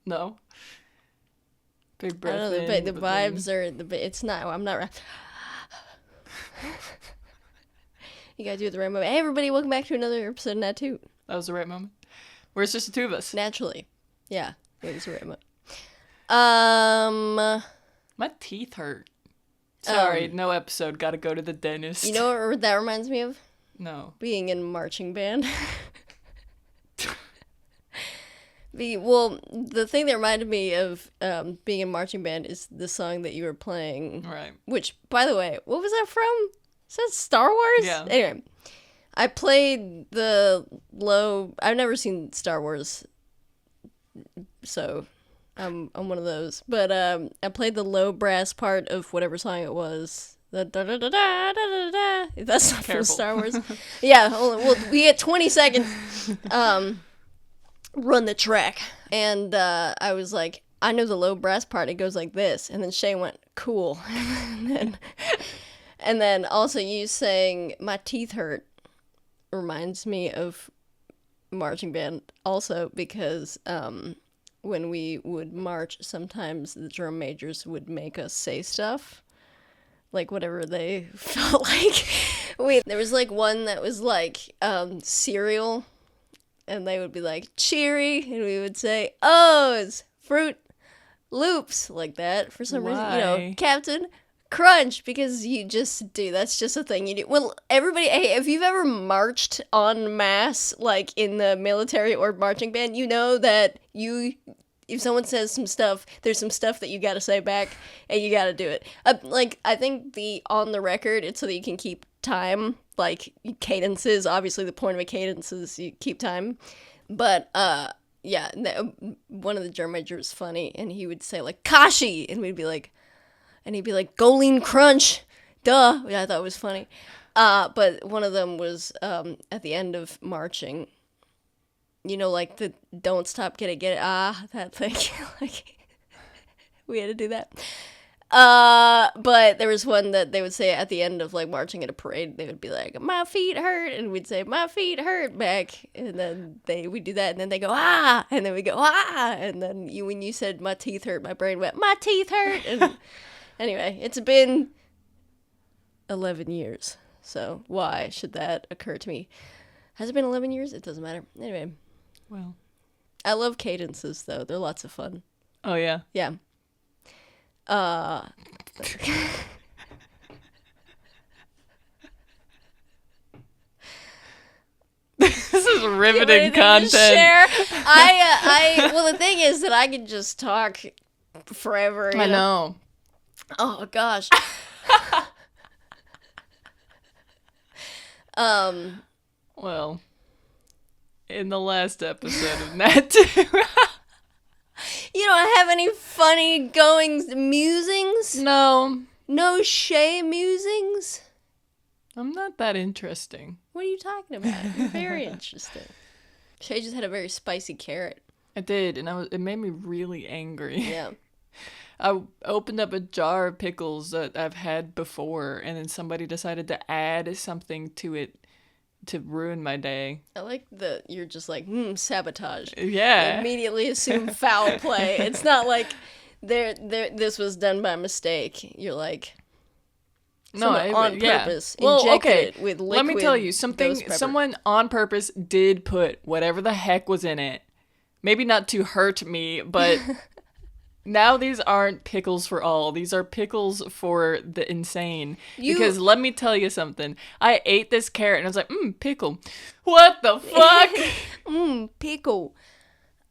No. Big breath I don't know, in. the but vibes then... are, it's not, I'm not, you gotta do it the right moment. Hey everybody, welcome back to another episode of Nat Toot. That was the right moment. Where's just the two of us? Naturally. Yeah, it was the right moment. My teeth hurt. Sorry, no episode. Gotta go to the dentist. You know what that reminds me of? No. Being in marching band. The thing that reminded me of being in marching band is the song that you were playing. Right. Which, by the way, what was that from? Is that Star Wars? Yeah. Anyway, I played the low... I've never seen Star Wars, so I'm one of those. But I played the low brass part of whatever song it was. The da-da-da-da-da-da-da. That's not from Star Wars. Yeah, well, we get 20 seconds. Run the track. And I was like, I know the low brass part. It goes like this. And then Shane went, cool. and then also you saying, my teeth hurt, reminds me of marching band also because when we would march, sometimes the drum majors would make us say stuff. Like whatever they felt like. There was like one that was like cereal. And they would be like, cheery, and we would say, O's, fruit, loops, like that, for some reason. You know, Captain Crunch, because you just do. That's just a thing you do. Well, everybody, hey, if you've ever marched en masse, like in the military or marching band, you know that if someone says some stuff, there's some stuff that you gotta say back, and you gotta do it. Like, I think on the record, it's so that you can keep time, like cadences. Obviously the point of a cadence is you keep time, but yeah, one of the drum majors was funny, and he would say like Kashi, and he'd be like Goleen Crunch, duh. I thought it was funny. But one of them was at the end of marching, you know, like the don't stop, get it, that thing. Like we had to do that. But there was one that they would say at the end of like marching at a parade. They would be like, "My feet hurt," and we'd say, "My feet hurt" back, and then we do that, and then they go ah, and then we go ah, and then when you said "my teeth hurt," my brain went "my teeth hurt," and anyway, it's been 11 years. So why should that occur to me? Has it been 11 years? It doesn't matter. Anyway, well, I love cadences though. They're lots of fun. Oh yeah. Yeah. This is riveting content. Share? Well, the thing is that I can just talk forever. I know. Oh gosh. Well, in the last episode of Nat 2. You don't have any funny musings? No. No Shay musings? I'm not that interesting. What are you talking about? You're very interesting. Shay just had a very spicy carrot. I did, and it made me really angry. Yeah. I opened up a jar of pickles that I've had before, and then somebody decided to add something to it to ruin my day. I like that you're just like, sabotage. Yeah. You immediately assume foul play. It's not like this was done by mistake. You're like, on purpose injected it with liquid. Let me tell you something. Someone on purpose did put whatever the heck was in it. Maybe not to hurt me, but now these aren't pickles for all. These are pickles for the insane. Because let me tell you something. I ate this carrot and I was like, pickle. What the fuck? Pickle.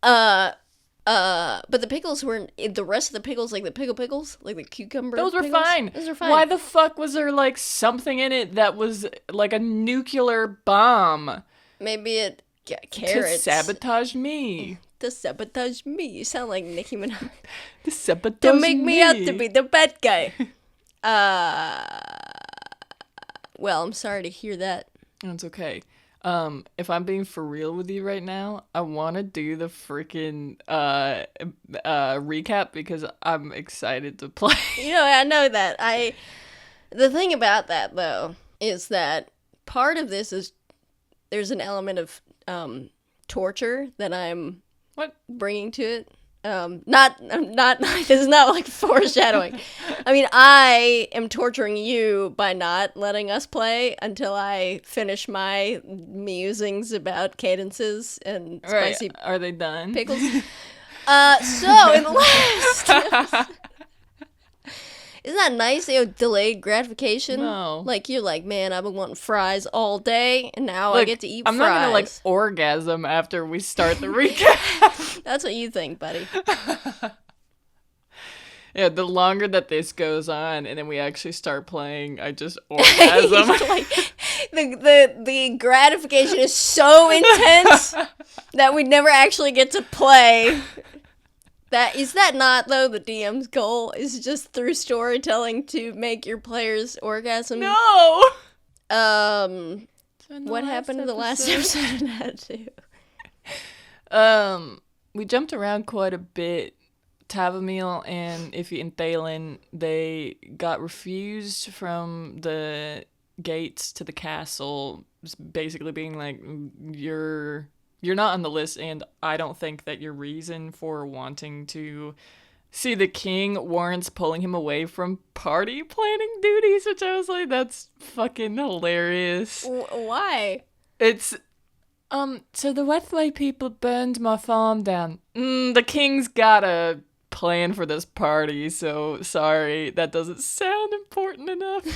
But the pickles weren't, the rest of the pickles, like the pickles, like the cucumber Those were pickles, fine. Those were fine. Why the fuck was there like something in it that was like a nuclear bomb? Maybe it carrots. To sabotage me. To sabotage me. You sound like Nicki Minaj. To sabotage me. To make me out to be the bad guy. Well, I'm sorry to hear that. That's okay. If I'm being for real with you right now, I want to do the freaking recap because I'm excited to play. You know, I know that. The thing about that, though, is that part of this is there's an element of torture that I'm bringing to it. This is not like foreshadowing. I mean, I am torturing you by not letting us play until I finish my musings about cadences and spicy Are they done? pickles. So in the last... Isn't that nice? Delayed gratification. No. Like, you're like, man, I've been wanting fries all day, and now I get to eat I'm fries. not gonna, like, orgasm after we start the recap. That's what you think, buddy. Yeah, the longer that this goes on, and then we actually start playing, I just orgasm. Like, the gratification is so intense that we never actually get to play. Is that not, though, the DM's goal? Is just through storytelling to make your players orgasm? No! What happened to the last episode of that, too? We jumped around quite a bit. Tavumile and Thalen, they got refused from the gates to the castle, basically being like, you're not on the list, and I don't think that your reason for wanting to see the king warrants pulling him away from party planning duties, which I was like, that's fucking hilarious. Why? It's, so the Wethway people burned my farm down. The king's got a plan for this party, so sorry, that doesn't sound important enough.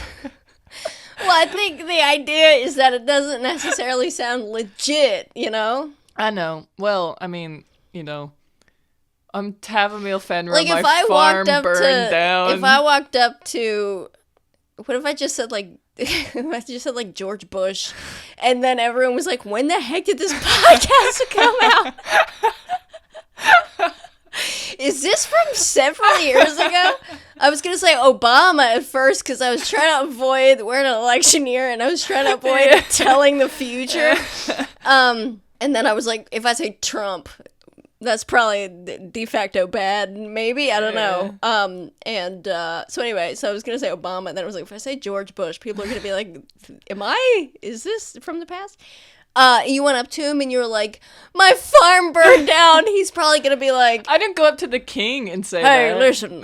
Well, I think the idea is that it doesn't necessarily sound legit, you know? I know. Well, I mean, you know, I'm Tavumile Fenra, like, my if I farm walked up burned down. If I walked up to... What if I just said, like... if I just said, like, George Bush, and then everyone was like, when the heck did this podcast come out? Is this from several years ago? I was going to say Obama at first because I was trying to avoid, we're in an election year, and I was trying to avoid telling the future. And then I was like, if I say Trump, that's probably de facto bad, maybe? I don't know. So anyway, so I was going to say Obama, and then I was like, if I say George Bush, people are going to be like, is this from the past? You went up to him and you were like, my farm burned down. He's probably going to be like... I didn't go up to the king and say hey, that. Listen,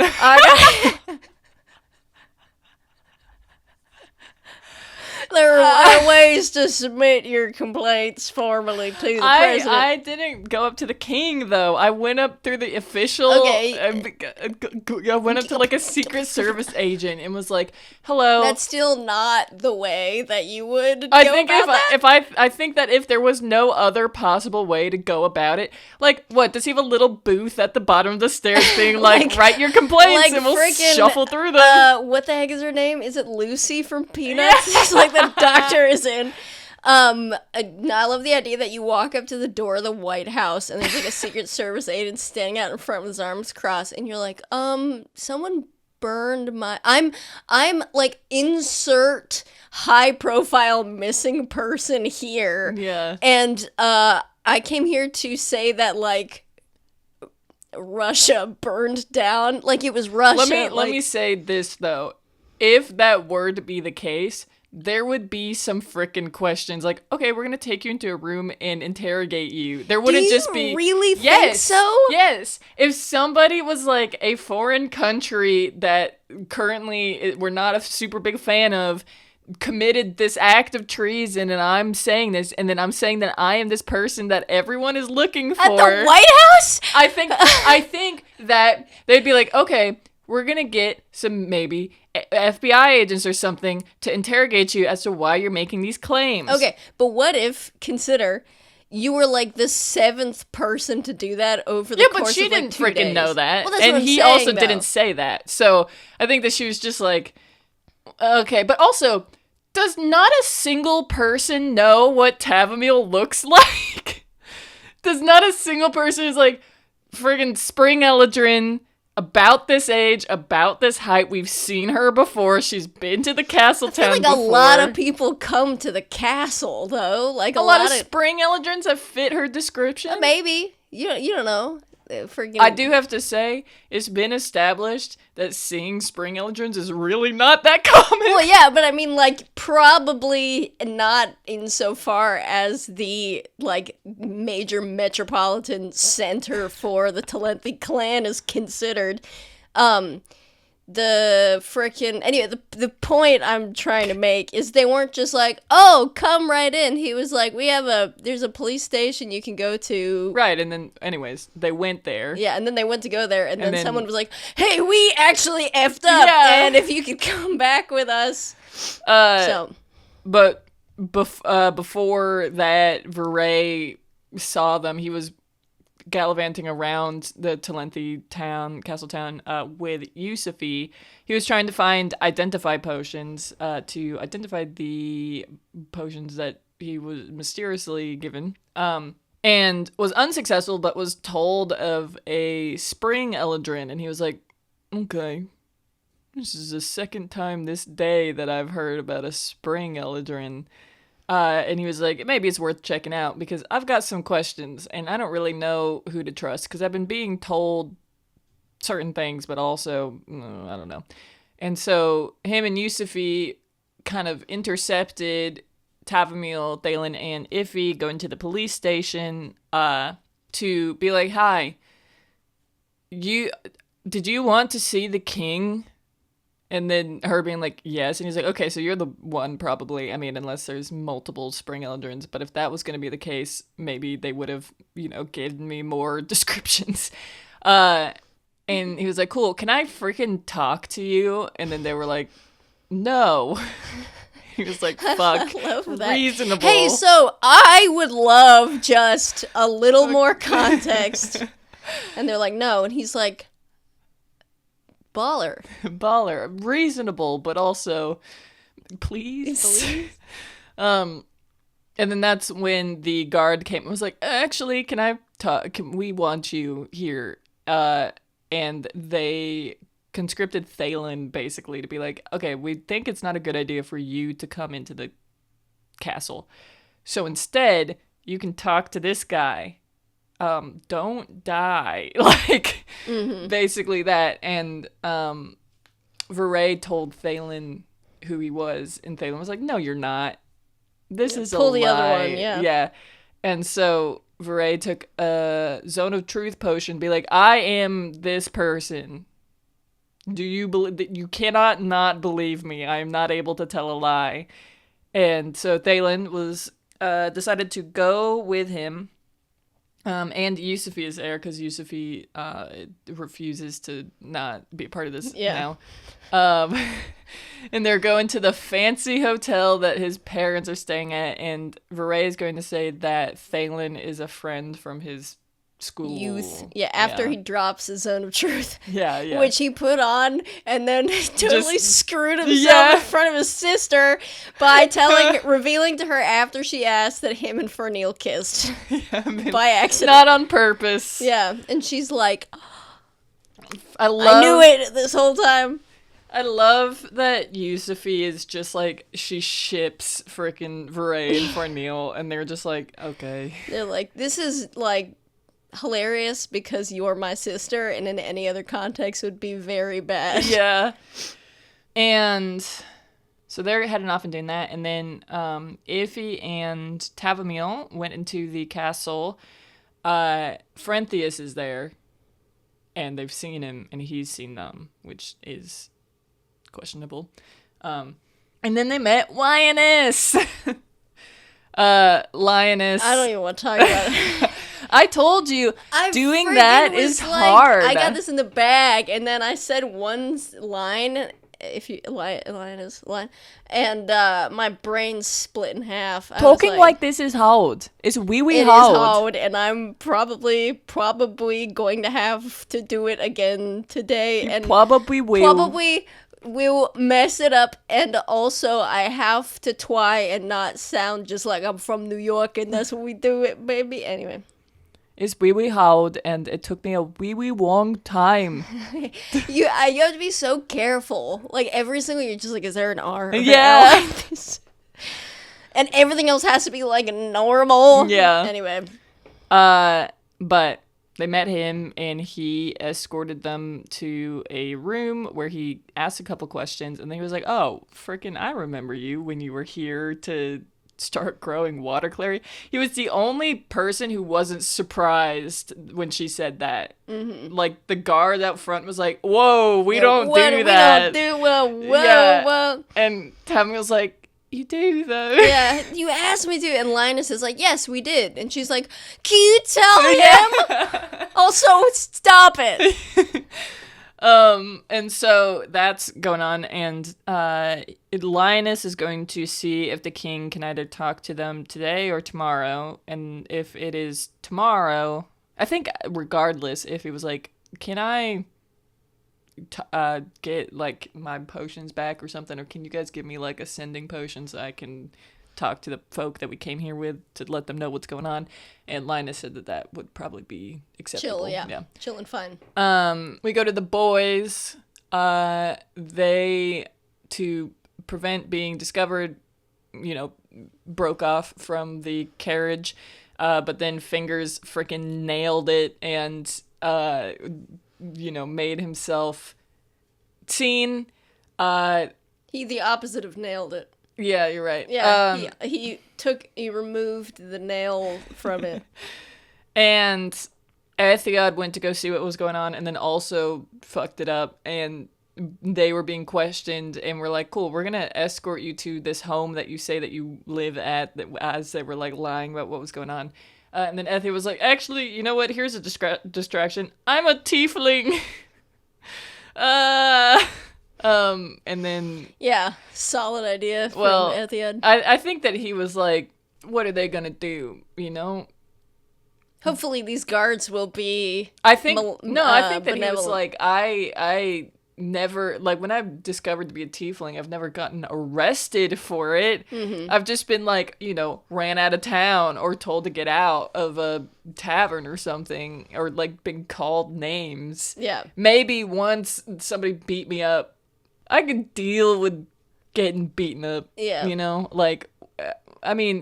there are ways to submit your complaints formally to the president. I didn't go up to the king, though. I went up through the official... Okay. I went up to, like, a Secret Service agent and was like, hello. That's still not the way that you would I go think about that? I think that if there was no other possible way to go about it, like, what, does he have a little booth at the bottom of the stairs being like write your complaints like and we'll frickin', shuffle through them? What the heck is her name? Is it Lucy from Peanuts? It's like the doctor is in. I love the idea that you walk up to the door of the White House and there's like a Secret Service agent standing out in front with his arms crossed, and you're like, someone burned my... I'm like, insert high profile missing person here. Yeah. And I came here to say that, like, Russia burned down. Like, it was Russia. Let me say this, though. If that were to be the case, there would be some frickin' questions like, okay, we're gonna take you into a room and interrogate you. There wouldn't just be... Do you really think so? Yes. If somebody was like a foreign country that currently we're not a super big fan of, committed this act of treason, and I'm saying this, and then I'm saying that I am this person that everyone is looking for... At the White House? I think that they'd be like, okay, we're gonna get some maybe FBI agents or something to interrogate you as to why you're making these claims. Okay, but what if, consider, you were like the 7th person to do that over the course of like 2 days? Yeah, but she didn't freaking know that. Well, that's and what I'm he saying, also though. didn't say that. So I think that she was just like, okay. But also, does not a single person know what Tavumile looks like? Does not a single person who's like, friggin' Spring Eladrin, about this age, about this height. We've seen her before. She's been to the castle town before. A lot of people come to the castle, though. Like a lot of Spring Eladrins have fit her description. Maybe. You don't know. freaking... I do have to say, it's been established that seeing spring eldrins is really not that common. Well, yeah, but I mean, like, probably not insofar as the, like, major metropolitan center for the Talenti clan is considered. Anyway, the point I'm trying to make is they weren't just like, oh, come right in. He was like, there's a police station you can go to. Right, and then, anyways, they went there. Yeah, and then they went to go there, and then someone was like, hey, we actually effed up, and if you could come back with us. But before that, Vahrae saw them. He was gallivanting around the Talenti castle town, with Yusufi. He was trying to identify potions, to identify the potions that he was mysteriously given, and was unsuccessful, but was told of a spring eldrin, and he was like, okay, this is the second time this day that I've heard about a spring eldrin. And he was like, maybe it's worth checking out because I've got some questions and I don't really know who to trust because I've been being told certain things, but also, I don't know. And so him and Yusufi kind of intercepted Tavumile, Thalen, and Iffy going to the police station to be like, hi, did you want to see the king? And then her being like, yes. And he's like, okay, so you're the one probably. I mean, unless there's multiple spring eldrins. But if that was going to be the case, maybe they would have, given me more descriptions. And he was like, cool, can I freaking talk to you? And then they were like, no. He was like, fuck, I love that. Reasonable. Hey, so I would love just a little more context. And they're like, no. And he's like, baller, reasonable, but also, please. And then that's when the guard came and was like, actually, can I talk? We want you here. And they conscripted Thalen basically to be like, okay, we think it's not a good idea for you to come into the castle. So instead, you can talk to this guy. Don't die. Like, basically that. And Vahrae told Thalen who he was, and Thalen was like, no, you're not. This is pull a the lie. other one, yeah. And so Vahrae took a Zone of Truth potion, be like, I am this person. Do you believe that? You cannot not believe me. I am not able to tell a lie. And so Thalen was decided to go with him. And Yusufi is there because Yusufi refuses to not be a part of this now. And they're going to the fancy hotel that his parents are staying at, and Vahrae is going to say that Thalen is a friend from his school. Youth. Yeah, after he drops his Zone of Truth. Yeah. Which he put on and then totally screwed himself in front of his sister by revealing to her after she asked that him and Fernil kissed. By accident. Not on purpose. Yeah, and she's like, I knew it this whole time. I love that Yusufi is just like, she ships frickin' Vahrae and Fernil, and they're just like, okay. They're like, this is like hilarious because you're my sister, and in any other context would be very bad. Yeah. And so they're heading off and doing that, and then Iffy and Tavumile went into the castle. Frenthius is there, and they've seen him, and he's seen them, which is questionable. And then they met Lioness. Lioness. I don't even want to talk about it. I told you, doing that is hard. I got this in the bag, and then I said one line, and my brain split in half. Talking like this is hard. It's wee hard. It is hard, and I'm probably going to have to do it again today. And probably will mess it up, and also I have to try and not sound just like I'm from New York, and that's what we do it, baby. Anyway. It's wee hard, and it took me a wee long time. You have to be so careful. Like, every single, you're just like, is there an R? Yeah. And everything else has to be, like, normal. Yeah. Anyway. But they met him, and he escorted them to a room where he asked a couple questions, and then he was like, oh, frickin' I remember you when you were here to start growing water clary. He was the only person who wasn't surprised when she said that. Mm-hmm. Like, the guard out front was like, whoa, we don't do that. We don't do, whoa. And Tammy was like, you do, though. Yeah, you asked me to. And Linus is like, yes, we did. And she's like, can you tell him? Also, stop it. And so that's going on, and Linus is going to see if the king can either talk to them today or tomorrow, and if it is tomorrow, I think regardless, if he was like, can I get, like, my potions back or something, or can you guys give me, like, ascending potions so I can talk to the folk that we came here with to let them know what's going on. And Linus said that would probably be acceptable. Chill, yeah. Chill and fun. We go to the boys. They, to prevent being discovered, broke off from the carriage, but then Fingers freaking nailed it and, made himself seen. He the opposite of nailed it. Yeah, you're right. Yeah, he removed the nail from it. And Ethiod went to go see what was going on and then also fucked it up, and they were being questioned and were like, cool, we're gonna escort you to this home that you say that you live at, as they were like lying about what was going on. And then Ethiod was like, actually, you know what, here's a distraction. I'm a tiefling. And then... Yeah, solid idea from Ethiod. I think that he was like, what are they gonna do, Hopefully these guards will be... I think that benevolent. He was like, I never... Like, when I've discovered to be a tiefling, I've never gotten arrested for it. Mm-hmm. I've just been, like, ran out of town or told to get out of a tavern or something, or, like, been called names. Yeah. Maybe once somebody beat me up, I could deal with getting beaten up. Yeah. Like, I mean,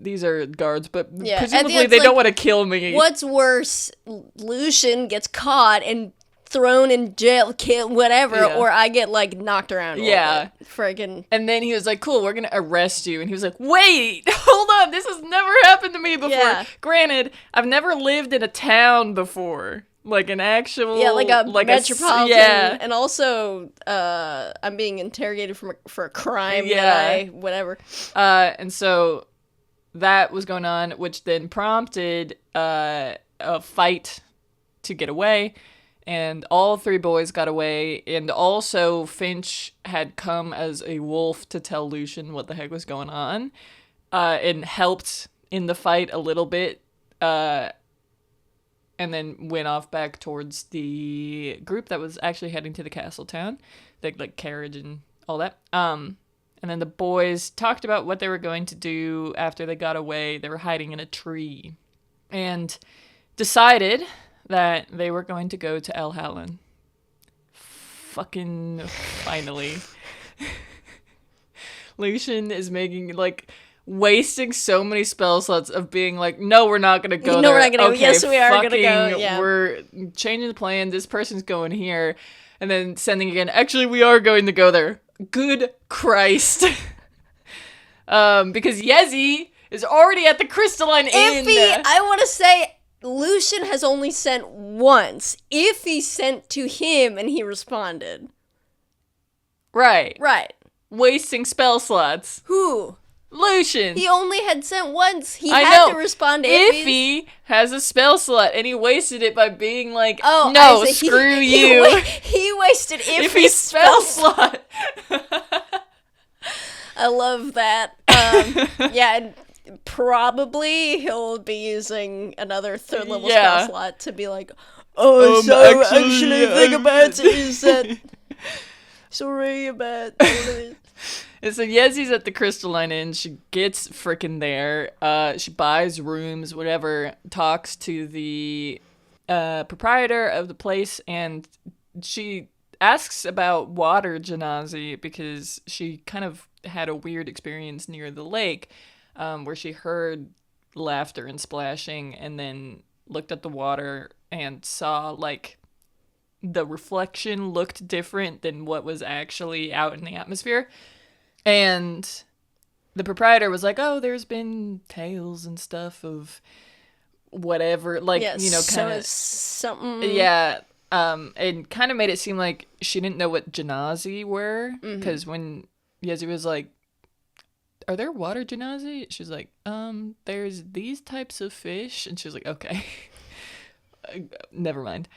these are guards, but presumably they don't want to kill me. What's worse, Lucian gets caught and thrown in jail, killed, whatever, or I get, like, knocked around a little bit. Friggin'. And then he was like, cool, we're gonna arrest you. And he was like, wait, hold on, this has never happened to me before. Yeah. Granted, I've never lived in a town before. Like an actual... Yeah, like a metropolitan. Yeah. And also, I'm being interrogated for a crime whatever. And so that was going on, which then prompted a fight to get away. And all three boys got away. And also Finch had come as a wolf to tell Lucian what the heck was going on. And helped in the fight a little bit. And then went off back towards the group that was actually heading to the castle town. The, like, carriage and all that. And then the boys talked about what they were going to do after they got away. They were hiding in a tree. And decided that they were going to go to Thalen. Fucking finally. Lucian is making, like... wasting so many spell slots of being like, no, we're not gonna go there. We're not gonna go. Yes, we are gonna go. Yeah. We're changing the plan. This person's going here. And then sending again, actually, we are going to go there. Good Christ. Because Yezi is already at the Crystalline Inn. I want to say, Lucian has only sent once. Iffy sent to him and he responded. Right. Right. Wasting spell slots. Who? Lucian. He only had sent once. He had to respond to Iffy has a spell slot, and he wasted it by being like, oh, no, screw you. He wasted Iffy's spell slot. I love that. Yeah, and probably he'll be using another third level spell slot to be like, actually think about it is that... Sorry about that. And so Yezi's at the Crystalline Inn. She gets frickin' there. She buys rooms, whatever, talks to the proprietor of the place, and she asks about water genasi because she kind of had a weird experience near the lake where she heard laughter and splashing and then looked at the water and saw, like, the reflection looked different than what was actually out in the atmosphere. And the proprietor was like, oh, there's been tales and stuff of whatever, like, you know, kind of something. Yeah. And kind of made it seem like she didn't know what Janazi were, because when Yezi was like, are there water Janazi? She's like, there's these types of fish. And she was like, okay. Never mind.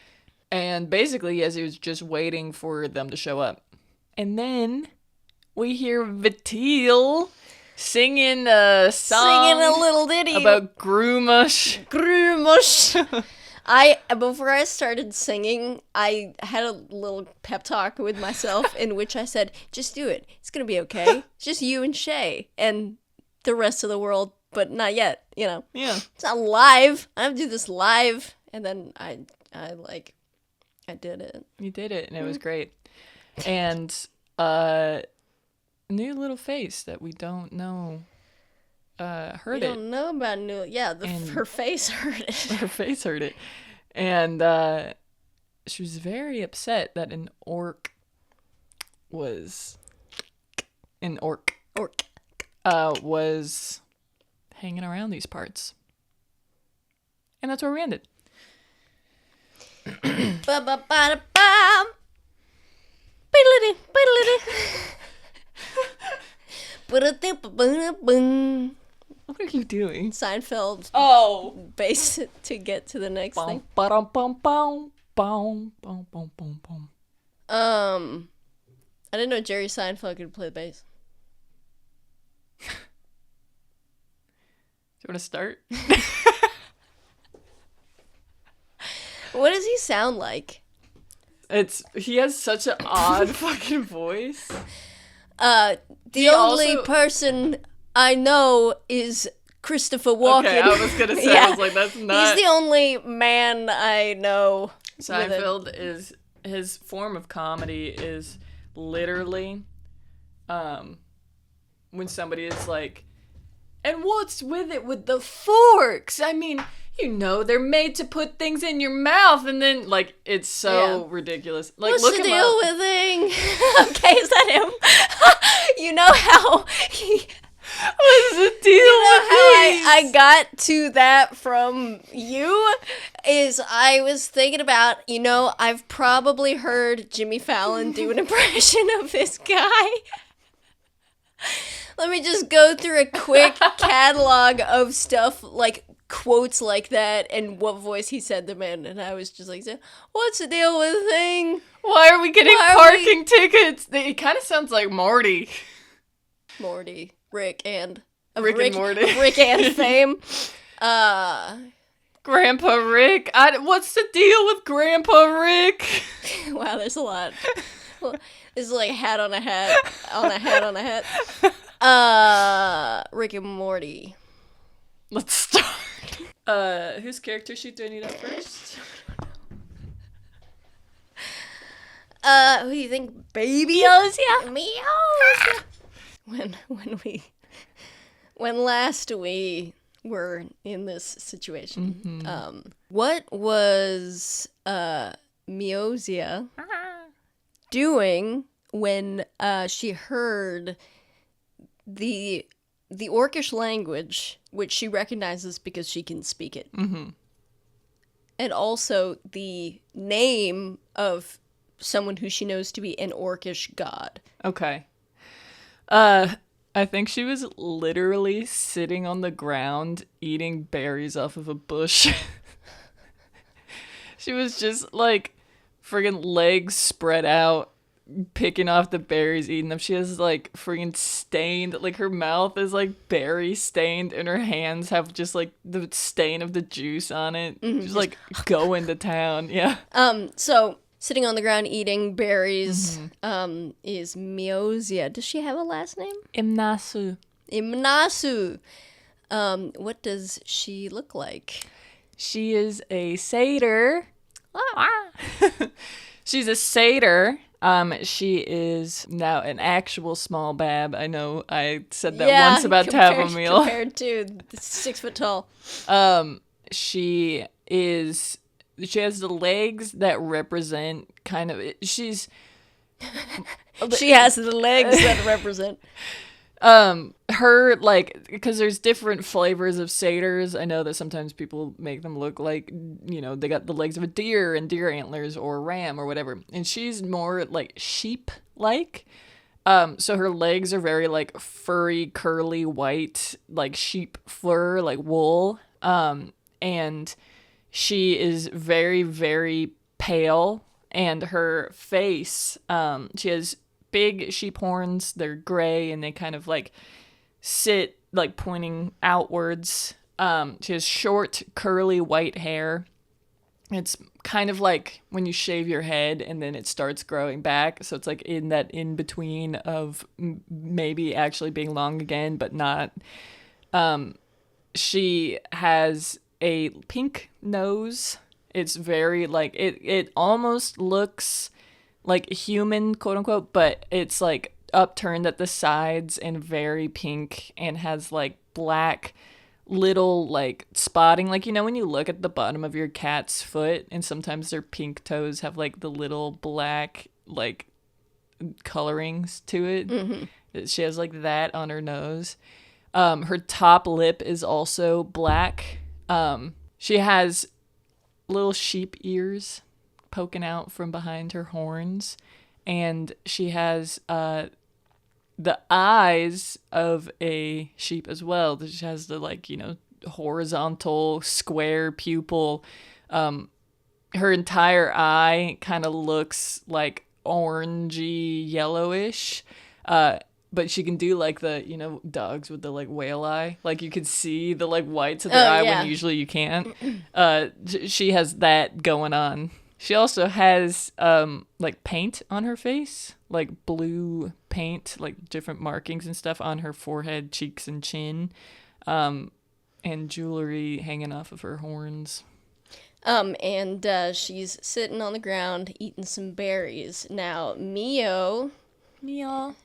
And basically, Yezi was just waiting for them to show up. And then we hear Vitil singing a song. Singing a little ditty. About Groomush. Groomush. Before I started singing, I had a little pep talk with myself in which I said, just do it. It's going to be okay. It's just you and Shay and the rest of the world, but not yet, you know. Yeah. It's not live. I have to do this live. And then I did it. You did it, and it was great. And a new little face that we don't know heard it. We don't know about new. Yeah, her face heard it. Her face heard it. And she was very upset that an orc was hanging around these parts. And that's where we ended. What are you doing? Seinfeld. Oh, bass to get to the next thing. I didn't know Jerry Seinfeld could play the bass. Do you want to start? What does he sound like? He has such an odd fucking voice. The only person I know is Christopher Walken. Okay, I was gonna say, I was like, that's not. He's the only man I know. Seinfeld is, his form of comedy is literally, when somebody is like, and what's with it with the forks? I mean, you know, they're made to put things in your mouth, and then, like, it's so ridiculous. Like, what's look the him deal up. with thing? Okay, is that him? You know how he... What's the deal with I got to that from you is I was thinking about, you know, I've probably heard Jimmy Fallon do an impression of this guy. Let me just go through a quick catalog of stuff, like quotes like that, and what voice he said them in, and I was just like, what's the deal with the thing? Why are we getting parking tickets? It kind of sounds like Morty. Rick and Morty. Rick and fame. Grandpa Rick. What's the deal with Grandpa Rick? Wow, there's a lot. Well, this is like hat on a hat on a hat on a hat. Rick and Morty. Let's start. Whose character sheet do I need up first? Who do you think? Baby Mioxea? When last we were in this situation, what was Mioxea doing when she heard the Orcish language, which she recognizes because she can speak it, and also the name of someone who she knows to be an Orcish god? Okay. I think she was literally sitting on the ground eating berries off of a bush. She was just like friggin' legs spread out, picking off the berries, eating them. She has like friggin' stained, like her mouth is like berry stained, and her hands have just like the stain of the juice on it. She's like going to town. Yeah. So sitting on the ground eating berries is Mioxea. Does she have a last name? Imnasu. What does she look like? She is a satyr. She's a satyr. She is now an actual small bab. I know I said that once about Tavumile. Compared to 6 foot tall. She she has the legs that represent kind of she has the legs that represent her, like, because there's different flavors of satyrs. I know that sometimes people make them look like, they got the legs of a deer and deer antlers or a ram or whatever, and she's more like sheep like. So her legs are very like furry, curly, white, like sheep fur, like wool. And she is very, very pale, and her face, she has big sheep horns. They're gray, and they kind of like sit like pointing outwards. She has short, curly, white hair. It's kind of like when you shave your head and then it starts growing back. So it's like in that in between of maybe actually being long again, but not. She has a pink nose. It's very like it almost looks like human, quote unquote, but it's like upturned at the sides and very pink, and has like black little like spotting, like when you look at the bottom of your cat's foot and sometimes their pink toes have like the little black like colorings to it. Mm-hmm. She has like that on her nose. Her top lip is also black. She has little sheep ears poking out from behind her horns, and she has the eyes of a sheep as well. She has the like horizontal square pupil. Her entire eye kind of looks like orangey yellowish, but she can do like the dogs with the like whale eye, like you could see the like whites of their eye when usually you can't. She has that going on. She also has like paint on her face, like blue paint, like different markings and stuff on her forehead, cheeks, and chin, and jewelry hanging off of her horns. And she's sitting on the ground eating some berries. Now, Mio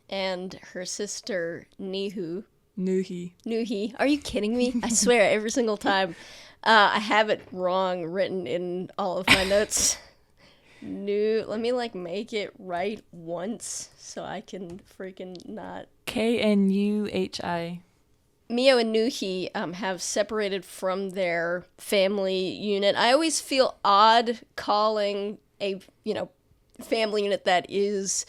and her sister Nuhi. Are you kidding me? I swear, every single time. I have it wrong written in all of my notes. Let me like make it right once so I can freaking not. Knuhi. Mio and Nuhi have separated from their family unit. I always feel odd calling a family unit that is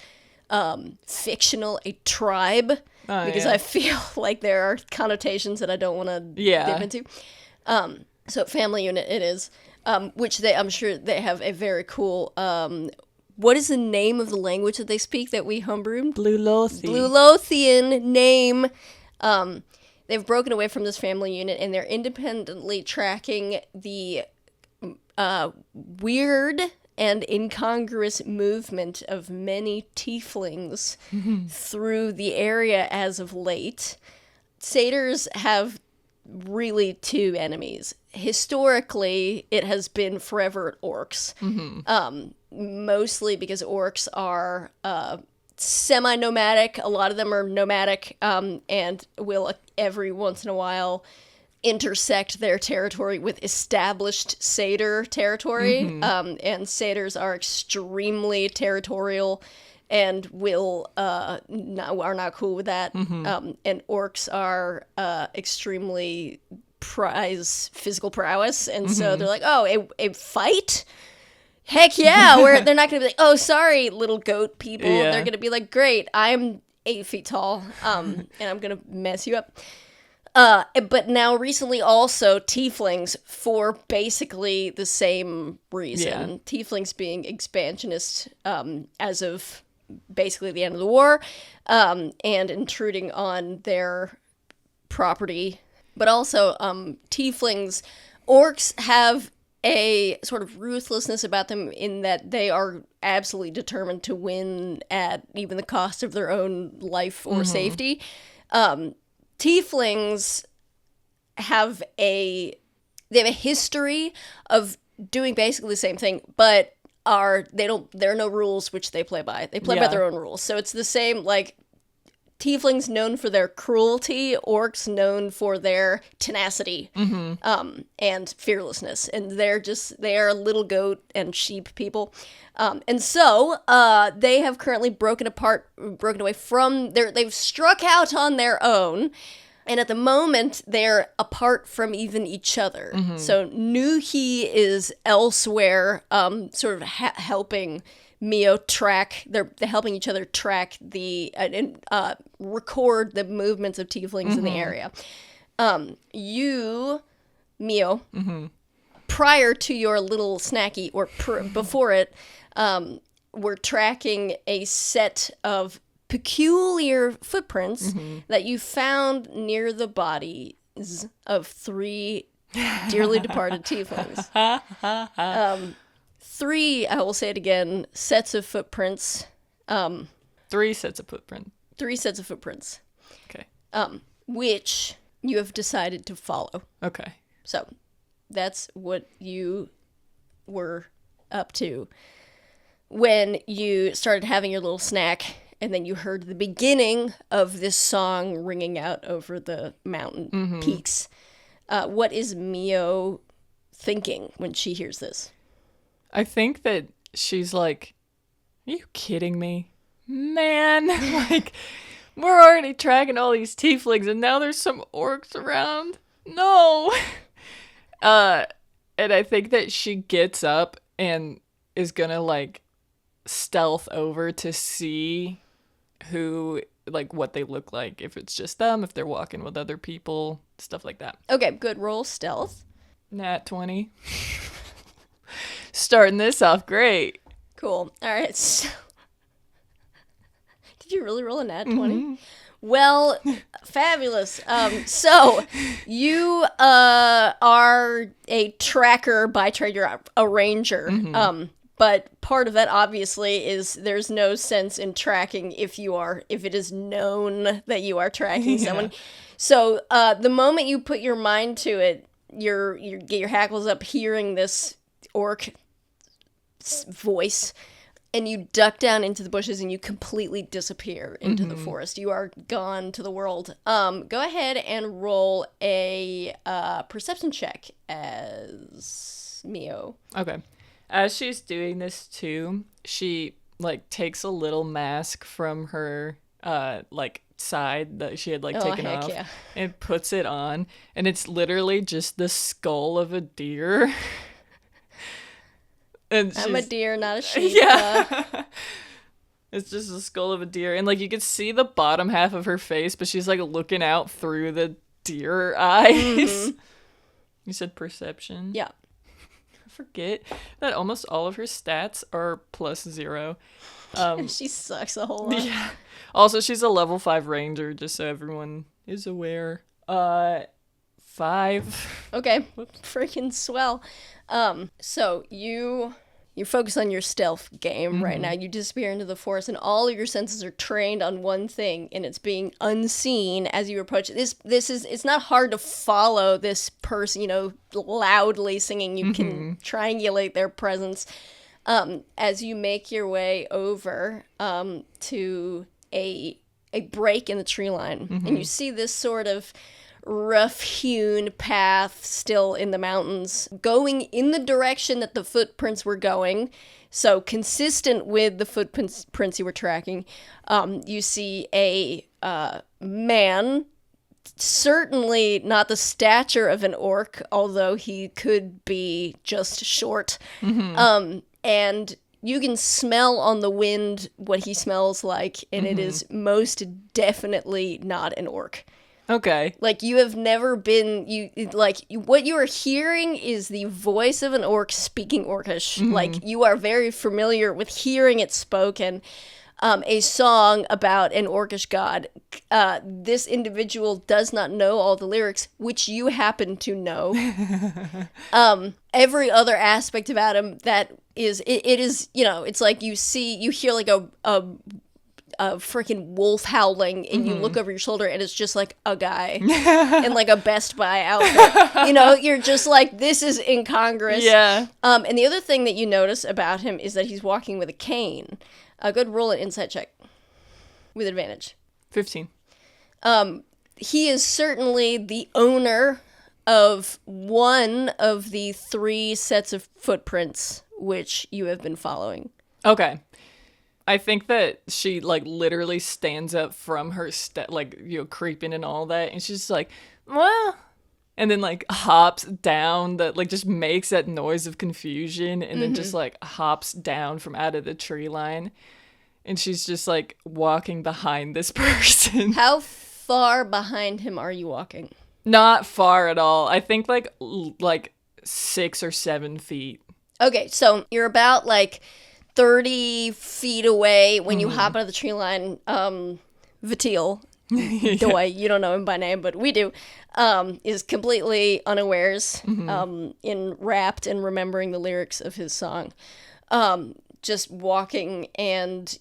fictional a tribe, because I feel like there are connotations that I don't want to dip into. So family unit it is. Which I'm sure they have a very cool, what is the name of the language that they speak that we homebrewed? Blue Lothian name. They've broken away from this family unit, and they're independently tracking the weird and incongruous movement of many tieflings through the area as of late. Satyrs have really two enemies. Historically, it has been forever orcs. Mm-hmm. Mostly because orcs are semi-nomadic. A lot of them are nomadic, and will every once in a while intersect their territory with established satyr territory. Mm-hmm. And satyrs are extremely territorial and are not cool with that. Mm-hmm. And orcs are extremely prize physical prowess, and so they're like, oh, a fight? Heck yeah! They're not gonna be like, oh, sorry, little goat people. Yeah. They're gonna be like, great, I'm 8 feet tall, and I'm gonna mess you up. But now recently also Teiflings, for basically the same reason. Yeah. Teiflings being expansionist as of basically the end of the war, and intruding on their property. But also, tieflings, orcs have a sort of ruthlessness about them in that they are absolutely determined to win at even the cost of their own life or safety. Tieflings have a history of doing basically the same thing, but there are no rules which they play by. They play by their own rules. So it's the same, like, Tieflings known for their cruelty, orcs known for their tenacity, and fearlessness. And they are little goat and sheep people. And so, they have currently broken away from they've struck out on their own. And at the moment, they're apart from even each other. So Nuhi is elsewhere, sort of helping Mio track. They're helping each other track and record the movements of tieflings in the area. You, Mio, prior to your little snacky, or before it, were tracking a set of peculiar footprints that you found near the bodies of 3 dearly departed tieflings. 3, I will say it again, sets of footprints. 3 sets of footprints. 3 sets of footprints. Okay. Which you have decided to follow. Okay. So, that's what you were up to when you started having your little snack, and then you heard the beginning of this song ringing out over the mountain peaks. What is Mio thinking when she hears this? I think that she's like, are you kidding me? Man, like, we're already tracking all these tieflings, and now there's some orcs around. No! And I think that she gets up and is gonna, like, stealth over to see who, like, what they look like. If it's just them, if they're walking with other people, stuff like that. Okay, good. Roll stealth. Nat 20. Starting this off great. Cool. All right. So, did you really roll a nat 20? Well, fabulous. So you are a tracker by trade. You're a ranger. But part of that obviously is there's no sense in tracking if it is known that you are tracking someone. So the moment you put your mind to it, you get your hackles up hearing this orc voice, and you duck down into the bushes and you completely disappear into the forest. You are gone to the world. Go ahead and roll a perception check as Mio. Okay. As she's doing this too, she like takes a little mask from her like side that she had like taken off and puts it on, and it's literally just the skull of a deer. And I'm a deer, not a sheep. Yeah. It's just the skull of a deer, and like you could see the bottom half of her face, but she's like looking out through the deer eyes. You said perception? Yeah. Forget that almost all of her stats are +0. She sucks a whole lot. Yeah. Also, she's a level 5 ranger, just so everyone is aware. 5. Okay. Freaking swell. So you focus on your stealth game right now. You disappear into the forest, and all of your senses are trained on one thing, and it's being unseen as you approach. It's not hard to follow this person, loudly singing. You can triangulate their presence as you make your way over to a break in the tree line, and you see this sort of rough-hewn path still in the mountains going in the direction that the footprints were going, so consistent with the footprints you were tracking. You see a man, certainly not the stature of an orc, although he could be just short, and you can smell on the wind what he smells like, and it is most definitely not an orc. Okay. Like, you have never been, what you are hearing is the voice of an orc speaking Orcish. Like, you are very familiar with hearing it spoken, a song about an Orcish god. This individual does not know all the lyrics, which you happen to know. Every other aspect about him that is, it is, it's like you hear like a freaking wolf howling, and you look over your shoulder and it's just like a guy in like a Best Buy outfit. You're just like, this is incongruous. Yeah. And the other thing that you notice about him is that he's walking with a cane. Go ahead, roll an insight check with advantage. 15. He is certainly the owner of one of the 3 sets of footprints which you have been following. Okay. I think that she, like, literally stands up from her creeping and all that, and she's just like, well, and then, like, hops down, that, like, just makes that noise of confusion, and then just, like, hops down from out of the tree line, and she's just, like, walking behind this person. How far behind him are you walking? Not far at all. I think, like 6 or 7 feet. Okay, so you're about, like, 30 feet away when you hop out of the tree line. Vatil, Doi, you don't know him by name, but we do, is completely unawares, wrapped in remembering the lyrics of his song. Just walking, and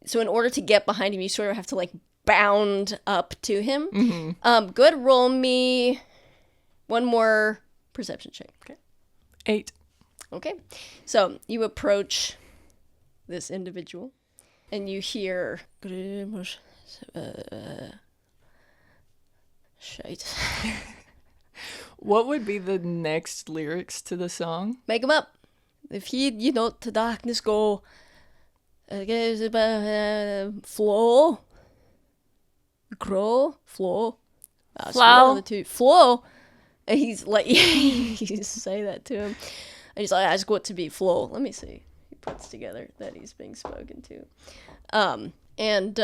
so in order to get behind him, you sort of have to, like, bound up to him. Good, roll me one more perception check. Okay. 8. Okay, so you approach this individual, and you hear shite. What would be the next lyrics to the song? Make them up. If heed ye not to darkness go, flow, grow, flow. Flow. One of the 2. Flow. And he's like, you say that to him. And he's like, I just want to be flow. Let me see. He puts together that he's being spoken to. And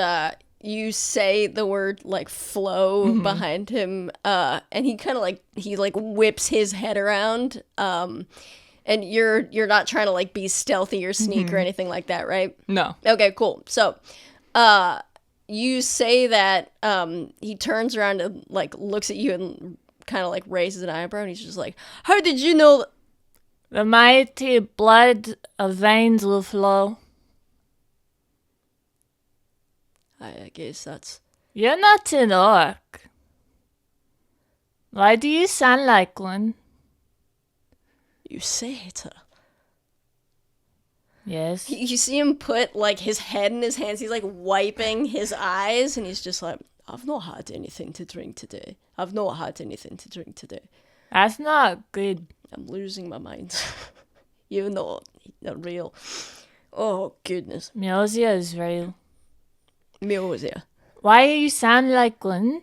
you say the word, like, flow behind him. And he kind of, like, whips his head around. And you're not trying to, like, be stealthy or sneak or anything like that, right? No. Okay, cool. So, you say that, he turns around and, like, looks at you and kind of, like, raises an eyebrow, and he's just like, how did you know the mighty blood of veins will flow? I guess that's... You're not an orc. Why do you sound like one? You Satyr. Yes. You see him put, like, his head in his hands. He's, like, wiping his eyes, and he's just like, I've not had anything to drink today. That's not good. I'm losing my mind. You're not real. Oh, goodness. Mioxea is real. Mioxea. Why do you sound like one?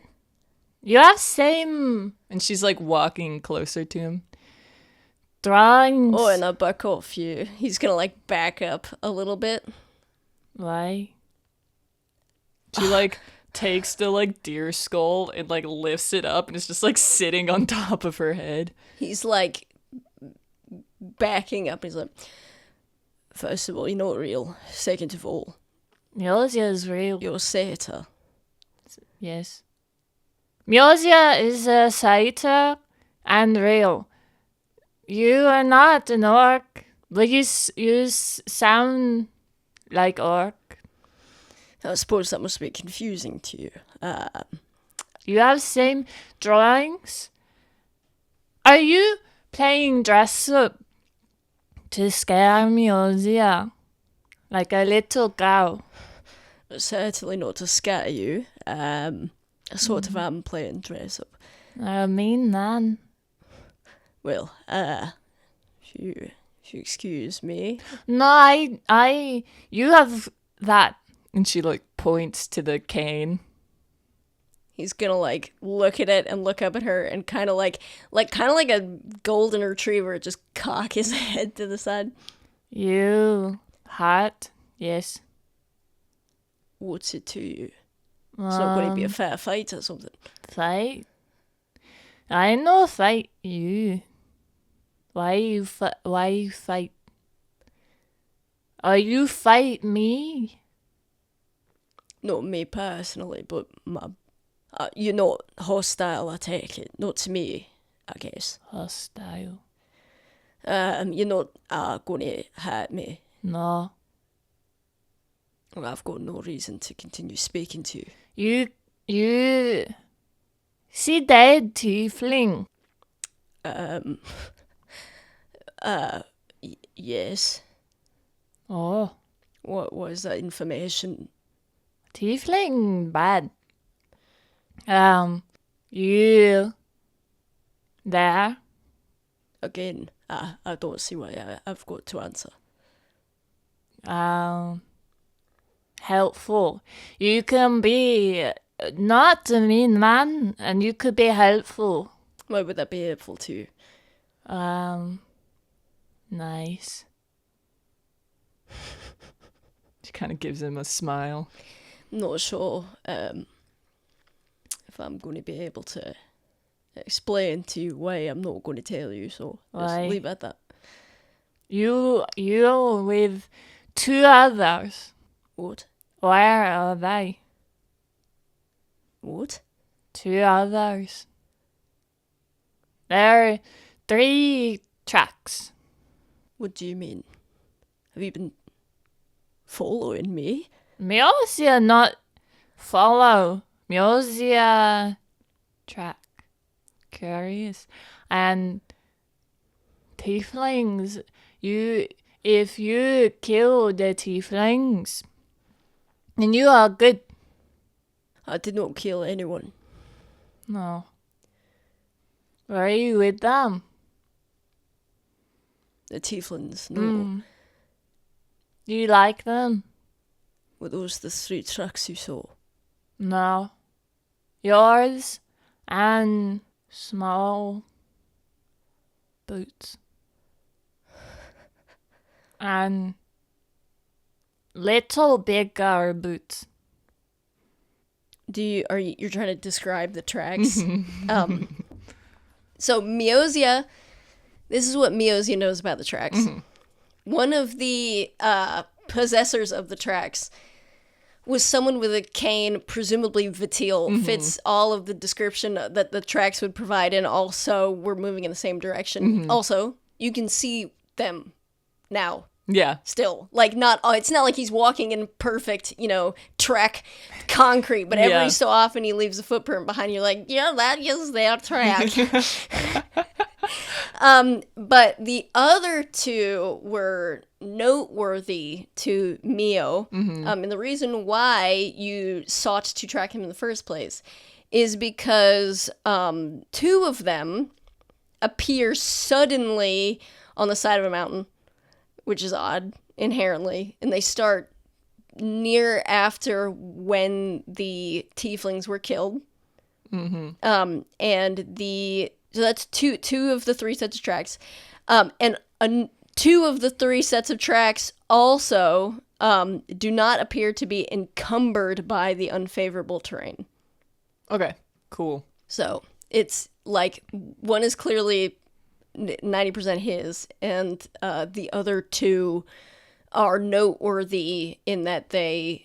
You have same... And she's, like, walking closer to him. Drawings. Oh, and I back off you. He's gonna, like, back up a little bit. Why? She, like, takes the, like, deer skull and, like, lifts it up, and it's just, like, sitting on top of her head. He's, like, backing up. He's like, first of all, you're not real. Second of all, Mioxea is real. you're Satyr. Yes. Mioxea is a satyr and real. You are not an orc, but you sound like orc. I suppose that must be confusing to you. You have same drawings? Are you playing dress up to scare Mioxea? Like a little girl? Certainly not to scare you. I sort of am playing dress up. I mean, man. Well, if you excuse me. No, you have that. And she, like, points to the cane. He's gonna, like, look at it and look up at her and kind of like a golden retriever, just cock his head to the side. You hot? Yes. What's it to you? It's not going to be a fair fight or something. Fight? I no fight you. Why you fight? Or you fight me? Not me personally, but you're not hostile, I take it. Not to me, I guess. Hostile? You're not going to hurt me. No. Well, I've got no reason to continue speaking to you. You see dead Teifling? Yes. Oh. What was that information? Tiefling bad. You there? Again, I don't see why I've got to answer. Helpful. You can be not a mean man, and you could be helpful. Why would that be helpful to you? Nice. She kind of gives him a smile. Not sure if I'm going to be able to explain to you why. I'm not going to tell you, so just leave it at that. You with 2 others. What? Where are they? What? 2 others. There are 3 tracks. What do you mean? Have you been following me? Mioxea not follow. Mioxea track. Curious. And Teiflings, if you kill the Teiflings, then you are good. I did not kill anyone. No. Were you with them? The Teiflings, no. You like them? Were those the 3 tracks you saw? No. Yours and small boots. And little bigger boots. You're trying to describe the tracks? So Mioxea, this is what Mioxea knows about the tracks. One of the possessors of the tracks was someone with a cane, presumably Vitil, fits all of the description that the tracks would provide, and also we're moving in the same direction. Also, you can see them now. Yeah. Still. Like, it's not like he's walking in perfect, track concrete, but every so often he leaves a footprint behind you, like, yeah, that is their track. But the other 2 were noteworthy to Mio. And the reason why you sought to track him in the first place is because 2 of them appear suddenly on the side of a mountain, which is odd inherently, and they start near after when the Teiflings were killed. So that's two of the 3 sets of tracks, and 2 of the 3 sets of tracks also do not appear to be encumbered by the unfavorable terrain. Okay, cool. So it's like one is clearly 90% his, and the other 2 are noteworthy in that the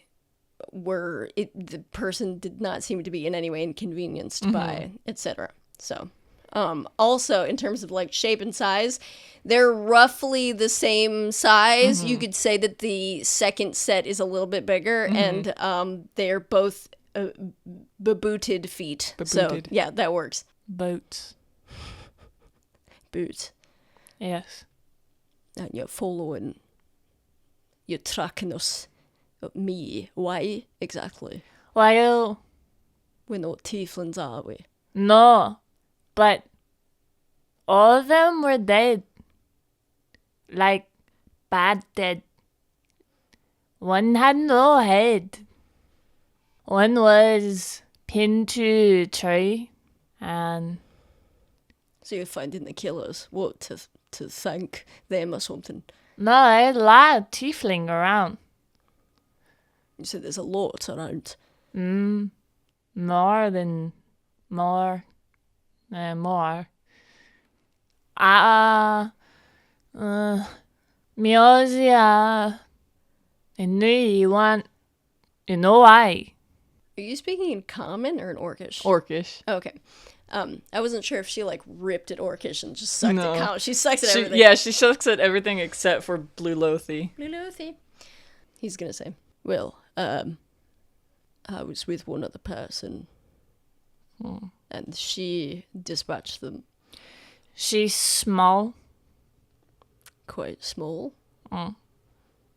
person did not seem to be in any way inconvenienced by, etc. So, also in terms of like shape and size, they're roughly the same size. You could say that the second set is a little bit bigger, and they're both bebooted feet. So yeah, that works. Boots. Yes. And you're following, you're tracking us, me. Why exactly? Well, We're not Teiflings, are we? no, but all of them were dead. Like, bad dead. One had no head. One was pinned to a tree, and So you're finding the killers. What, to thank them or something? no, I had a lot of tiefling around. You said there's a lot around. More. Mioxea, I knew you want, you know why? Are you speaking in Common or in Orcish? Orcish. Okay. I wasn't sure if she like ripped at Orcish and just sucked at Common. She sucks at everything. Yeah, she sucks at everything except for Blue Lothi. Blue Lothi. He's gonna say, well, I was with one other person, and she dispatched them. She's small. Quite small.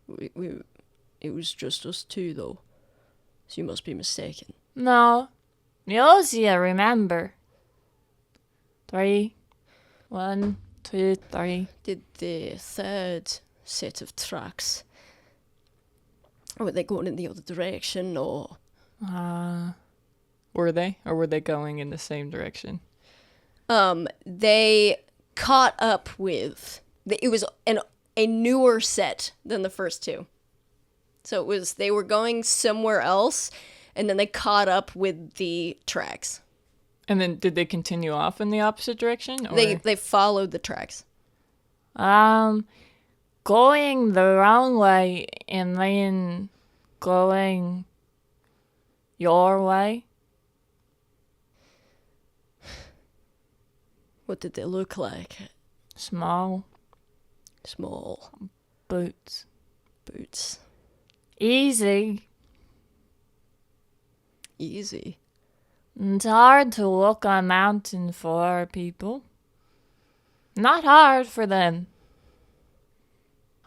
It was just us 2, though. So you must be mistaken. No. Mioxea, remember. 3. 1, 2, 3. Did the third set of tracks, were they going in the other direction, or? Were they? Or were they going in the same direction? They caught up with. It was a newer set than the first two. So they were going somewhere else, and then they caught up with the tracks. And then did they continue off in the opposite direction? Or? They followed the tracks. Going the wrong way and then going your way. What did they look like? Small boots. Easy. It's hard to walk a mountain for people. Not hard for them.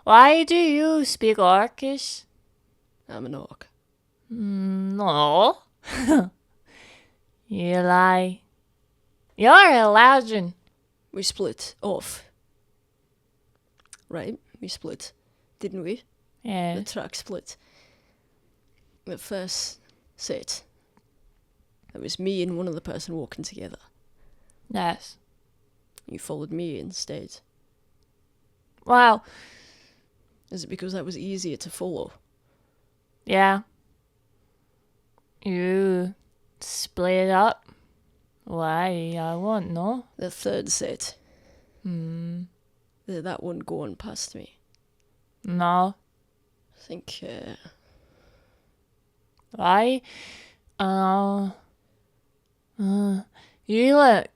Why do you speak Orcish? I'm an orc. No. You lie. You're a legend. We split off. Right? We split, didn't we? Yeah. The track split. The first set, it was me and one other person walking together. Yes. You followed me instead. Well, Is it because that was easier to follow? yeah. You split up. Why? I won't know. The third set. That one going past me. No. I think, Why? You look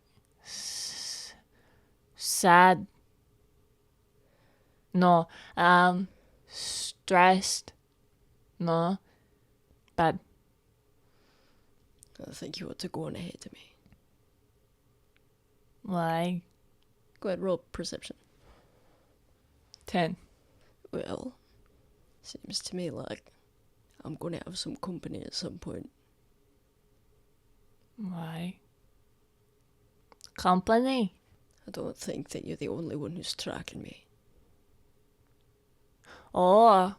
sad. No. Stressed. No. Bad. I think you ought to go on ahead of me. Why? Go ahead, roll perception. 10. Well, seems to me like I'm going to have some company at some point. Why? Company? I don't think that you're the only one who's tracking me. Oh.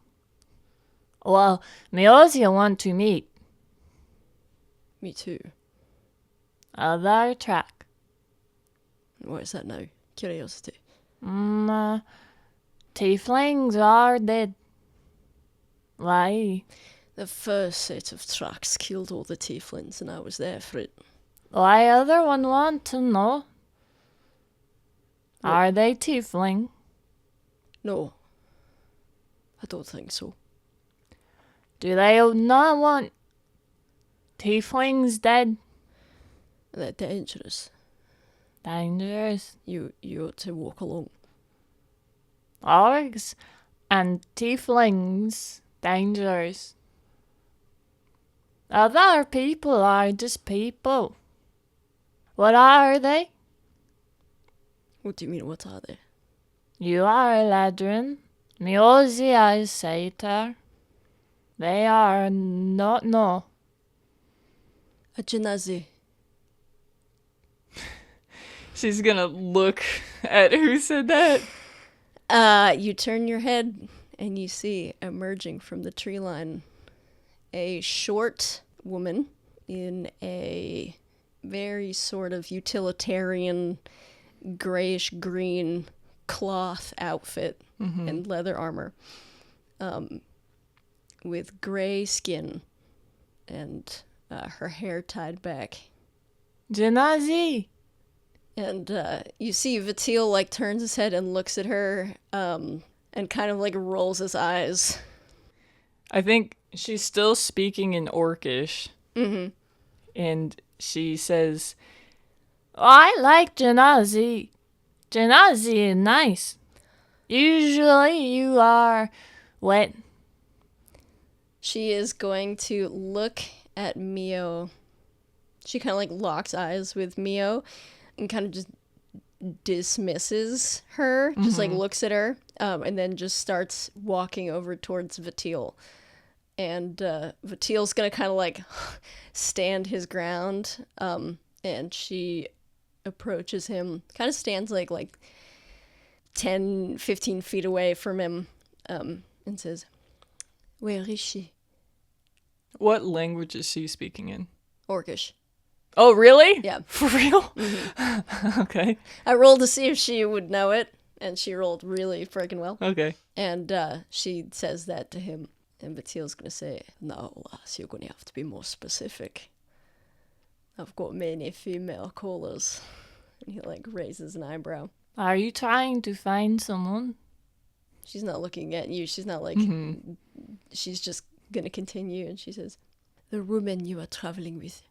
Well, Mioxea want to meet. Me too. Other track. What is that now? Curiosity. Teiflings are dead. Why? The first set of tracks killed all the Teiflings and I was there for it. Why other one want to know? Are they Teifling? No. I don't think so. Do they not want Teiflings dead? They're dangerous. Dangerous. You ought to walk along. Orcs and Teiflings dangerous. Other people are just people. What are they? What do you mean, what are they? You are a ladron. Mioxea is Satyr. They are not no. A Genazi. She's gonna look at who said that. You turn your head and you see emerging from the tree line a short woman in a very sort of utilitarian grayish-green cloth outfit and leather armor, with gray skin and her hair tied back. Genazi. And you see Vatil like turns his head and looks at her and kind of like rolls his eyes. I think she's still speaking in Orcish. And she says, I like Genazi. Genazi is nice. Usually you are wet. She is going to look at Mio. She kind of like locks eyes with Mio and kind of just dismisses her, just like looks at her, and then just starts walking over towards Vatil. And Vatil's gonna kind of like stand his ground. And she approaches him, kind of stands like 10, 15 feet away from him, and says, "Where is she?" What language is she speaking in? Orcish. Oh, really? Yeah. For real? Mm-hmm. Okay. I rolled to see if she would know it, and she rolled really freaking well. Okay. And she says that to him, and Vatil's gonna say, "No, lass, you're gonna have to be more specific. I've got many female callers." And he like raises an eyebrow. Are you trying to find someone? She's not looking at you. She's not like, she's just gonna continue. And she says, "The woman you are traveling with."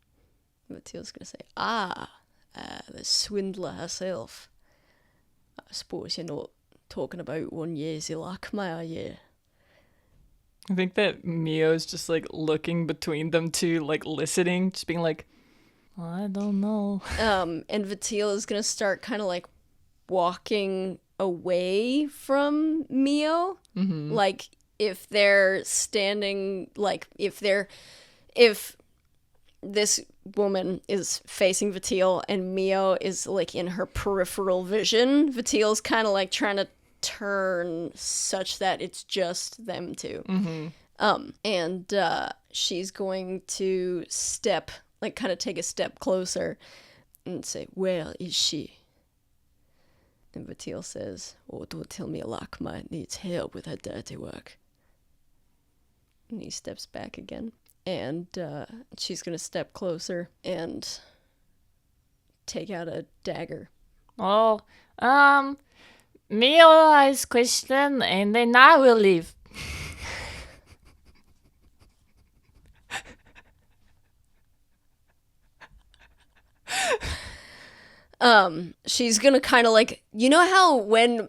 Vatil's gonna say, the swindler herself. I suppose you're not talking about one Yezi Lakma, are you? I think that Mio's just like looking between them two, like listening, just being like, I don't know. And Vatil is gonna start kind of like walking away from Mio. Mm-hmm. Like if they're standing, like if this woman is facing Vatil and Mio is like in her peripheral vision, Vatil's kind of like trying to turn such that it's just them two. Mm-hmm. And she's going to step, like kind of take a step closer and say, "Where is she?" And Vatil says, "Oh, don't tell me Lakma needs help with her dirty work." And he steps back again. And she's going to step closer and take out a dagger. Oh, Mio has question and then I will leave. She's going to kind of like, you know how when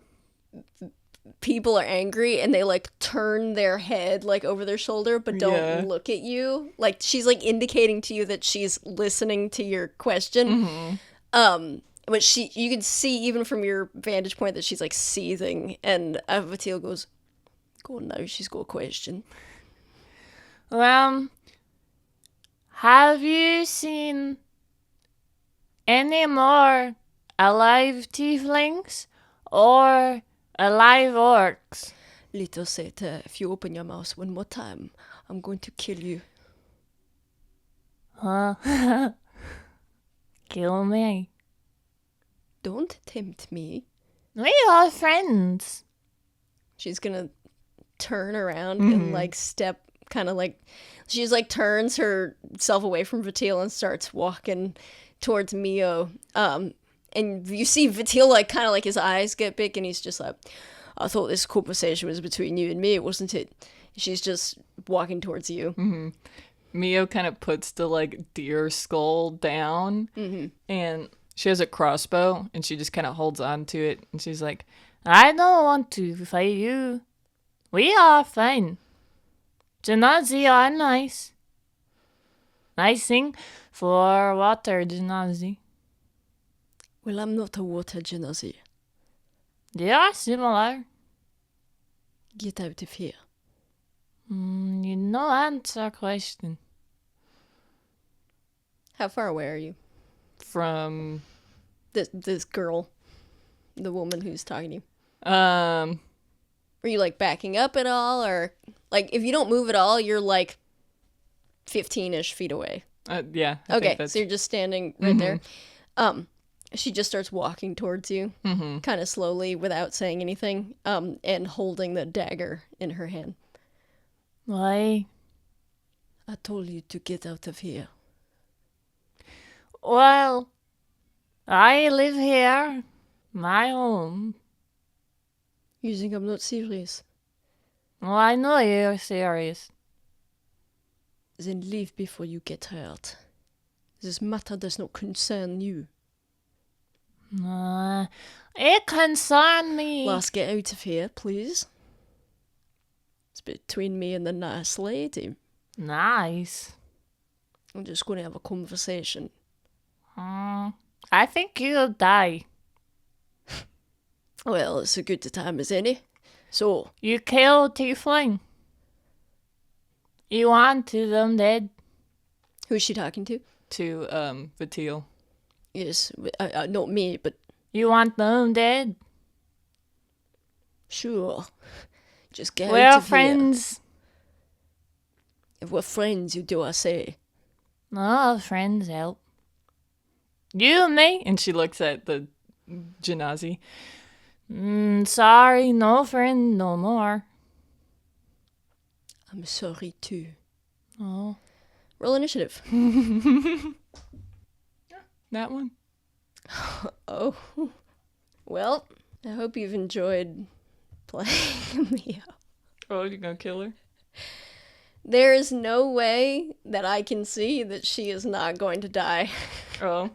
people are angry and they like turn their head like over their shoulder but don't look at you, like she's like indicating to you that she's listening to your question. But you can see even from your vantage point that she's like seething, and Vatil goes, "Go on now, she's got a question." Have you seen any more alive tieflings or alive orcs? Little Satyr, if you open your mouth one more time, I'm going to kill you. Huh? Kill me. Don't tempt me. We are friends. She's gonna turn around and like step, kind of like, she's like turns herself away from Vatil and starts walking towards Mio. And you see Vatil like kind of like his eyes get big and he's just like, "I thought this conversation was between you and me, wasn't it?" She's just walking towards you. Mio kind of puts the like deer skull down and she has a crossbow and she just kind of holds on to it and she's like, "I don't want to fight you. We are fine. Janazi are nice. Nice thing for water, Janazi." Well, I'm not a water genasi. They are similar. Get out of here. You no answer question. How far away are you? From this girl, the woman who's talking to you. Are you like backing up at all, or like if you don't move at all, you're like 15-ish feet away? Yeah. Okay, so you're just standing right there. She just starts walking towards you, kind of slowly, without saying anything, and holding the dagger in her hand. Why? I told you to get out of here. Well, I live here, my home. You think I'm not serious? Well, I know you're serious. Then leave before you get hurt. This matter does not concern you. It concerns me. Let's get out of here, please. It's between me and the nice lady. Nice. I'm just going to have a conversation. I think you'll die. Well, it's a good time as any. So. You killed Teifling. You want them dead? Who's she talking to? To, Vatil. Yes, not me, but... You want them dead? Sure. Just get We're out of friends. Here. If we're friends, you do I say. Oh, friends help. You and me? And she looks at the Janazi. Sorry, no friend no more. I'm sorry too. Oh. Roll initiative. That one? Oh. Well, I hope you've enjoyed playing Mio. Oh, you're gonna kill her? There is no way that I can see that she is not going to die. Oh.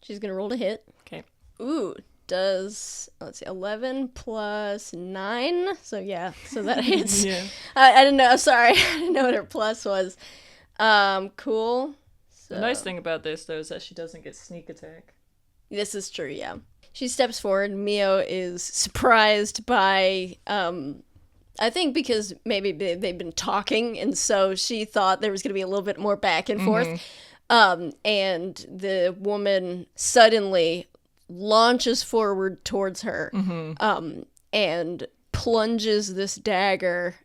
She's gonna roll to hit. Okay. Ooh, let's see, 11 plus 9. So yeah, so that hits. Yeah. I didn't know, sorry. I didn't know what her plus was. Cool. So, The nice thing about this, though, is that she doesn't get sneak attack. this is true, yeah. She steps forward. Mio is surprised by, I think because maybe they've been talking, and so she thought there was going to be a little bit more back and forth. And the woman suddenly launches forward towards her, and plunges this dagger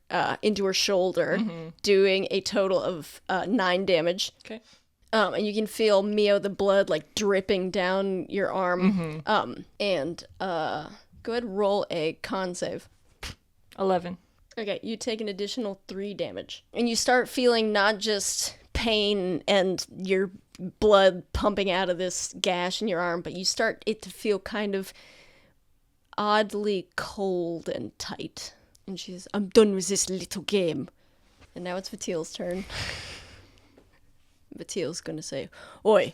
into her shoulder, doing a total of 9 damage. Okay. And you can feel Mio, the blood, like, dripping down your arm. And go ahead and roll a con save. 11. Okay, you take an additional 3 damage. And you start feeling not just pain and your blood pumping out of this gash in your arm, but you start it to feel kind of oddly cold and tight. And she says, I'm done with this little game. And now it's Vatil's turn. Vatil's gonna say, Oi,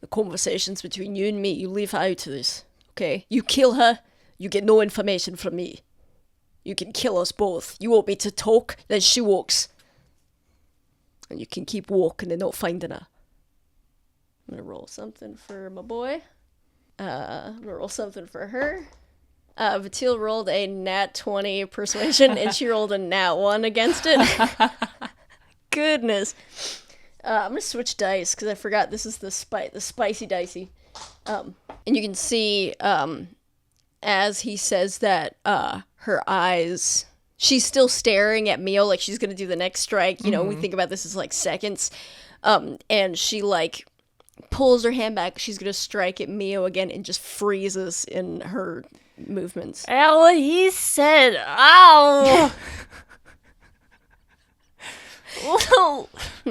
the conversations between you and me, you leave out of this, okay? You kill her, you get no information from me. You can kill us both. You want me to talk, then she walks. And you can keep walking and not finding her. I'm gonna roll something for my boy. I'm gonna roll something for her. Vatil rolled a nat 20 persuasion, and she rolled a nat 1 against it. Goodness. I'm gonna switch dice, because I forgot this is the spicy dicey. And you can see, as he says that, her eyes... She's still staring at Mio like she's gonna do the next strike. You know, we think about this as, like, seconds. And she, like, pulls her hand back. She's gonna strike at Mio again and just freezes in her movements. Oh, he said, ow!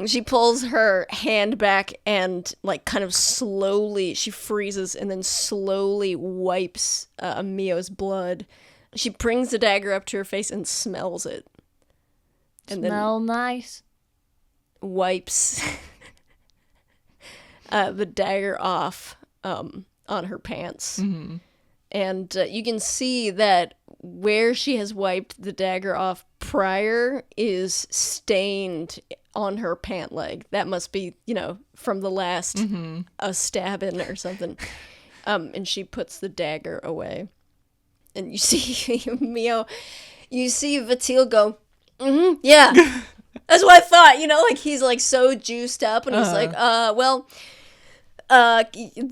She pulls her hand back and, like, kind of slowly, she freezes and then slowly wipes Mio's blood. She brings the dagger up to her face and smells it. And Smell nice. Wipes the dagger off on her pants. And you can see that where she has wiped the dagger off prior is stained on her pant leg. That must be, you know, from the last stabbing or something. And she puts the dagger away. And you see Mio, you see Vatil go, yeah. That's what I thought, you know, like he's like so juiced up and he's like,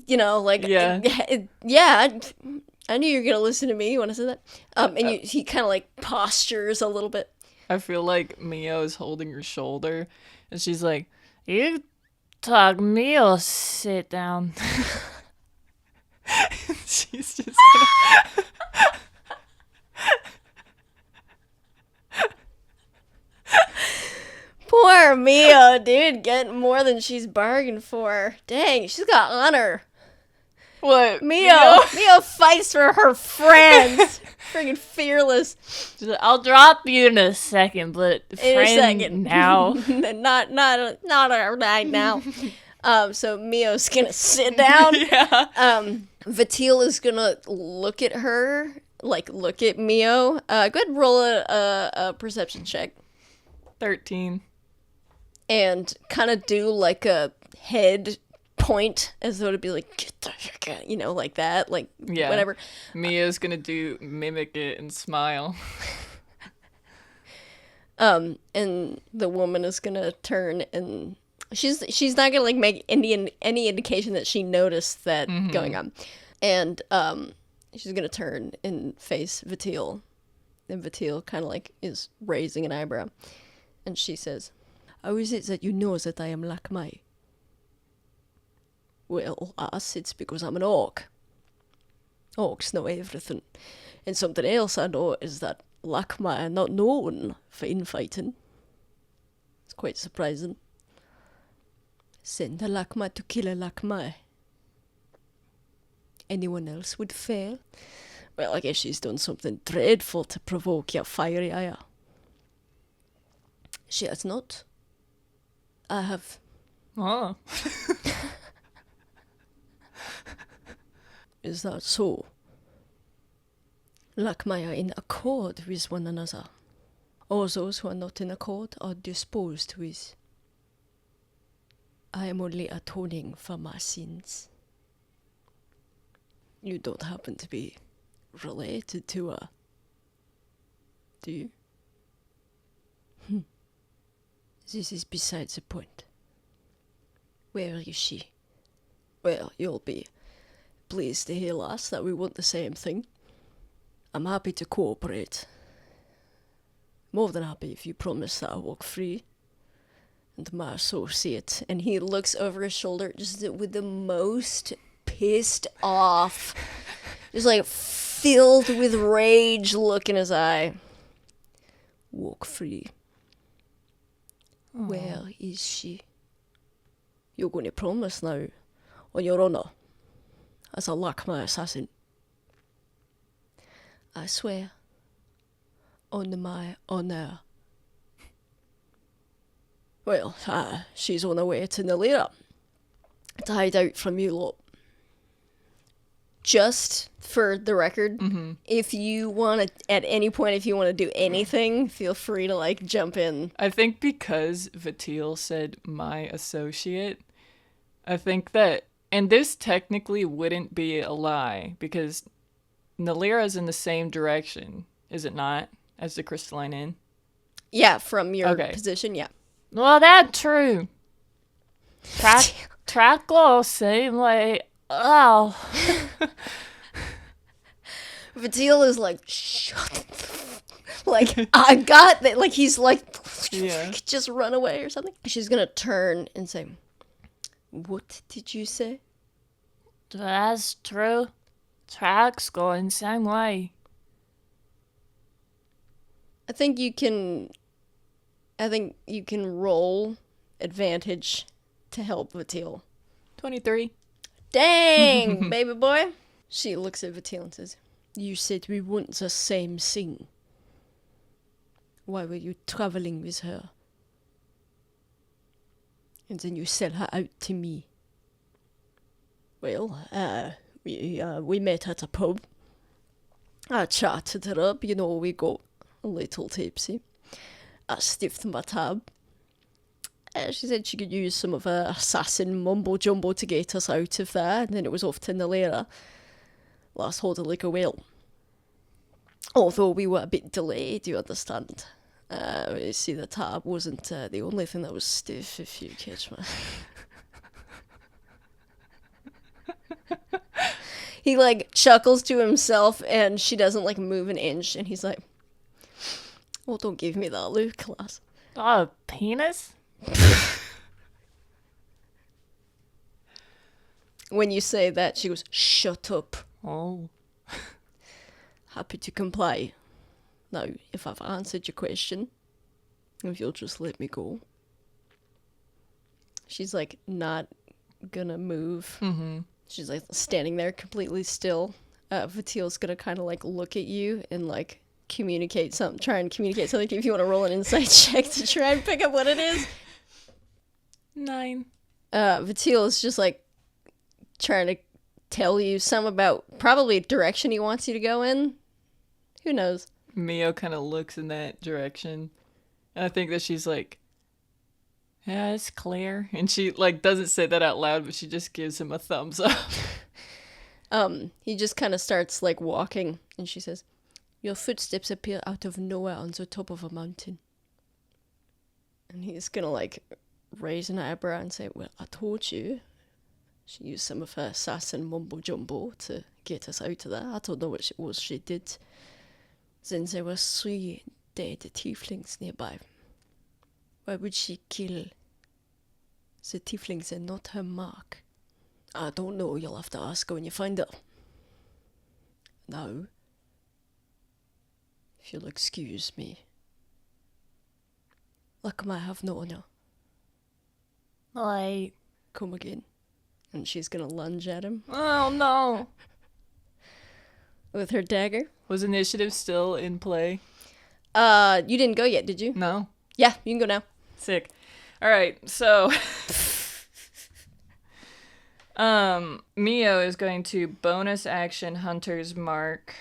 you know, like, yeah, I knew you were going to listen to me when I said that. And he kind of like postures a little bit. I feel like Mio is holding her shoulder, and she's like, you talk Mio, sit down. She's just gonna... Poor Mio, dude, getting more than she's bargained for. Dang, she's got honor. What? Mio fights for her friends. Friggin' fearless. She's like, I'll drop you in a second, but In a second. now. not right now. So Mio's gonna sit down. Vatil is gonna look at her, like look at Mio. Go ahead and roll a perception check. 13. And kind of do like a head point as though to be like, get the heck out, you know, like that, like whatever. Mia's gonna mimic it and smile. And the woman is gonna turn and she's not gonna like make any indication that she noticed that going on. And she's gonna turn and face Vatil. And Vatil kind of like is raising an eyebrow. And she says, "How is it that you know that I am Lakmai?" "Well, ass, it's because I'm an orc. Orcs know everything. And something else I know is that Lakmai are not known for infighting. It's quite surprising. Send a Lakmai to kill a Lakmai. Anyone else would fail. Well, I guess she's done something dreadful to provoke your fiery ire." "She has not. I have." Oh. "Is that so? Lakmai are in accord with one another. All those who are not in accord are disposed with. I am only atoning for my sins. You don't happen to be related to her, do you?" "This is beside the point. Where is she?" "Well, you'll be pleased to hear, lass, that we want the same thing. I'm happy to cooperate. More than happy if you promise that I'll walk free. And my associate," and he looks over his shoulder just with the most pissed off, just like filled with rage look in his eye. "Walk free. Aww. Where is she?" "You're going to promise now, on your honour, as a Lakmai assassin." "I swear, on my honour." "Well, she's on her way to Nalira to hide out from you lot. Just for the record, if you want to, at any point, if you want to do anything, feel free to, like, jump in." I think because Vatil said my associate, I think that, and this technically wouldn't be a lie, because Nalira's in the same direction, is it not, as the Crystalline Inn? Yeah, from your position, yeah. Well, that's true. Track go same way. Oh. Vatil is like, shut the like, I got that. Like, he's like, just run away or something. She's gonna turn and say, "What did you say?" "That's true. Tracks going same way." I think you can roll advantage to help Vatil. 23. Dang, baby boy. She looks at Vatil and says, "You said we want the same thing. Why were you traveling with her? And then you sell her out to me." "Well, we met at a pub. I chatted her up, we got a little tipsy. I stiffed my tab. She said she could use some of her assassin mumbo-jumbo to get us out of there, and then it was off to Nalera. Last hold of liquor will. Although we were a bit delayed, you understand. You see, the tab wasn't the only thing that was stiff, if you catch me." He, like, chuckles to himself, and she doesn't, like, move an inch, and he's like, "Oh, don't give me that look, lass." "Oh, penis?" When you say that, she goes, "Shut up." "Oh." "Happy to comply. Now, if I've answered your question, if you'll just let me go." She's, like, not gonna move. She's, like, standing there completely still. Vatil's gonna kind of, like, look at you and, like, try and communicate something. If you want to roll an insight check to try and pick up what it is. 9. Vatil is just, like, trying to tell you some about probably direction he wants you to go in. Who knows? Mio kind of looks in that direction. And I think that she's like, "Yeah, it's clear." And she, like, doesn't say that out loud, but she just gives him a thumbs up. He just kind of starts, like, walking, and she says, "Your footsteps appear out of nowhere on the top of a mountain. And he's gonna, like, raise an eyebrow and say, well, I told you. She used some of her sass and mumbo-jumbo to get us out of there. I don't know what it was she did. Then there were 3 dead Teiflings nearby. Why would she kill the Teiflings and not her mark? I don't know. You'll have to ask her when you find her. Now, if you'll excuse me. Like I have no honor. Like, Come again. And she's gonna lunge at him oh no. with her dagger. Was initiative still in play? You didn't go yet, did you? No. Yeah, you can go now. Sick. All right, so Mio is going to bonus action Hunter's Mark.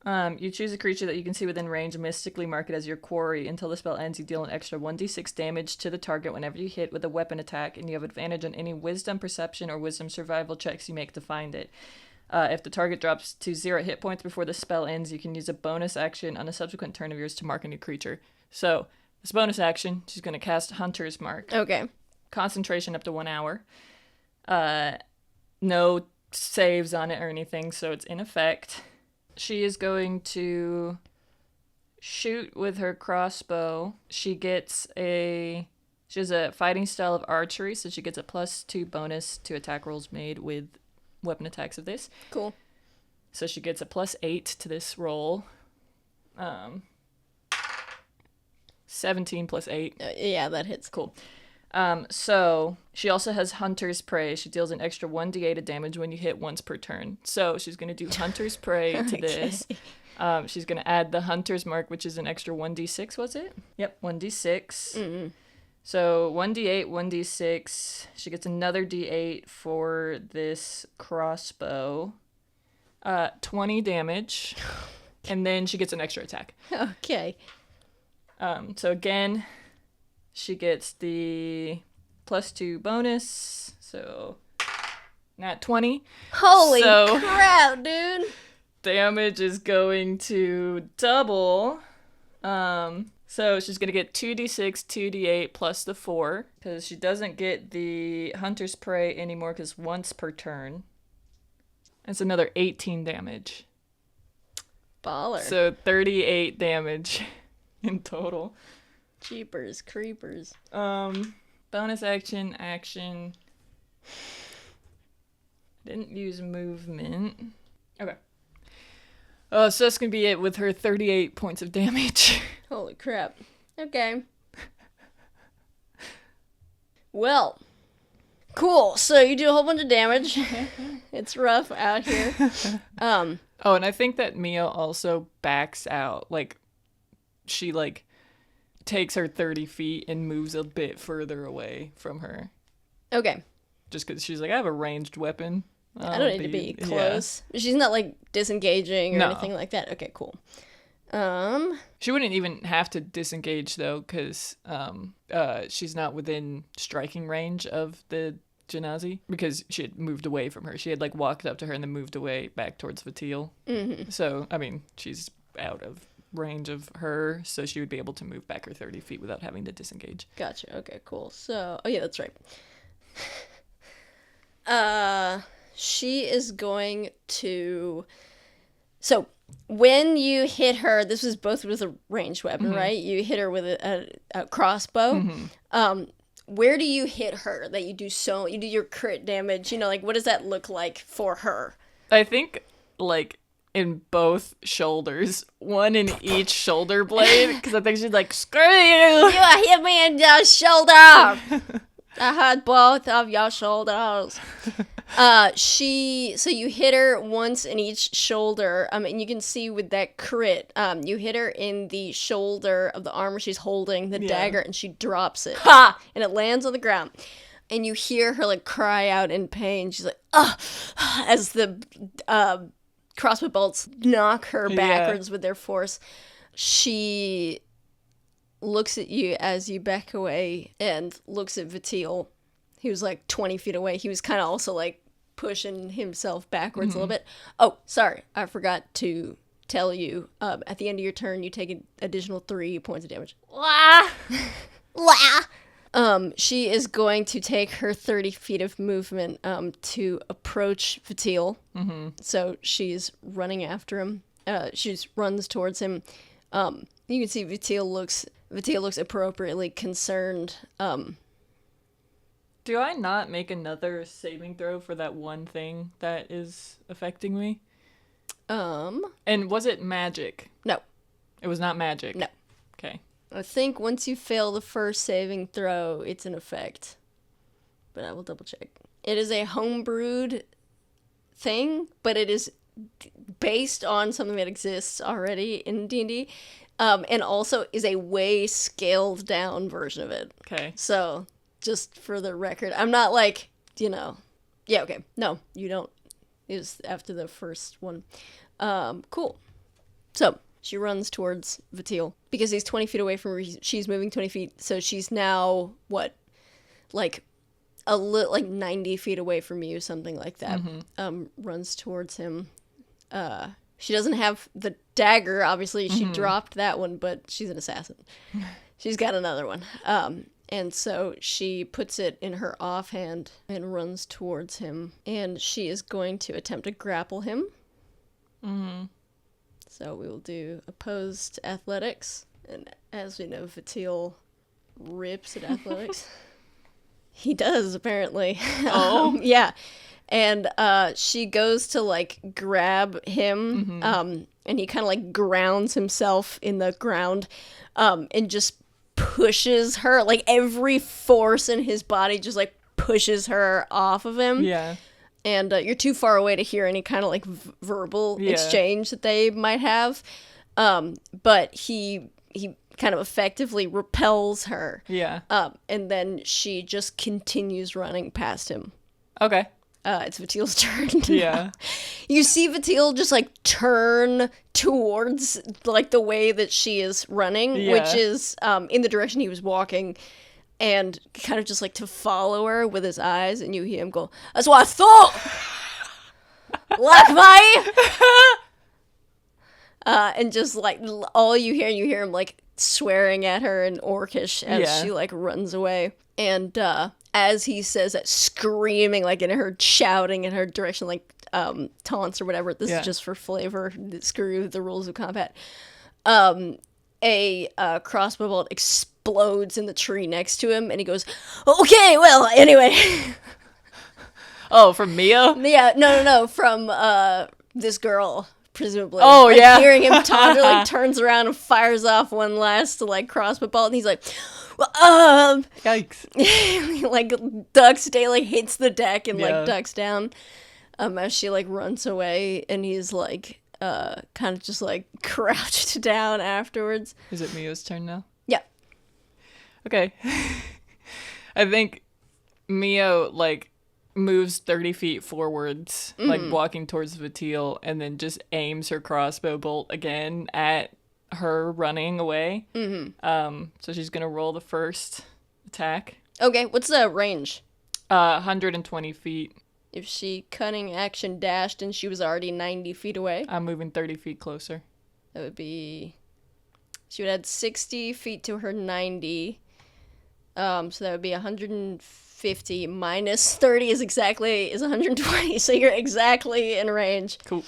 You choose a creature that you can see within range and mystically mark it as your quarry. Until the spell ends, you deal an extra 1d6 damage to the target whenever you hit with a weapon attack, and you have advantage on any wisdom, perception, or wisdom survival checks you make to find it. If the target drops to 0 hit points before the spell ends, you can use a bonus action on a subsequent turn of yours to mark a new creature. So, this bonus action, she's going to cast Hunter's Mark. Okay. Concentration up to 1 hour. No saves on it or anything, so it's in effect. She is going to shoot with her crossbow. She has a fighting style of archery, so she gets a +2 bonus to attack rolls made with weapon attacks of this. Cool. So she gets a +8 to this roll. 17 + 8. Yeah, that hits. Cool. So she also has Hunter's Prey. She deals an extra 1d8 of damage when you hit once per turn. So she's going to do Hunter's Prey to this. She's going to add the Hunter's Mark, which is an extra 1d6, was it? Yep, 1d6. Mm-hmm. So 1d8, 1d6. She gets another d8 for this crossbow. 20 damage. And then she gets an extra attack. Okay. So again, she gets the +2 bonus. So nat 20. Holy crap, dude. Damage is going to double. So she's going to get 2d6, 2d8 plus the 4. Because she doesn't get the Hunter's Prey anymore because once per turn. That's another 18 damage. Baller. So 38 damage in total. Jeepers creepers. Bonus action. Didn't use movement. Okay. So that's gonna be it with her 38 points of damage. Holy crap. Okay. Well. Cool. So you do a whole bunch of damage. It's rough out here. Oh, and I think that Mia also backs out. Like, she, takes her 30 feet and moves a bit further away from her. Okay. Just because she's like, I have a ranged weapon. I don't need to be close. Yeah. She's not, disengaging or anything like that. Okay, cool. She wouldn't even have to disengage, though, because she's not within striking range of the Genasi, because she had moved away from her. She had, walked up to her and then moved away back towards Vatil. Mm-hmm. So, I mean, she's out of range of her, so she would be able to move back her 30 feet without having to disengage. Gotcha. Okay, cool. So, oh yeah, that's right. She is going to... So, when you hit her, this was both with a ranged weapon, mm-hmm. right? You hit her with a crossbow. Mm-hmm. Where do you hit her that you do your crit damage? What does that look like for her? I think, in both shoulders. One in each shoulder blade, because I think she's like, screw you! You hit me in the shoulder! I had both of your shoulders. So you hit her once in each shoulder, and you can see with that crit, you hit her in the shoulder of the armor she's holding, the dagger, and she drops it. Ha! And it lands on the ground. And you hear her, cry out in pain. She's like, ugh! As the, crossbow bolts knock her backwards with their force. She looks at you as you back away and looks at Vatil. He was 20 feet away. He was kind of also pushing himself backwards a little bit. Oh, sorry. I forgot to tell you. At the end of your turn, you take an additional 3 points of damage. She is going to take her 30 feet of movement to approach Vatil. Mm-hmm. So she's running after him. She just runs towards him. You can see Vatil looks appropriately concerned. Do I not make another saving throw for that one thing that is affecting me? And was it magic? No. It was not magic? No. Okay. I think once you fail the first saving throw, it's an effect. But I will double check. It is a homebrewed thing, but it is based on something that exists already in D&D, and also is a way scaled down version of it. Okay. So, just for the record, I'm not like, yeah, okay. No, you don't. It was after the first one. Cool. So, she runs towards Vatil because he's 20 feet away from her. She's moving 20 feet, so she's now, like 90 feet away from you, something like that. Mm-hmm. Runs towards him. She doesn't have the dagger, obviously. She dropped that one, but she's an assassin. She's got another one. And so she puts it in her offhand and runs towards him. And she is going to attempt to grapple him. Mm-hmm. So we will do opposed athletics. And as we know, Vatil rips at athletics. He does, apparently. Oh. Yeah. And she goes to, grab him, and he kind of, grounds himself in the ground, and just pushes her. Every force in his body just, pushes her off of him. Yeah. And you're too far away to hear any kind of, verbal exchange that they might have. But he kind of effectively repels her. Yeah. And then she just continues running past him. Okay. It's Vatil's turn. Yeah. You see Vatil just, turn towards, the way that she is running, which is in the direction he was walking, and kind of just, to follow her with his eyes, and you hear him go, "That's what I thought! And just, all you hear him, swearing at her in Orcish as she, runs away. And, as he says that, screaming, in her, shouting in her direction, taunts or whatever. This is just for flavor. Screw the rules of combat. A crossbow bolt explodes in the tree next to him, and he goes, "Okay, well, anyway." Oh, from Mia? Yeah, no, from this girl, presumably. Oh, yeah. Hearing him taunt, turns around and fires off one last, crossbow bolt, and he's like, well, yikes. He, ducks down, hits the deck and, ducks down, as she, runs away, and he's, kind of just, crouched down afterwards. Is it Mia's turn now? Yeah. Okay. I think Mia, moves 30 feet forwards, walking towards Vatil, and then just aims her crossbow bolt again at her running away. Mm-hmm. So she's gonna roll the first attack. Okay, what's the range? 120 feet. If she cunning action dashed and she was already 90 feet away? I'm moving 30 feet closer. That would be... She would add 60 feet to her 90. So that would be 150 minus 30 is 120. So you're exactly in range. Cool.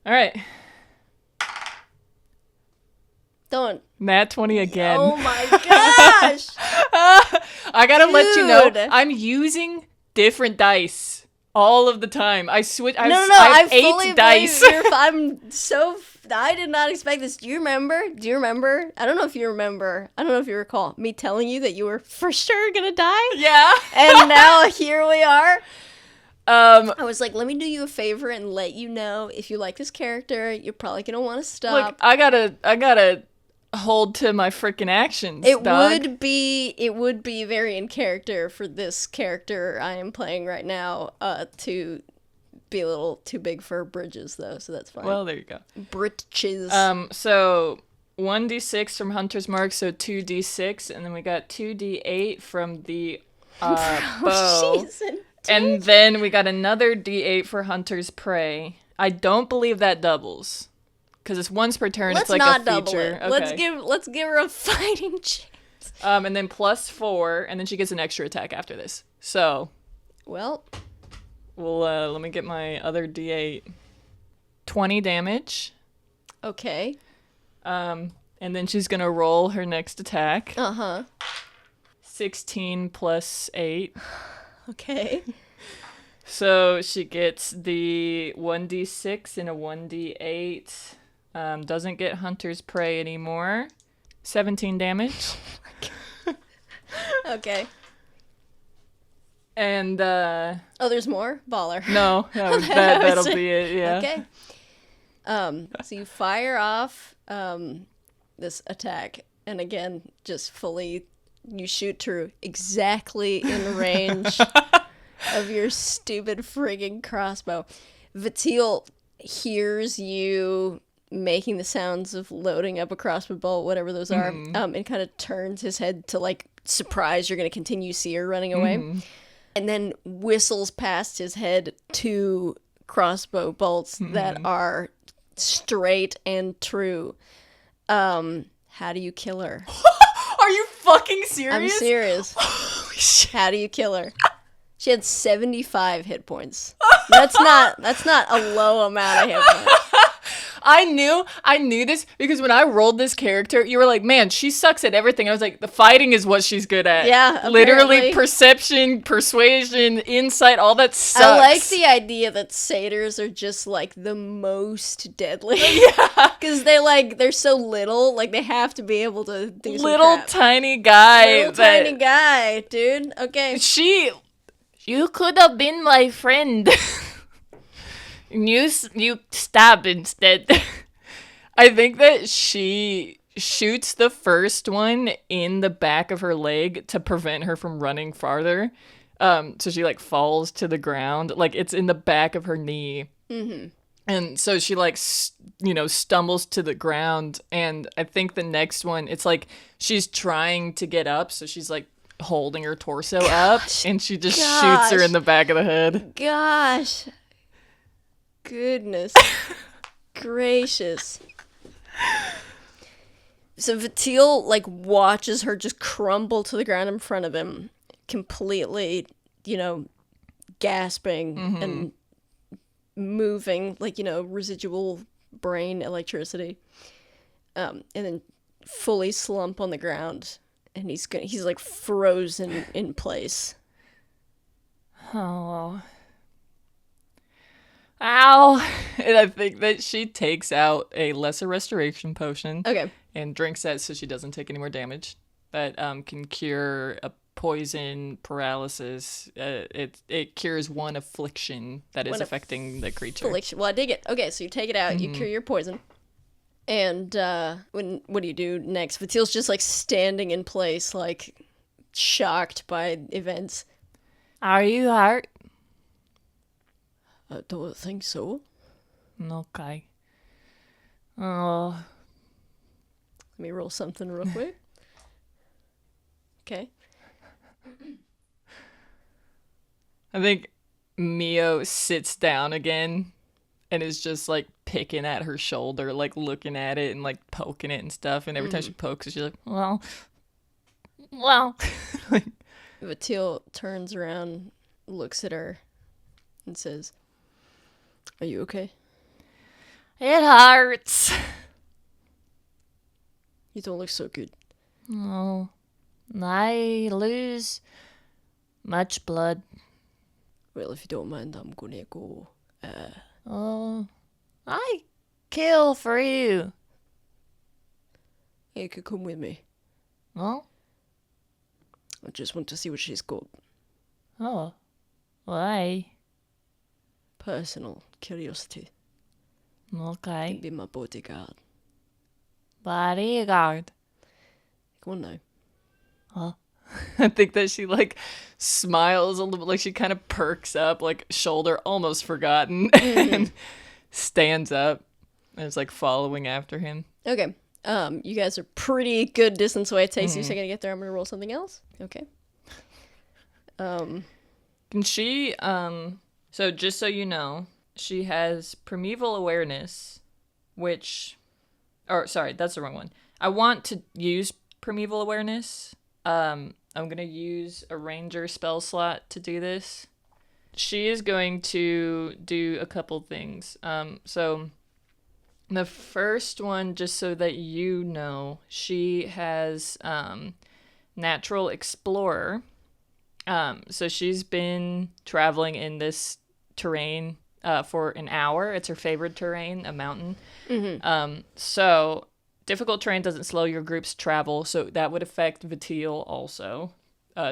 All right. Don't. Nat 20 again. Oh my gosh! I gotta let you know, I'm using different dice all of the time. I switch. I have 8 dice. I did not expect this. Do you remember? I don't know if you remember. I don't know if you recall me telling you that you were for sure gonna die. Yeah. And now here we are. I was like, let me do you a favor and let you know if you like this character, you're probably gonna want to stop. Look, I gotta hold to my freaking actions. It would be very in character for this character I am playing right now to be a little too big for bridges though, so that's fine. Well, there you go. Britches. So 1d6 from Hunter's Mark, so 2d6, and then we got 2d8 from the bow. And then we got another d8 for Hunter's Prey. I don't believe that doubles. Because it's once per turn. Let's it's not a double feature. it. Okay. Let's give her a fighting chance. And then +4, and then she gets an extra attack after this. So, well, let me get my other D8. 20 damage. Okay. And then she's gonna roll her next attack. 16 plus 8. Okay. So she gets the 1d6 and a 1d8. Doesn't get Hunter's Prey anymore. 17 damage. Okay. And, there's more? Baller. No, that'll be it, yeah. Okay. So you fire off this attack, and again, just fully, you shoot through exactly in range of your stupid friggin' crossbow. Vatil hears you making the sounds of loading up a crossbow bolt, whatever those are, and kind of turns his head to, like, surprise you're going to continue see her running away. And then whistles past his head 2 crossbow bolts that are straight and true. How do you kill her? Are you fucking serious? I'm serious. Holy shit. How do you kill her? She had 75 hit points. That's not a low amount of hit points. I knew this because when I rolled this character, you were like, man, she sucks at everything. I was like, the fighting is what she's good at. Yeah, literally apparently. Perception, persuasion, insight, all that sucks. I like the idea that satyrs are just like the most deadly. Yeah. Because they're so little, like they have to be able to do some Little crap. tiny guy. Little tiny guy, dude. Okay. You could have been my friend. You stab instead. I think that she shoots the first one in the back of her leg to prevent her from running farther. So she like falls to the ground, like it's in the back of her knee. And so she like stumbles to the ground. And I think the next one, it's like she's trying to get up, so she's like holding her torso up, and she just shoots her in the back of the head. Gosh. Goodness gracious. So Vatil like watches her just crumble to the ground in front of him, completely, gasping and moving, like, residual brain electricity. And then fully slump on the ground, and he's like frozen in place. Oh. Ow. And I think that she takes out a lesser restoration potion. Okay. And drinks that so she doesn't take any more damage. That can cure a poison, paralysis. It cures one affliction that is affecting the creature. Affliction. Well, I dig it. Okay, so you take it out, you cure your poison. And what do you do next? Vatil's just like standing in place, like shocked by events. Are you hurt? I don't think so. Okay. Oh. Let me roll something real quick. Okay. I think Mio sits down again and is just like picking at her shoulder, like looking at it and like poking it and stuff. And every time she pokes it, she's like, well. Vatil turns around, looks at her, and says, "Are you okay? It hurts. You don't look so good." Oh, I lose much blood. Well, if you don't mind, I'm gonna go. Oh, I kill for you. You could come with me. Oh? I just want to see what she's got. Oh. Why? Personal curiosity. Okay. Be my bodyguard. Bodyguard. Go on now. Huh? I think that she like smiles a little bit, like she kind of perks up, like shoulder almost forgotten, and stands up and is like following after him. Okay. You guys are pretty good distance away. It takes you a second to get there. I'm gonna roll something else. Okay. Can she so just so you know, she has primeval awareness, that's the wrong one. I want to use Primeval Awareness. I'm going to use a ranger spell slot to do this. She is going to do a couple things. So the first one, just so that you know, she has Natural Explorer. So she's been traveling in this terrain for an hour. It's her favorite terrain, a mountain. So difficult terrain doesn't slow your group's travel, so that would affect Vatil also,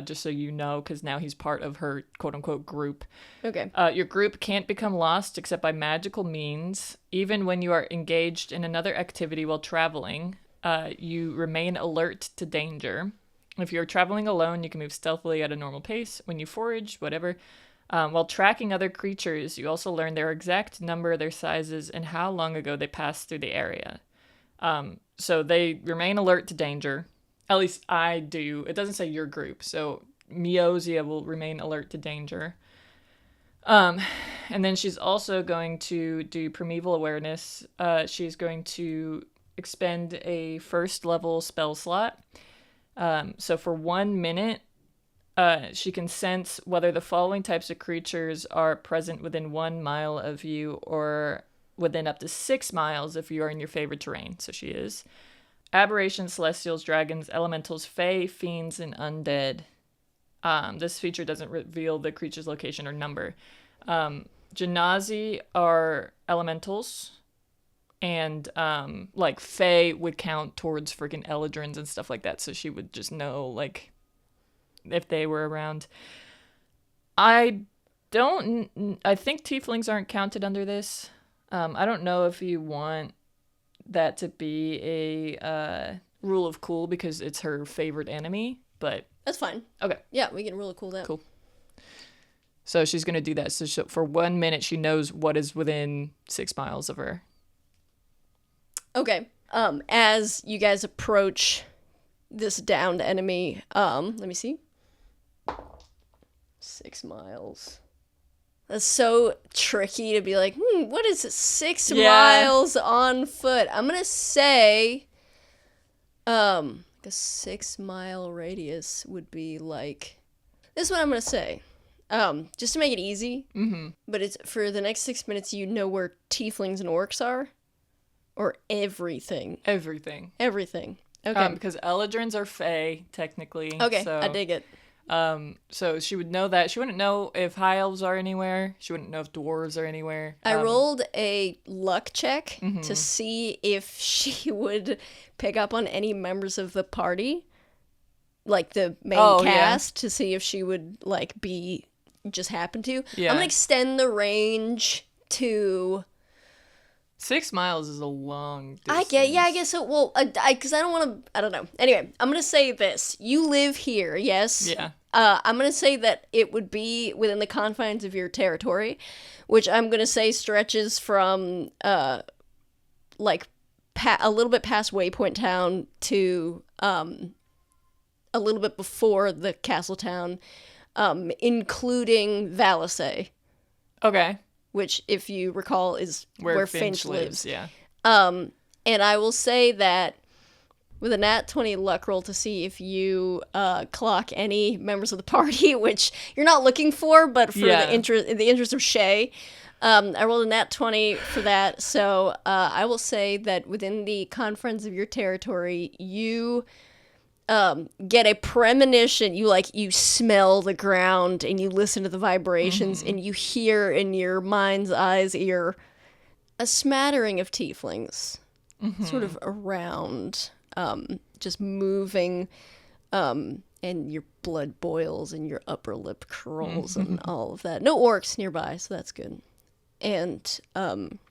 just so you know, because now he's part of her quote-unquote group. Okay. Your group can't become lost except by magical means. Even when you are engaged in another activity while traveling, you remain alert to danger. If you're traveling alone, you can move stealthily at a normal pace. When you forage, whatever. While tracking other creatures, you also learn their exact number, their sizes, and how long ago they passed through the area. So they remain alert to danger. At least I do. It doesn't say your group. So Mioxea will remain alert to danger. And then she's also going to do Primeval Awareness. She's going to expend a first level spell slot. So for 1 minute, she can sense whether the following types of creatures are present within 1 mile of you or within up to 6 miles if you are in your favorite terrain. So she is. Aberrations, celestials, dragons, elementals, fae, fiends, and undead. This feature doesn't reveal the creature's location or number. Genasi are elementals. And, like, fae would count towards freaking Eladrins and stuff like that, so she would just know, like, if they were around. I think Teiflings aren't counted under this. I don't know if you want that to be a rule of cool because it's her favorite enemy, but... That's fine. Okay. Yeah, we can rule of cool that. Cool. So she's going to do that. So for 1 minute, she knows what is within 6 miles of her. Okay. As you guys approach this downed enemy, let me see. 6 miles. That's so tricky to be like, what is it? 6 miles on foot. I'm gonna say, a 6 mile radius would be like, this is what I'm gonna say. Just to make it easy. Mm-hmm. But it's for the next 6 minutes, you know where tieflings and orcs are? Or everything? Everything. Okay. Because Eladrins are fae, technically. Okay, so, I dig it. So she would know that. She wouldn't know if high elves are anywhere. She wouldn't know if dwarves are anywhere. I rolled a luck check to see if she would pick up on any members of the party, like the main cast, to see if she would, like, just happen to. Yeah. I'm gonna extend the range to... 6 miles is a long distance. I guess so. Well, because I don't want to, I don't know. Anyway, I'm going to say this. You live here, yes? Yeah. I'm going to say that it would be within the confines of your territory, which I'm going to say stretches from, like, a little bit past Waypoint Town to a little bit before the castle town, including Valisay. Okay. Which, if you recall, is where Finch lives. Yeah. And I will say that with a nat 20 luck roll to see if you clock any members of the party, which you're not looking for, but for the interest of Shay, I rolled a nat 20 for that. So I will say that within the confines of your territory, you get a premonition. You smell the ground and you listen to the vibrations and you hear in your mind's eye's ear a smattering of tieflings sort of around, just moving, and your blood boils and your upper lip curls and all of that. No orcs nearby, so that's good. And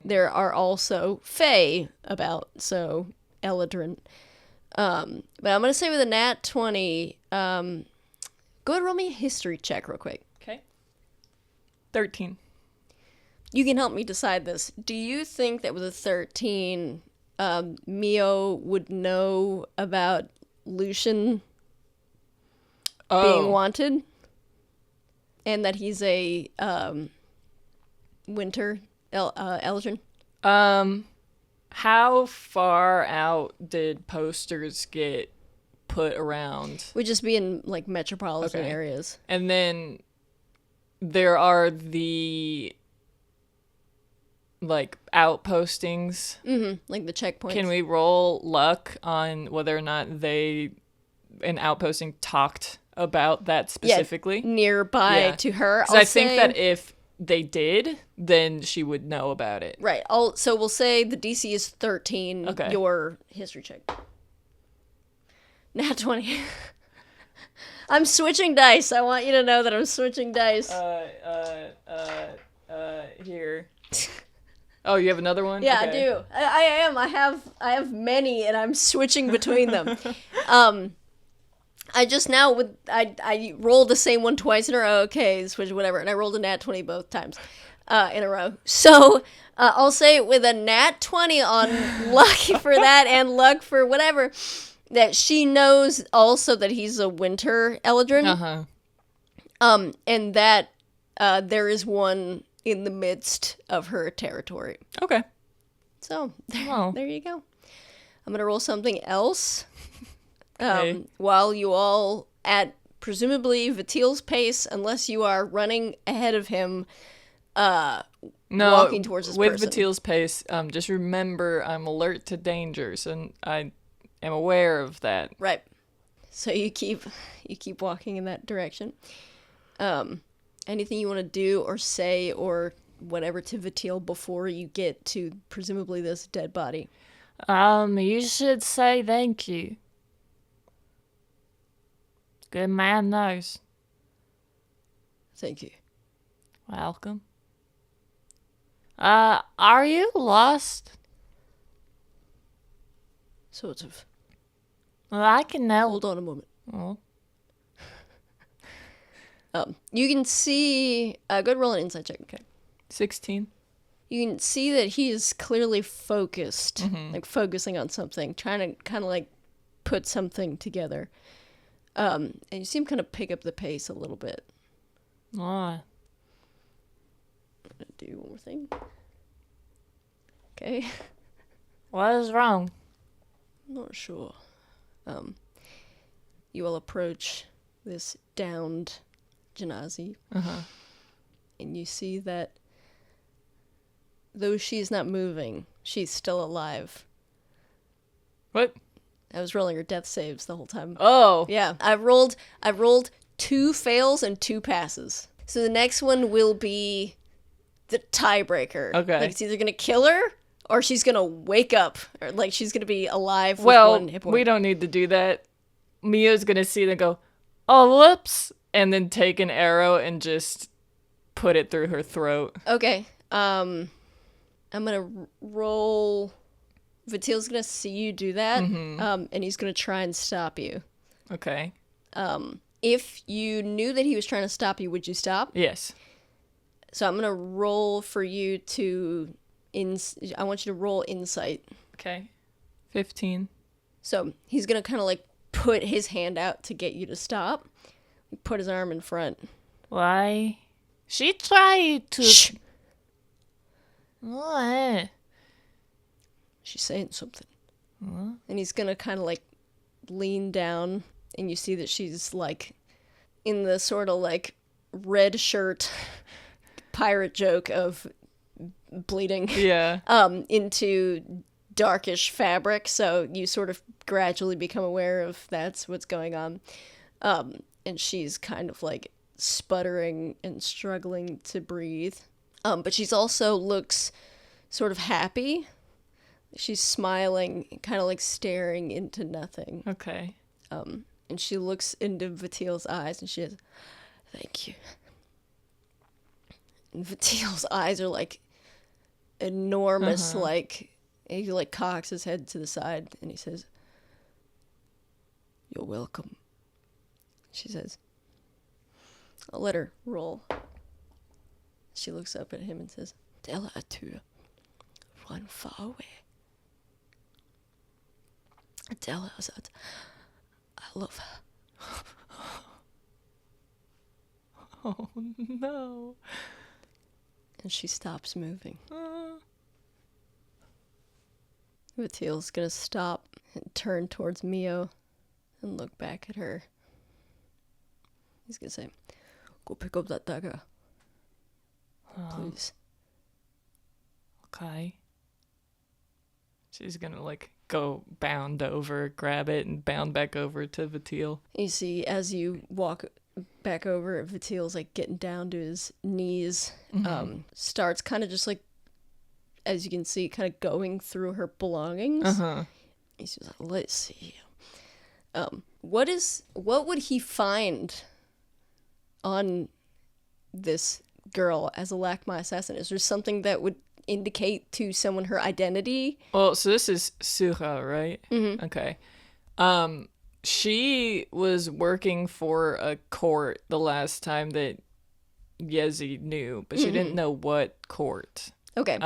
there are also fae about, so Eladrin. But I'm going to say with a nat 20, go ahead and roll me a history check real quick. Okay. 13. You can help me decide this. Do you think that with a 13, Mio would know about Lucian being wanted? And that he's a winter Eldrin? How far out did posters get put around. Would just be in like metropolitan areas. And then there are the like outpostings. Like the checkpoints. Can we roll luck on whether or not an outposting talked about that specifically? Nearby to her. Because I think that if they did, then she would know about it. Right. So we'll say the DC is 13. Okay. Your history check. Nat 20. I'm switching dice. I want you to know that I'm switching dice. Here. Oh, you have another one? Yeah, okay. I do. I am. I have many, and I'm switching between them. I just now I rolled the same one twice in a row. Okay, switch whatever, and I rolled a nat 20 both times in a row. So I'll say with a nat 20 on luck for that and luck for whatever, that she knows also that he's a winter Eldrin. And that there is one in the midst of her territory. Okay. So there you go. I'm gonna roll something else. Okay. While you all at presumably Vatil's pace, unless you are running ahead of him, walking towards this with person. Vatil's pace, just remember I'm alert to dangers, and I am aware of that. Right. So you keep walking in that direction. Anything you want to do or say or whatever to Vatil before you get to presumably this dead body? You should say thank you. Good man knows. Thank you. Welcome. Are you lost? Sort of. Well, I can help. Hold on a moment. Oh. You can see... go ahead and roll an insight check. Okay. 16. You can see that he is clearly focused, like focusing on something, trying to kind of like put something together. And you see him kind of pick up the pace a little bit. Oh. I'm going to do one more thing. Okay. What is wrong? I'm not sure. You will approach this downed Janazi. And you see that though she's not moving, she's still alive. What? I was rolling her death saves the whole time. Oh. Yeah. I've rolled 2 fails and 2 passes. So the next one will be the tiebreaker. Okay. Like it's either gonna kill her or she's gonna wake up. Or like she's gonna be alive with Well, one hit point. we don't need to do that. Mia's gonna see it and go, oh, whoops, and then take an arrow and just put it through her throat. Okay. I'm gonna roll. Vatil's gonna see you do that, and he's gonna try and stop you. Okay. If you knew that he was trying to stop you, would you stop? Yes. So I'm gonna roll for you to I want you to roll insight. Okay. 15. So he's gonna kind of like put his hand out to get you to stop. Put his arm in front. Why? She tried to... Shh. What? She's saying something. And he's gonna kind of like lean down, and you see that she's like in the sort of like red shirt pirate joke of bleeding Yeah. into darkish fabric. So you sort of gradually become aware of that's what's going on. And she's kind of like sputtering and struggling to breathe. But she's also looks sort of happy. She's smiling, kind of like staring into nothing. Okay. And she looks into Vatil's eyes and she says, "Thank you." And Vatil's eyes are like enormous, like he like cocks his head to the side and he says, "You're welcome." She says, "I'll let her roll." She looks up at him and says, "Tell her to run far away. Tell her that I love her." Oh, no. And she stops moving. Vatil's gonna stop and turn towards Mio and look back at her. He's gonna say, "Go pick up that dagger, please." Okay. She's gonna like go bound over, grab it, and bound back over to Vatil. You see, as you walk back over, Vatil's like getting down to his knees. Starts kind of just like, as you can see, kind of going through her belongings. He's just like, let's see. What would he find on this girl as a Lakma assassin? Is there something that would indicate to someone her identity? Well, so this is Suha, right? Mm-hmm. Okay. She was working for a court the last time that Yezi knew, but she didn't know what court. Okay.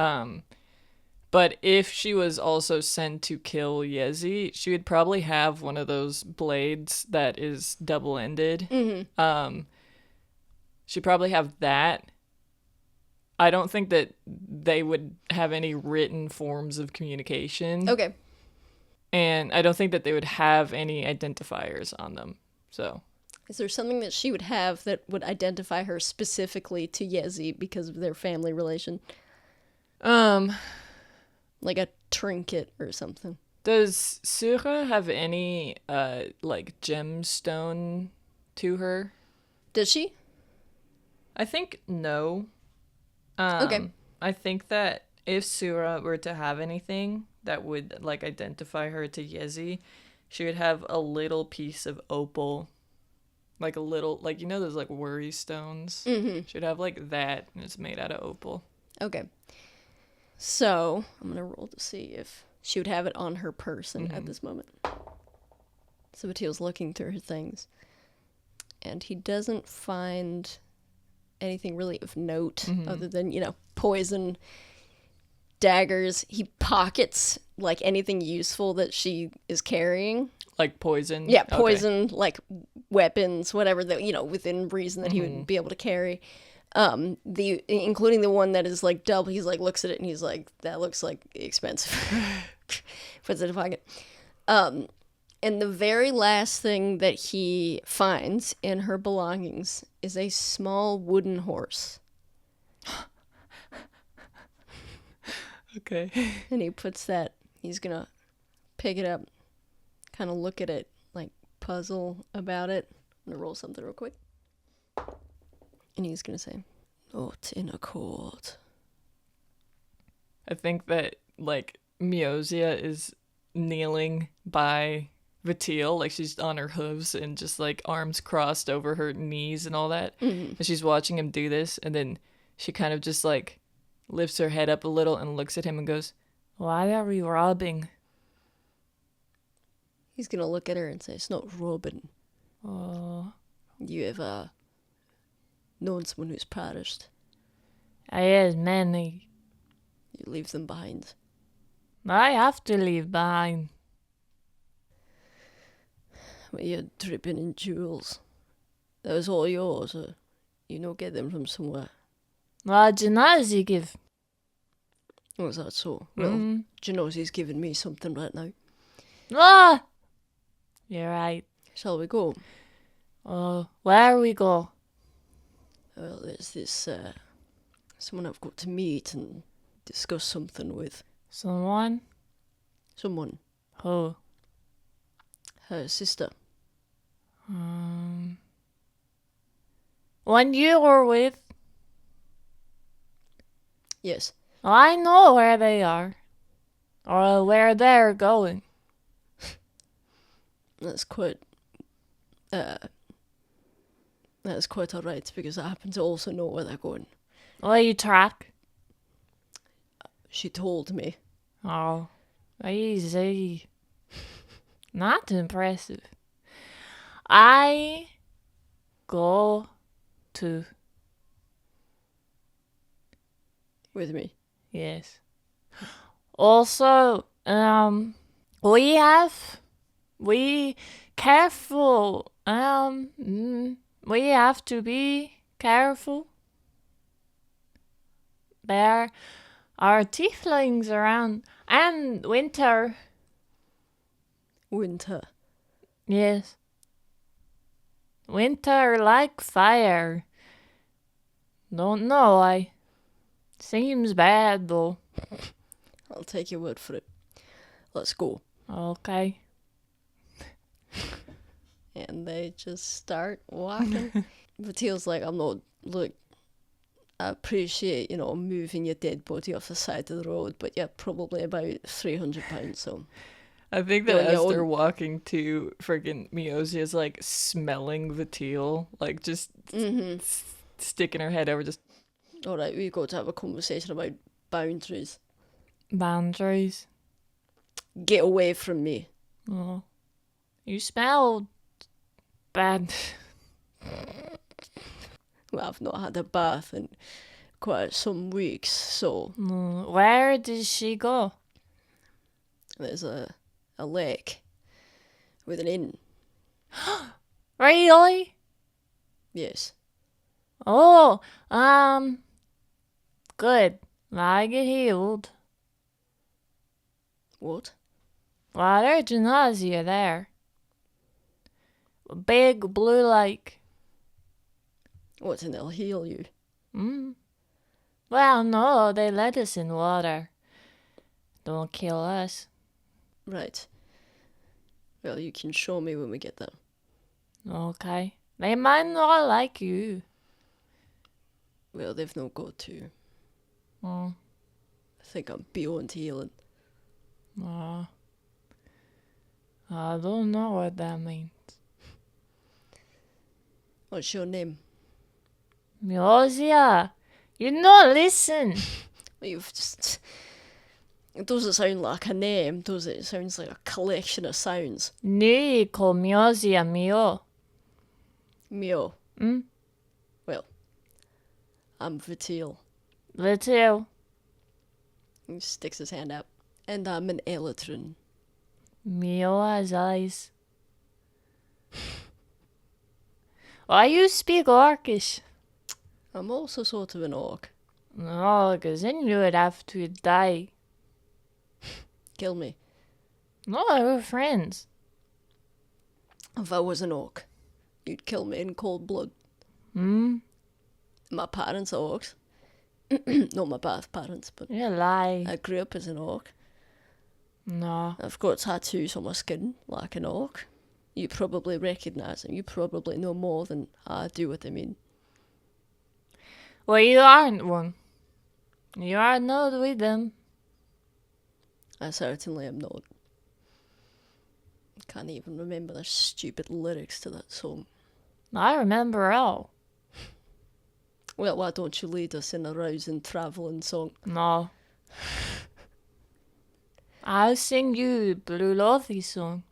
But if she was also sent to kill Yezi, she would probably have one of those blades that is double-ended. She'd probably have that. I don't think that they would have any written forms of communication. Okay. And I don't think that they would have any identifiers on them. So, is there something that she would have that would identify her specifically to Yezi because of their family relation? Like a trinket or something. Does Sura have any like gemstone to her? Does she? I think no. Okay. I think that if Sura were to have anything that would like identify her to Yezi, she would have a little piece of opal, like a little, like, you know those like worry stones. She'd have like that, and it's made out of opal. Okay. So I'm gonna roll to see if she would have it on her person at this moment. So Batil's looking through her things, and he doesn't find anything really of note other than, poison, daggers. He pockets like anything useful that she is carrying. Like poison? Yeah, poison, like weapons, whatever that, within reason that he would be able to carry. Including the one that is like double. He's like, looks at it and he's like, that looks like expensive. Puts it in a pocket. And the very last thing that he finds in her belongings is a small wooden horse. Okay. And he puts that, he's gonna pick it up, kind of look at it, like puzzle about it. I'm gonna roll something real quick. And he's gonna say, "Not in accord." I think that like Mioxea is kneeling by Vatil, like she's on her hooves and just like arms crossed over her knees and all that. And she's watching him do this, and then she kind of just like lifts her head up a little and looks at him and goes, "Why are we robbing?" He's gonna look at her and say, "It's not robbing. Oh. You have known someone who's perished. Yes, many. You leave them behind. I have to leave behind. Well, you're dripping in jewels. That was all yours, or you don't get them from somewhere." Well, Janazi give. Oh, is that so? Well, Genosi's giving me something right now. Ah! You're right. Shall we go? Where we go? Well, there's this, someone I've got to meet and discuss something with. Someone? Someone. Who? Her sister. One you were with? Yes. I know where they are. Or where they're going. That's quite alright, because I happen to also know where they're going. Will you track? She told me. Oh, easy. Not impressive. I go to... With me. Yes. Also, we careful. We have to be careful. There are Teiflings around, and winter. Winter. Yes. Winter like fire. Don't know why. Seems bad though. I'll take your word for it. Let's go. Okay. And they just start walking. Vatiel's like, look, I appreciate, moving your dead body off the side of the road, but you're probably about 300 pounds, so. I think that Doing as your they're own- walking to friggin' Mioxea is like smelling Vatil, like just sticking her head over, just Alright, we got to have a conversation about boundaries. Boundaries. Get away from me. Oh. You smell bad. Well, I've not had a bath in quite some weeks, so Where did she go? there's a lake with an inn. Really? Yes. Oh, good. I get healed. What? Well, there's nausea there. A big blue lake. What, and they'll heal you? Well, no, they let us in water. Don't kill us. Right. Well, you can show me when we get there. Okay. They might not like you. Well, they've not got to. Oh. I think I'm beyond healing. I don't know what that means. What's your name? Mioxea, you not listen. You've just... It doesn't sound like a name, does it? It sounds like a collection of sounds. Ni call Mioxea Mio. Mio. Well, I'm Vatil. Little. He sticks his hand out. And I'm an Elatrin. Mio has eyes. Why you speak Orcish? I'm also sort of an orc. No, because then you would have to die. Kill me. No, we're friends. If I was an orc, you'd kill me in cold blood. My parents are orcs. Not my birth parents, but You lie. I grew up as an orc. No. I've got tattoos on my skin like an orc. You probably recognise them. You probably know more than I do what they mean. Well, you aren't one. You are not with them. I certainly am not. Can't even remember the stupid lyrics to that song. I remember all. Well, why don't you lead us in a rousing travelling song? No. I'll sing you Blue Lothy song.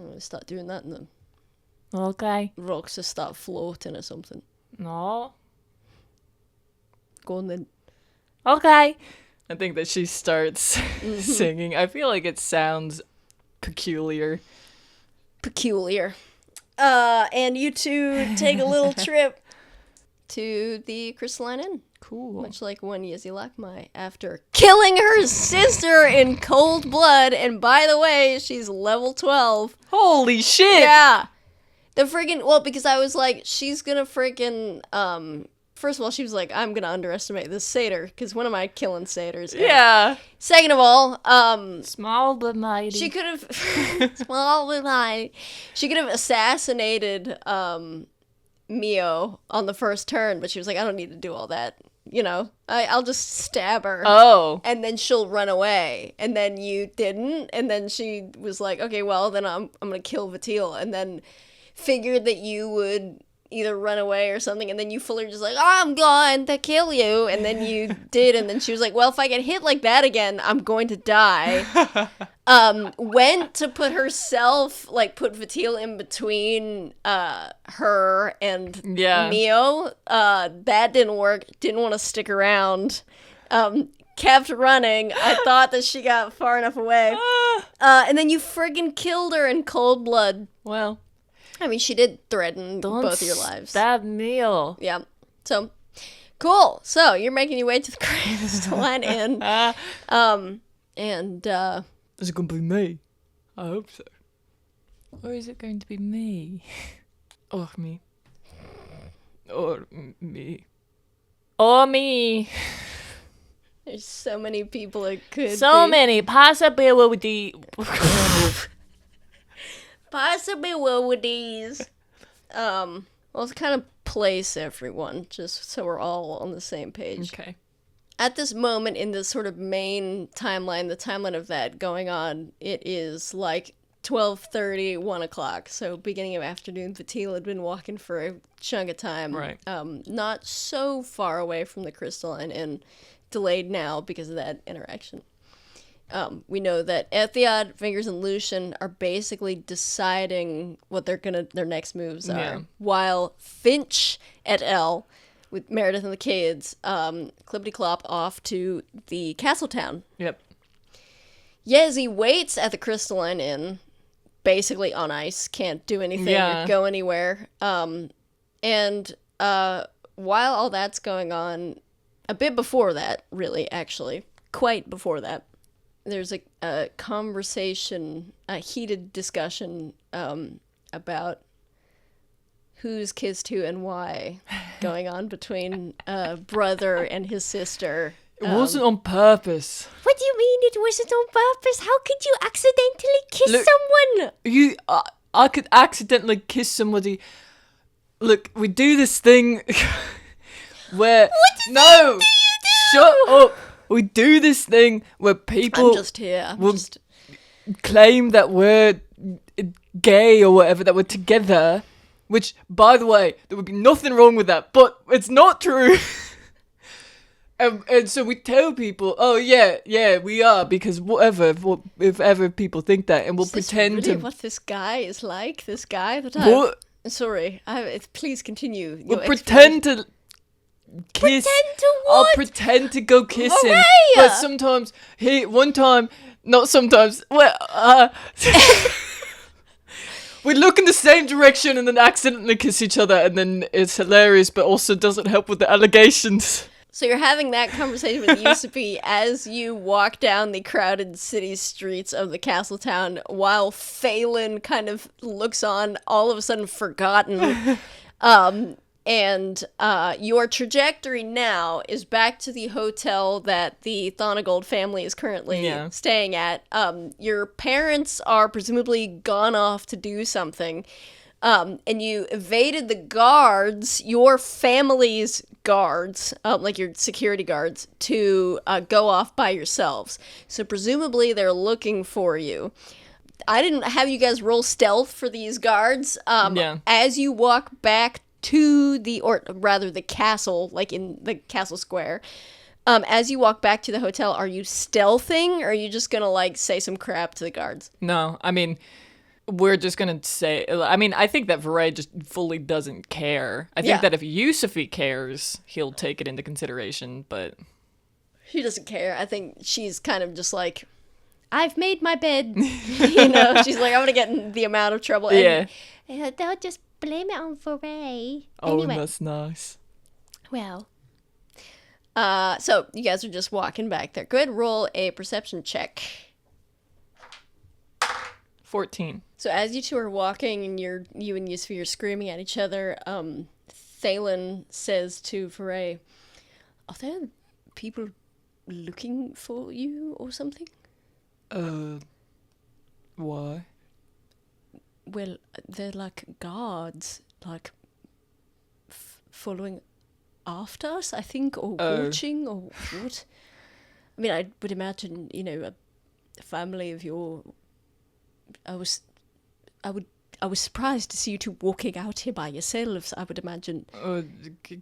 I'll start doing that and the Okay. rocks just start floating or something. No. Go on then. Okay. I think that she starts singing. I feel like it sounds peculiar. Peculiar. And you two take a little trip to the Crystalline Inn. Cool. Much like one Yezilakmai after killing her sister in cold blood. And by the way, she's level 12. Holy shit! Yeah. The friggin', well, because I was like, she's gonna friggin', first of all, she was like, I'm gonna underestimate this satyr, because when am I killing satyrs? Yeah. Second of all, Small but mighty. she could have, small but mighty, she could have assassinated, Mio on the first turn, but she was like, I don't need to do all that. You know, I'll just stab her. Oh. And then she'll run away. And then you didn't. And then she was like, okay, well, then I'm going to kill Vatil. And then figured that you would either run away or something. And then you fully just like, oh, I'm going to kill you. And then you did. And then she was like, well, if I get hit like that again, I'm going to die. Went to put herself, like, put Vatil in between her and Mio. That didn't work. Didn't want to stick around. Kept running. I thought that she got far enough away. And then you friggin' killed her in cold blood. Well. I mean, she did threaten Don't both your lives. stab Mio. Yeah. So, cool. So, you're making your way to the Crystalline Inn. Is it gonna be me? I hope so. Or is it going to be me? Or me. Or me. Or me. There's so many people it could So be. many possibilities. Possibilities. Well, let's kind of place everyone, just so we're all on the same page. Okay. At this moment in this sort of main timeline, the timeline of that going on, it is like 12:30, 1 o'clock. So beginning of afternoon, Fatil had been walking for a chunk of time. Right. Not so far away from the crystalline and delayed now because of that interaction. We know that Ethiad, Fingers, and Lucian are basically deciding what their next moves are. Yeah. While Finch et al., with Meredith and the kids, clippity-clop off to the castle town. Yep. Yezi waits at the Crystalline Inn, basically on ice, can't do anything or go anywhere. And while all that's going on, a bit before that, really, actually, quite before that, there's a conversation, a heated discussion about who's kissed who and why going on between brother and his sister. It wasn't on purpose. What do you mean it wasn't on purpose? How could you accidentally kiss someone? I could accidentally kiss somebody. Look, we do this thing where shut up. We do this thing where people I'm just here. claim that we're gay or whatever, that we're together. Which, by the way, there would be nothing wrong with that, but it's not true. And so we tell people, oh yeah, we are, because whatever, if ever people think that, and we'll pretend really to. What this guy is like? This guy that What? Sorry, please continue. We'll pretend to kiss. Pretend to what? I'll pretend to go kissing. Vahrae! But sometimes, not sometimes, we look in the same direction and then accidentally kiss each other, and then it's hilarious, but also doesn't help with the allegations. So you're having that conversation with Yusufi as you walk down the crowded city streets of the castle town, while Thalen kind of looks on, all of a sudden forgotten. And your trajectory now is back to the hotel that the Thanagold family is currently staying at. Your parents are presumably gone off to do something. And you evaded the guards, your family's guards, like your security guards, to go off by yourselves. So presumably they're looking for you. I didn't have you guys roll stealth for these guards. As you walk back to the castle, like in the castle square, as you walk back to the hotel, are you stealthing, or are you just gonna like say some crap to the guards? No, I mean, we're just gonna say, I think that Vahrae just fully doesn't care. I think that if Yusufi cares, he'll take it into consideration, but she doesn't care. I think she's kind of just like, I've made my bed. She's like, I'm gonna get in the amount of trouble. And they'll just blame it on Vahrae. Oh, anyway. That's nice. Well, so you guys are just walking back there. Go ahead and roll a perception check. 14. So as you two are walking and you and Yusufi are screaming at each other, Thalen says to Vahrae, are there people looking for you or something? Why? Well, they're like guards, like following after us, I think, or watching, or what? I mean, I would imagine, a family of your... I was surprised to see you two walking out here by yourselves, I would imagine.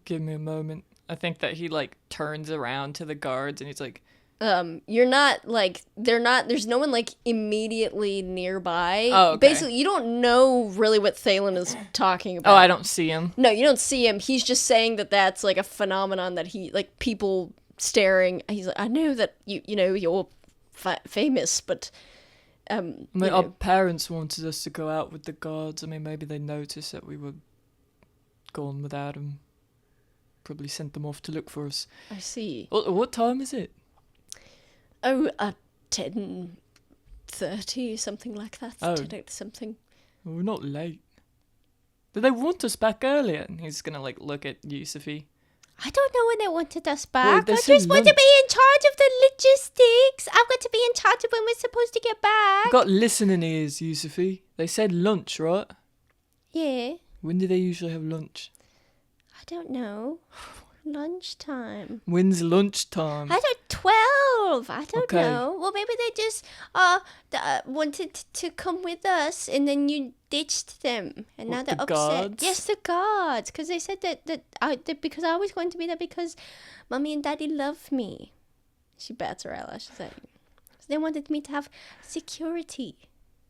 Give me a moment. I think that he, turns around to the guards and he's like... You're not, there's no one, immediately nearby. Oh, okay. Basically, you don't know really what Thalen is talking about. Oh, I don't see him? No, you don't see him. He's just saying that that's, a phenomenon that he, people staring. He's like, I know that, you're famous, but... our parents wanted us to go out with the guards. I mean, maybe they noticed that we were gone without them. Probably sent them off to look for us. I see. What time is it? Oh, 10:30, something like that. Oh. 10 something. We're not late. Did they want us back earlier? And he's gonna like look at you, Sophie. I don't know when they wanted us back. Well, I they just said want to lunch. be in charge of the logistics. I've got to be in charge of when we're supposed to get back. Got listening ears, you, Sophie. They said lunch, right? Yeah, When do they usually have lunch? I don't know. Lunchtime. When's lunchtime? I don't 12. I don't Okay. know. Well, maybe they just wanted to come with us, and then you ditched them, and now What, they're the upset. guards? Yes, the guards, because they said that because I was going to be there because Mummy and Daddy love me. She bats her eyelashes at you. So they wanted me to have security.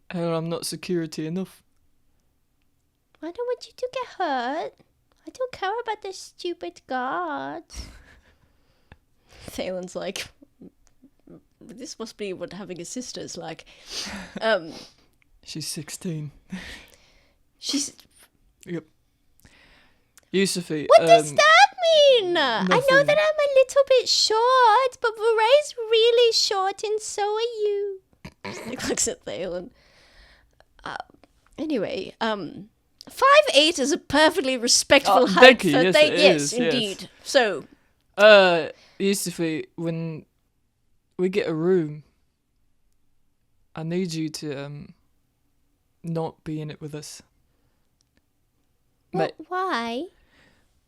Hell, I'm not security enough. I don't want you to get hurt. I don't care about the stupid guards. Thalen's like, this must be what having a sister is like. She's 16. She's. Yep. You, Sophie. What does that mean? I know nothing. that I'm a little bit short, but Vahrae's really short, and so are you. He looks at Thalen. Anyway, 5'8" is a perfectly respectable height. thank you. For Yes, it is, yes. indeed. So, You, Sophie, when we get a room, I need you to not be in it with us. why?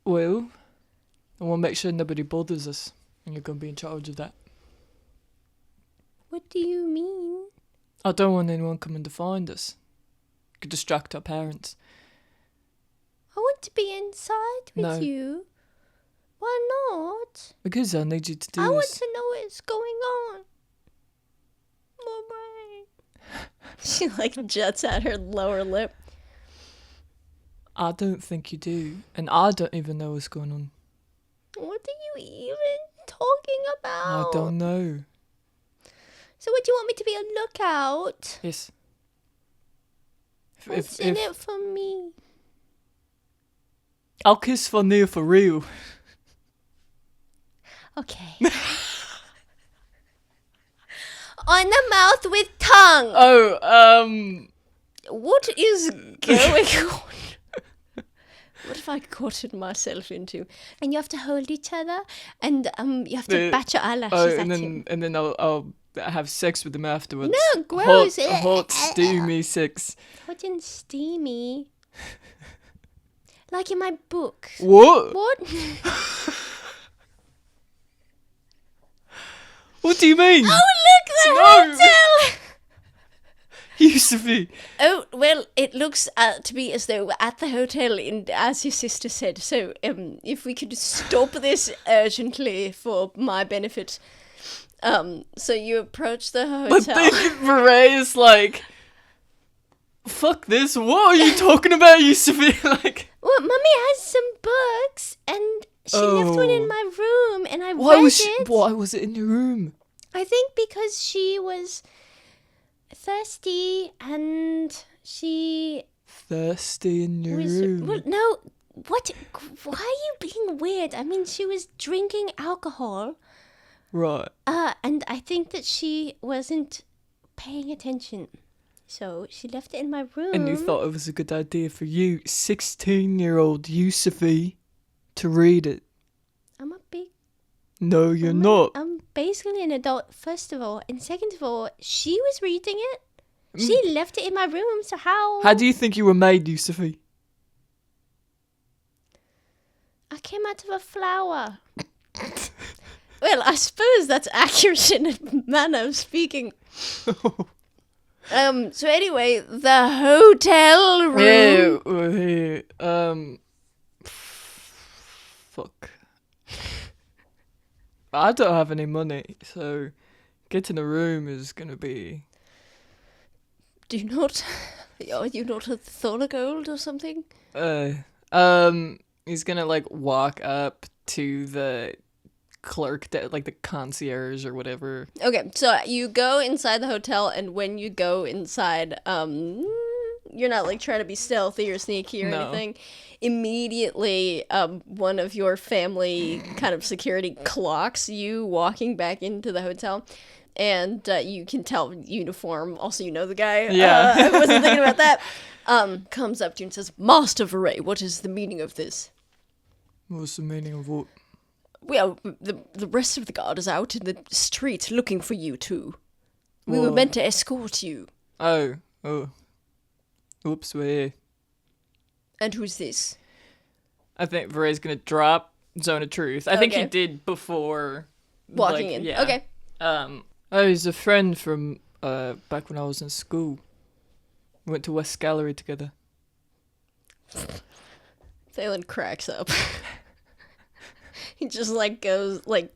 Well, I want to make sure nobody bothers us, and you're going to be in charge of that. What do you mean? I don't want anyone coming to find us. Could distract our parents. I want to be inside with No. you. Why not? Because I need you to do I want this. to know what's going on. Bye-bye. She like juts out her lower lip. I don't think you do, and I don't even know what's going on. What are you even talking about? I don't know. So what, do you want me to be a lookout? Yes. What's in it for me? I'll kiss Fenra for real. Okay. On the mouth with tongue. Oh, What is going on? What have I gotten myself into? And you have to hold each other, and you have to bat your eyelashes at him. and then I'll have sex with him afterwards. No, gross. Hot, steamy sex. Hot and steamy. Like in my book. What? What? What do you mean? Oh, look, the No. hotel! You, Sophie. Oh, well, it looks to be as though we're at the hotel, as your sister said. So, if we could stop this urgently for my benefit. So you approach the I hotel. think Vahrae is like, fuck this. What are you talking about, you, Sophie? Like, Well, Mummy has some books, and she left one in Oh. my room, and I why read was it. why was it in your room? I think because she was thirsty, and she Thirsty in your was. room. Well, no, what? Why are you being weird? I mean, she was drinking alcohol. Right. And I think that she wasn't paying attention. So she left it in my room. And you thought it was a good idea for you, 16-year-old you, Sophie, to read it. I'm a big... No, you're woman. not. I'm basically an adult, first of all. And second of all, she was reading it. She left it in my room, so how... How do you think you were made, you, Sophie? I came out of a flower. Well, I suppose that's accurate in a manner of speaking. So anyway, the hotel room. Fuck. I don't have any money, so getting a room is gonna be... Are you not a Thornagold or something? He's gonna like walk up to the clerk, like the concierge or whatever. Okay, so you go inside the hotel, and when you go inside, you're not like trying to be stealthy or sneaky or No. anything. Immediately, one of your family kind of security clocks you walking back into the hotel, and you can tell uniform. Also, you know the guy. Yeah. I wasn't thinking about that. comes up to you and says, Master Vahrae, what is the meaning of this? What's the meaning of what? Well, the rest of the guard is out in the street looking for you too. We were meant to escort you. Oh. Oops, we're here. And who's this? I think Vahrae's gonna drop Zone of Truth. I think he did before walking in. Yeah. Okay. He's a friend from back when I was in school. We went to West Gallery together. Thalen cracks up. He just goes like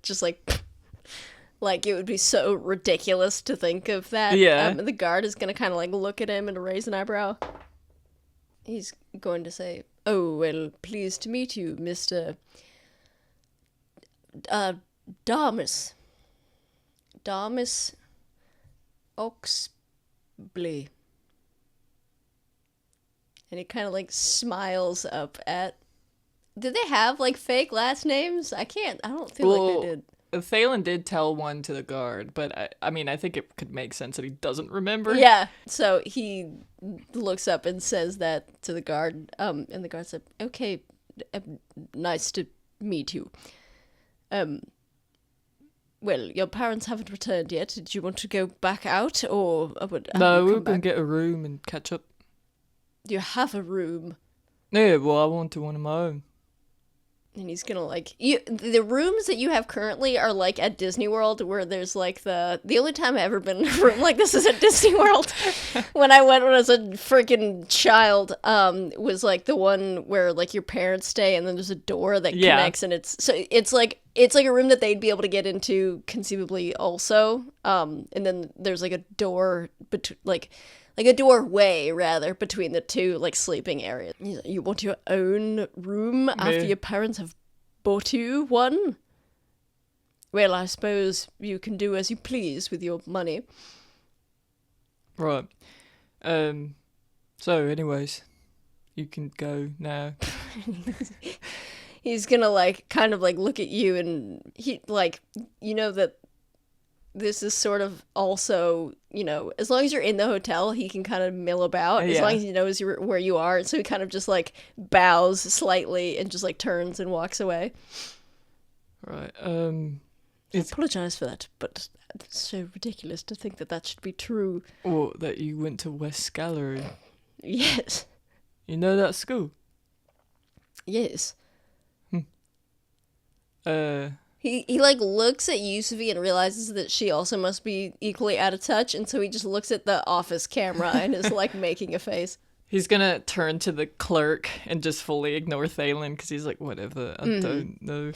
it would be so ridiculous to think of that. Yeah. The guard is gonna kind of look at him and raise an eyebrow. He's going to say, "Oh, well, pleased to meet you, Mr. Damus. Damus Oxbley." And he kind of smiles up at... Did they have fake last names? I don't feel like they did. Thalen did tell one to the guard, but I mean, I think it could make sense that he doesn't remember. Yeah, so he looks up and says that to the guard, and the guard said, "Okay, nice to meet you. Well, your parents haven't returned yet. Did you want to go back out, or No, we're going to get a room and catch up. Do you have a room?" Yeah, well, I wanted one of my own. And he's gonna the rooms that you have currently are at Disney World, where there's the only time I've ever been in a room like this is at Disney World. When I went when I was a freaking child, was the one where your parents stay and then there's a door that connects, and it's like a room that they'd be able to get into conceivably also. And then there's a door a doorway, rather, between the two, sleeping areas. You want your own room after your parents have bought you one? Well, I suppose you can do as you please with your money. Right. So, anyways, you can go now. He's gonna, look at you, and he, that this is sort of also, as long as you're in the hotel, he can kind of mill about, as long as he knows where you are. And so he kind of just, bows slightly and just, turns and walks away. Right, I apologize for that, but it's so ridiculous to think that should be true. Or that you went to West Gallery. Yes. You know that school? Yes. He He looks at Yusufi and realizes that she also must be equally out of touch, and so he just looks at the office camera and is making a face. He's gonna turn to the clerk and just fully ignore Thalen because he's whatever, I don't know.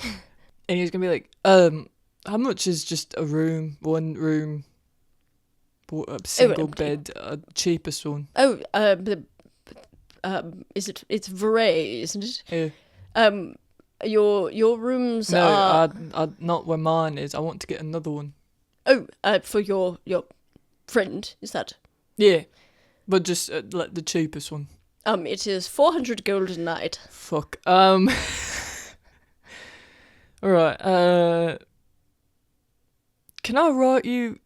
And he's gonna be how much is just a room, one room, a single bed, cheapest one? Oh, it's Vahrae, isn't it? Yeah. Your rooms no, are... not where mine is. I want to get another one. Oh, for your friend, is that? Yeah, but just the cheapest one. It is 400 gold a night. Fuck. All right. Can I write you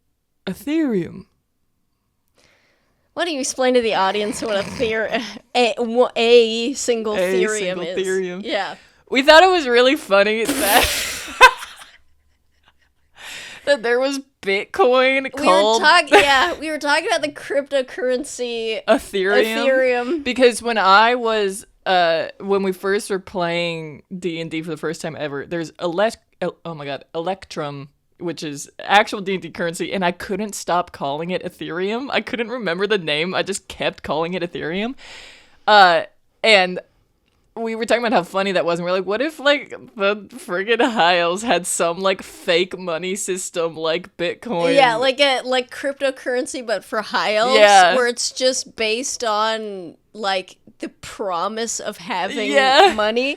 Ethereum? Why don't you explain to the audience what a single Ethereum is? Ethereum. Yeah. We thought it was really funny that that there was Bitcoin called... We were talking about the cryptocurrency Ethereum. Because when I was... when we first were playing D&D for the first time ever, there's Electrum, which is actual D&D currency, and I couldn't stop calling it Ethereum. I couldn't remember the name. I just kept calling it Ethereum. And we were talking about how funny that was, and we're like, what if, the friggin' Hiles had some, fake money system like Bitcoin? Yeah, like cryptocurrency, but for Hiles, where it's just based on, the promise of having money.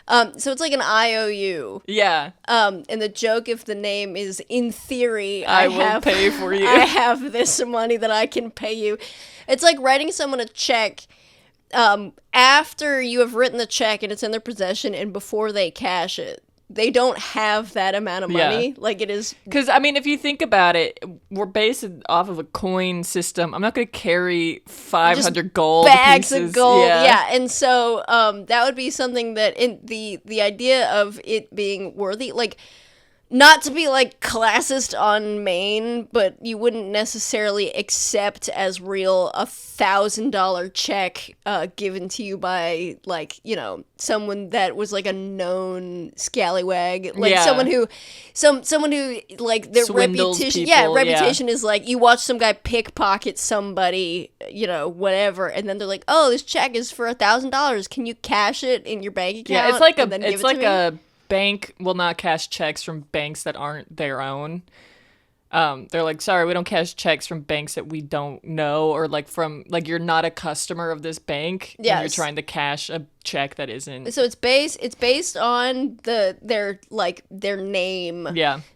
So it's like an IOU. Yeah. And the joke, if the name is, in theory, I will pay for you. I have this money that I can pay you. It's like writing someone a check after you have written the check and it's in their possession and before they cash it. they don't have that amount of money. Yeah. Like, it is... Because, I mean, if you think about it, we're based off of a coin system. I'm not going to carry 500 gold bags pieces. of gold. Yeah. And so that would be something that in the idea of it being worthy, like, not to be, like, classist on Maine, but you wouldn't necessarily accept as real a $1,000 check given to you by, like, you know, someone that was, like, a known scallywag. Like, someone who, like, their Swindles reputation... people, reputation is, like, you watch some guy pickpocket somebody, you know, whatever, and then they're like, oh, this check is for $1,000. Can you cash it in your bank account? Yeah, it's like a bank will not cash checks from banks that aren't their own. They're like, sorry, we don't cash checks from banks that we don't know, or like from, like, you're not a customer of this bank. Yes. And you're trying to cash a check that isn't. So it's based on their name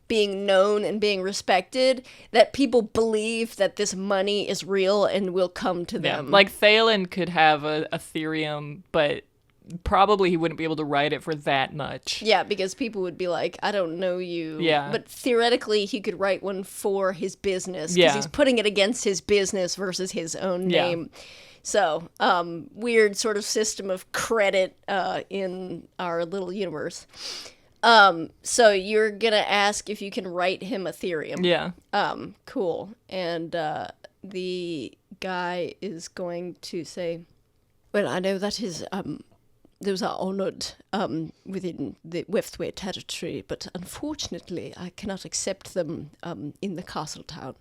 being known and being respected, that people believe that this money is real and will come to them. Like Thalen could have a Ethereum, but probably he wouldn't be able to write it for that much. Yeah, because people would be like, I don't know you. Yeah. But theoretically, he could write one for his business, because he's putting it against his business versus his own name. So, weird sort of system of credit in our little universe. So you're gonna ask if you can write him Ethereum. Yeah. Cool. And the guy is going to say, well, I know that is those are honored within the Wefthway territory, but unfortunately I cannot accept them in the castle town.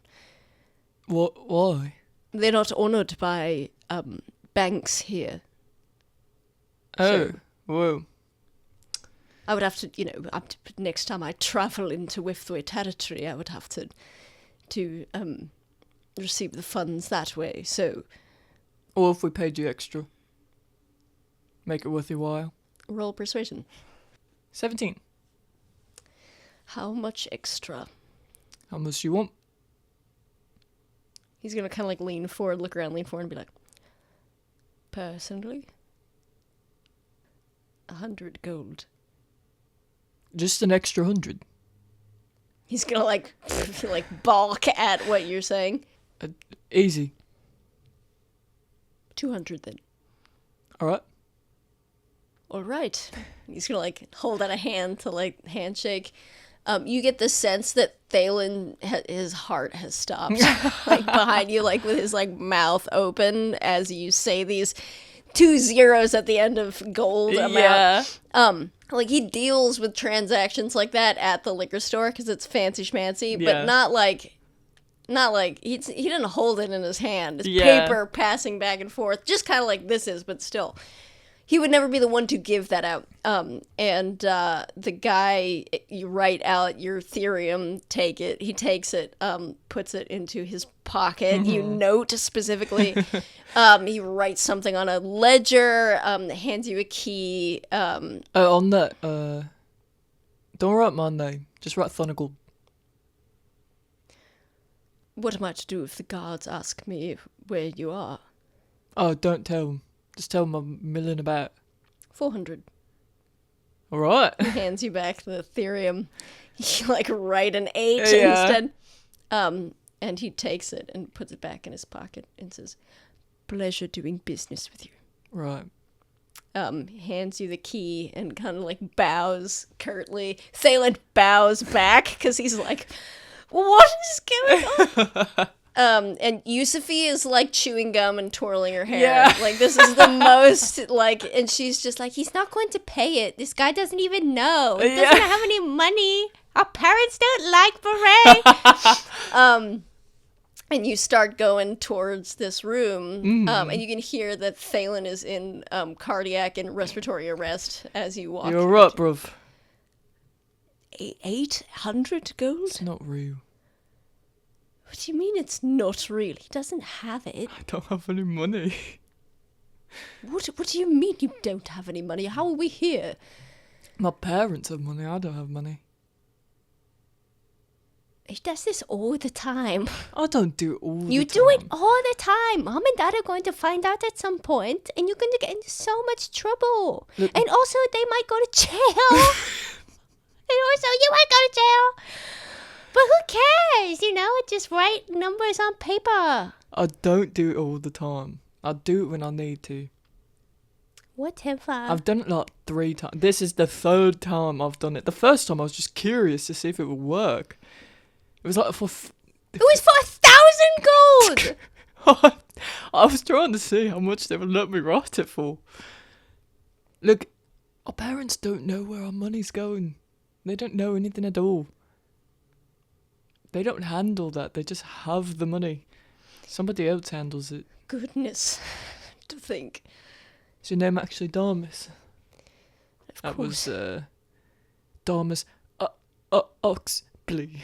Why? They're not honored by banks here. Oh, whoa. I would have to, you know, next time I travel into Wefthway territory, I would have to receive the funds that way, so... Or if we paid you extra. Make it worth your while. Roll persuasion. 17. How much extra? How much you want? He's gonna kind of like lean forward, look around, lean forward, and be like, personally, 100 gold. Just an extra 100. He's gonna like balk at what you're saying. Easy. 200 then. All right. All right. He's gonna like hold out a hand to like handshake. You get the sense that Thalen, his heart has stopped, like behind you, like with his like mouth open as you say these 2 zeros at the end of gold amount. Yeah. Like he deals with transactions like that at the liquor store because it's fancy schmancy, but not like he didn't hold it in his hand. It's paper passing back and forth, just kind of like this is, but still. He would never be the one to give that out. And the guy, you write out your Ethereum, take it. He takes it, puts it into his pocket. Mm-hmm. You note specifically. He writes something on a ledger, hands you a key. On that, don't write my name. Just write Thundergold. What am I to do if the guards ask me where you are? Oh, don't tell them. Just tell them I'm milling about. 400. All right. He hands you back the Ethereum. You like write an 8 instead. And he takes it and puts it back in his pocket and says, "Pleasure doing business with you." Right. Hands you the key and kind of like bows curtly. Thalen bows back because he's like, what is going on? And Yusufi is like chewing gum and twirling her hair. Yeah. Like this is the most like, and she's just like, he's not going to pay it. This guy doesn't even know. He doesn't have any money. Our parents don't like Vahrae. And you start going towards this room, and you can hear that Thalen is in cardiac and respiratory arrest as you walk. You're right, bruv. 800 gold? It's not real. What do you mean it's not real? He doesn't have it. I don't have any money. What do you mean you don't have any money? How are we here? My parents have money. I don't have money. He does this all the time. I don't do it all the time. You do it all the time. Mom and Dad are going to find out at some point, and you're going to get into so much trouble. Look, and also, they might go to jail. sure, so you might go to jail. But who cares? You know, just write numbers on paper. I don't do it all the time. I do it when I need to. Whatever. I've done it like 3 times. This is the 3rd time I've done it. The first time I was just curious to see if it would work. It was like for... It was for 1,000 gold! I was trying to see how much they would let me write it for. Look, our parents don't know where our money's going. They don't know anything at all. They don't handle that. They just have the money. Somebody else handles it. Goodness, to think. Is your name actually Darmus? Of course. That was, Darmus Plea.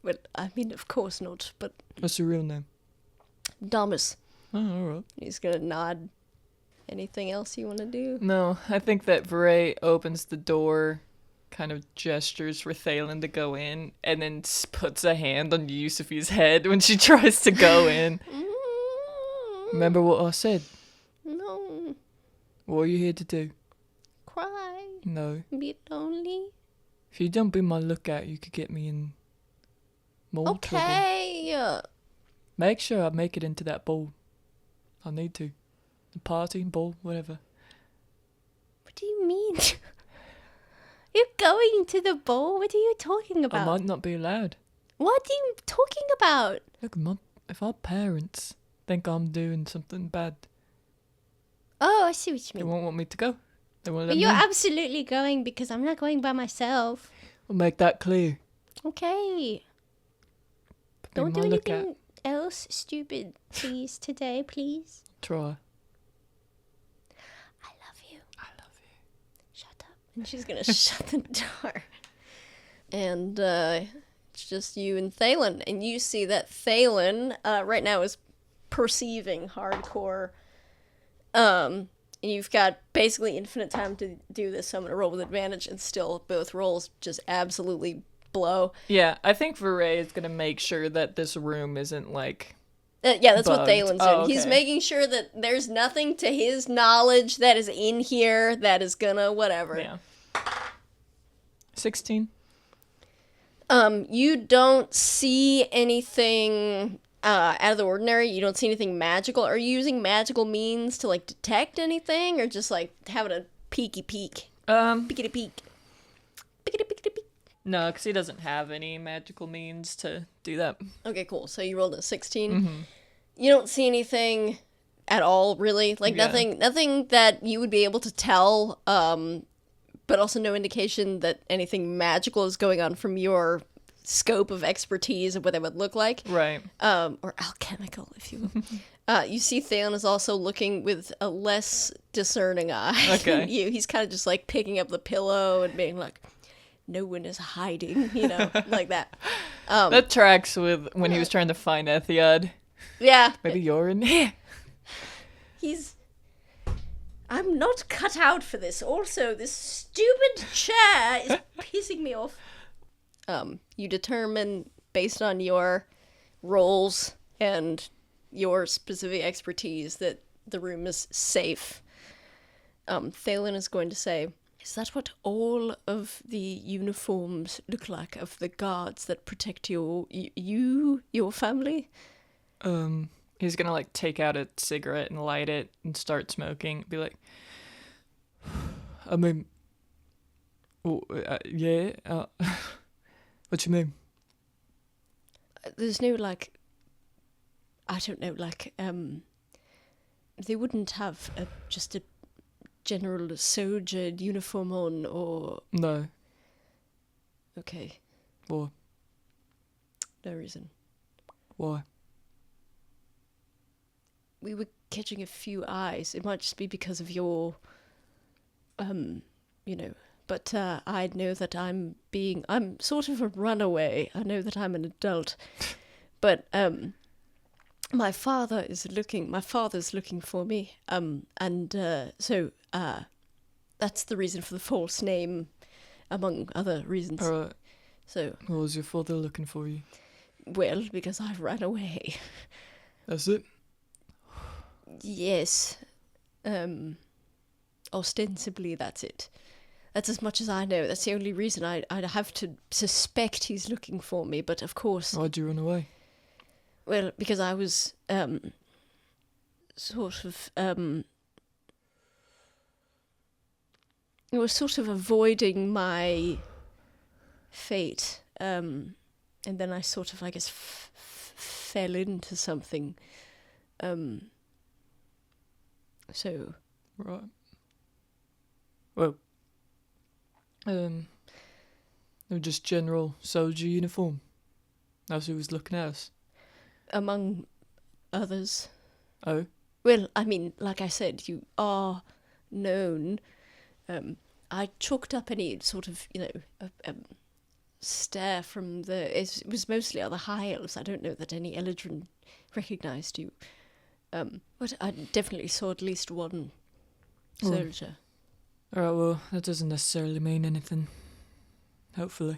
Well, I mean, of course not, but... What's your real name? Damus. Oh, alright. He's gonna nod. Anything else you want to do? No, I think that Vahrae opens the door, kind of gestures for Thalen to go in, and then puts a hand on Yusufi's head when she tries to go in. Remember what I said? No. What are you here to do? Cry. No. Be lonely. If you don't be my lookout, you could get me in more trouble. Okay. Make sure I make it into that ball. I need to. The party, ball, whatever. What do you mean? You're going to the ball? What are you talking about? I might not be allowed. What are you talking about? Look, if our parents think I'm doing something bad, Oh, I see what you they mean. won't want me to go. They won't let But me you're in. absolutely going because I'm not going by myself. We'll make that clear. Okay. Be Don't do my lookout. anything else stupid, please, today, please. Try. I love you. I love you. Shut up. And she's gonna shut the door. And it's just you and Thalen. And you see that Thalen right now is perceiving hardcore. And you've got basically infinite time to do this, so I'm gonna roll with advantage, and still both rolls just absolutely blow. Yeah, I think Vahrae is going to make sure that this room isn't like... Yeah, that's what bugged. Thalen's doing. Oh, He's okay. making sure that there's nothing to his knowledge that is in here that is gonna whatever. Yeah. 16? You don't see anything out of the ordinary. You don't see anything magical. Are you using magical means to like detect anything, or just like having a peeky peek? Peekity peek. Peekity peekity peek. No, because he doesn't have any magical means to do that. Okay, cool. So you rolled a 16. Mm-hmm. You don't see anything at all, really. Like Yeah. nothing that you would be able to tell. But also no indication that anything magical is going on from your scope of expertise of what that would look like. Right. Or alchemical, if you will. You see Thalen is also looking with a less discerning eye Okay. than you. He's kind of just like picking up the pillow and being like, no one is hiding, you know, like that. That tracks with when he was trying to find Ethiad. Yeah. Maybe you're in here. I'm not cut out for this. Also, this stupid chair is pissing me off. You determine, based on your roles and your specific expertise, that the room is safe. Thalen is going to say, is that what all of the uniforms look like of the guards that protect your family? He's gonna like take out a cigarette and light it and start smoking. Be like, I mean, yeah. What you mean? There's no like, I don't know, like they wouldn't have just a general soldier uniform on, or No. okay, Why? no reason. Why? We were catching a few eyes. It might just be because of your, you know. But I know that I'm sort of a runaway. I know that I'm an adult. But my father's looking for me. So that's the reason for the false name, among other reasons. Alright. So, What was your father looking for you? well, because I ran away. That's it? Yes. Ostensibly, that's it. That's as much as I know. That's the only reason I'd have to suspect he's looking for me. But of course... Why'd you run away? Well, because I was sort of... I was sort of avoiding my fate. And then I sort of, I guess, fell into something. So... Right. Well... no, just general soldier uniform. That's who was looking at us. Among others. Oh? Well, I mean, like I said, you are known. I chalked up any sort of, stare from it was mostly other high elves. I don't know that any Eladrin recognised you. But I definitely saw at least one soldier. Alright, well, that doesn't necessarily mean anything. Hopefully.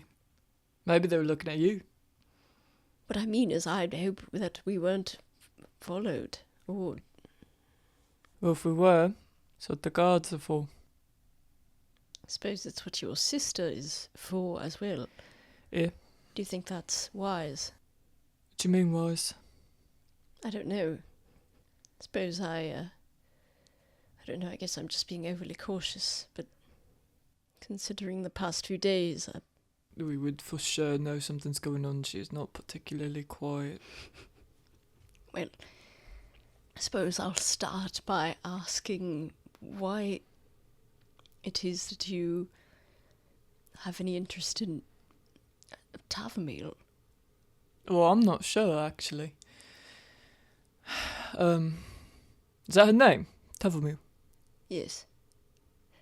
Maybe they were looking at you. What I mean is I'd hope that we weren't followed. Or... Well, if we were, that's what the guards are for. I suppose that's what your sister is for as well. Yeah. Do you think that's wise? What do you mean wise? I don't know. I suppose I don't know, I guess I'm just being overly cautious, but considering the past few days... We would for sure know something's going on. She is not particularly quiet. Well, I suppose I'll start by asking why it is that you have any interest in Tavumile. Well, I'm not sure, actually. Is that her name? Tavumile? Yes.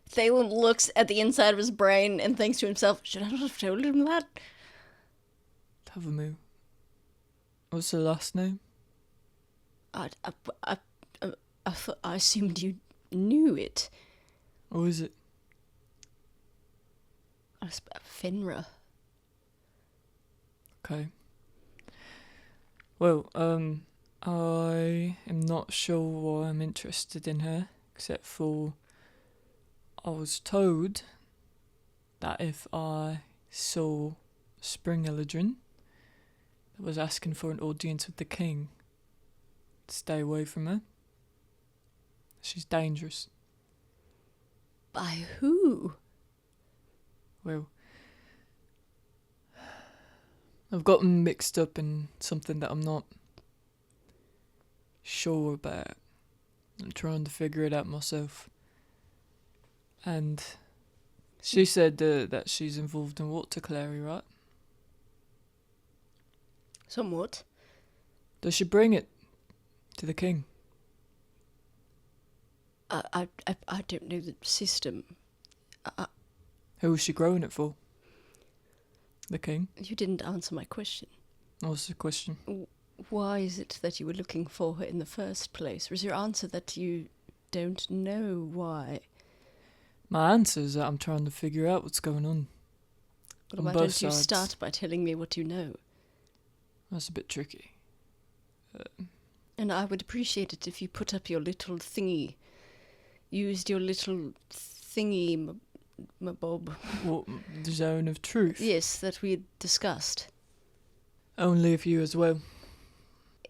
Thalen looks at the inside of his brain and thinks to himself, should I not have told him that? Tavumile. What's her last name? I assumed you knew it. Or is it? Fenra. Okay. Well, I am not sure why I'm interested in her, except for I was told that if I saw Spring Eladrin that was asking for an audience with the king, to stay away from her. She's dangerous. By who? Well, I've gotten mixed up in something that I'm not sure about. I'm trying to figure it out myself. And she said that she's involved in waterclary, right? Somewhat. Does she bring it to the king? I don't know the system. Who was she growing it for? The king? You didn't answer my question. What's the question? Why is it that you were looking for her in the first place? Was your answer that you don't know why? My answer is that I'm trying to figure out what's going on. Well, why don't you start by telling me what you know? That's a bit tricky. And I would appreciate it if you put up your little thingy. Used your little thingy, bob. What, the zone of truth? Yes, that we discussed. Only if you as well.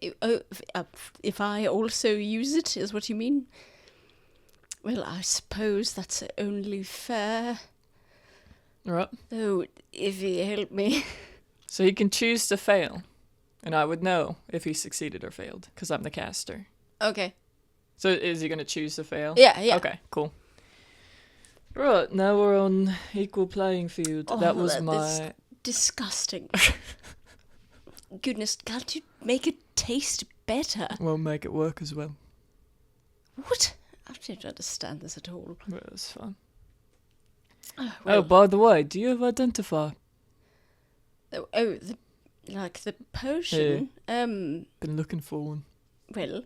If I also use it, is what you mean? Well, I suppose that's only fair. Alright. Though, if you help me... So you can choose to fail. And I would know if he succeeded or failed, because I'm the caster. Okay. So is he going to choose to fail? Yeah. Okay, cool. Right, now we're on equal playing field. Oh, that was my... disgusting. Goodness, can't you make it taste better? We'll make it work as well. What? I don't understand this at all. Well, that's fine. Well, by the way, do you have Identify? The potion? Yeah. Been looking for one. Well,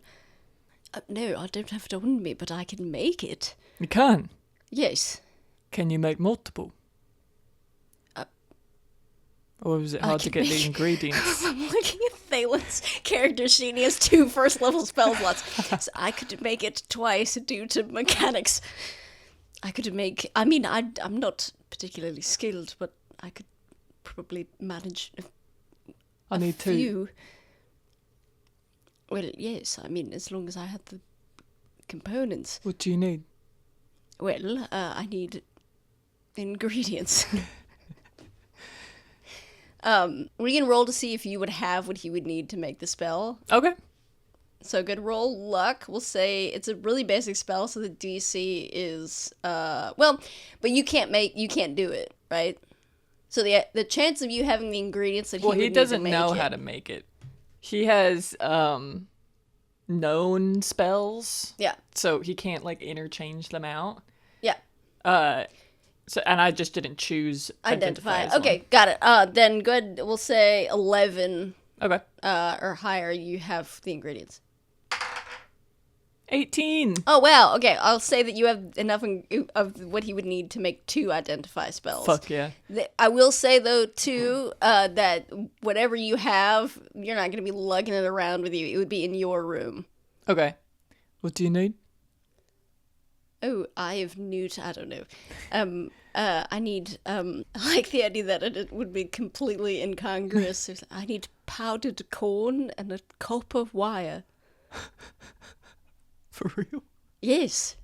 no, I don't have it on me, but I can make it. You can? Yes. Can you make multiple? Or is it hard to get the ingredients? I'm looking at Thalen's character sheet. He has 2 first-level spell slots. So I could make it twice due to mechanics. I could make. I mean, I'm not particularly skilled, but I could probably manage I need few. Well, yes. I mean, as long as I had the components. What do you need? Well, I need ingredients. We can roll to see if you would have what he would need to make the spell. Okay. So good roll luck. We'll say it's a really basic spell, so the DC is well, but you can't do it, right? So the chance of you having the ingredients that he doesn't know how to make it. He has known spells. Yeah. So he can't like interchange them out. Yeah. So and I just didn't choose identify. Okay, got it. Then good. We'll say 11. Okay. Or higher. You have the ingredients. 18. Oh wow. Okay, I'll say that you have enough of what he would need to make 2 identify spells. Fuck yeah. I will say though too that whatever you have, you're not going to be lugging it around with you. It would be in your room. Okay. What do you need? Oh, I have newt. I don't know. I need. I like the idea that it would be completely incongruous. I need powdered corn and a copper wire. For real? Yes,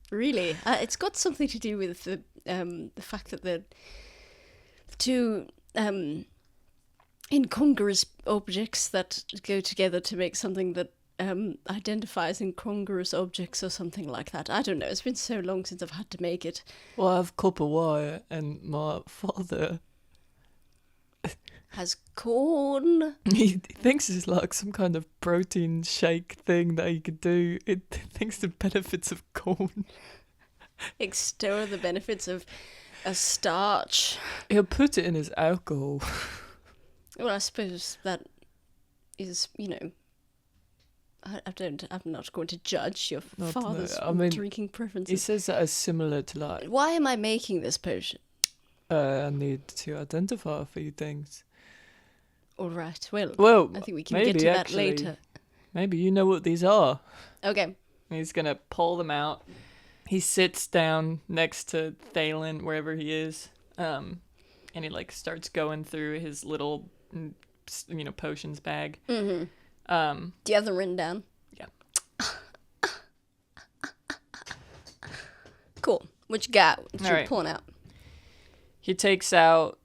really. It's got something to do with the fact that the two incongruous objects that go together to make something that identifies incongruous objects or something like that. I don't know. It's been so long since I've had to make it. Well, I have copper wire, and my father has corn. He thinks it's like some kind of protein shake thing that he could do. It thinks the benefits of corn. Extol the benefits of a starch. He'll put it in his alcohol. Well, I suppose that is, I'm not going to judge your father's drinking preferences. He says that as similar to like. Why am I making this potion? I need to identify a few things. All right. Well, I think we can get to that later. Maybe you know what these are. Okay. He's gonna pull them out. He sits down next to Thalen, wherever he is, and he like starts going through his little, potions bag. Mm-hmm. Do you have them written down? Yeah. Cool. What you got? What you pulling out? He takes out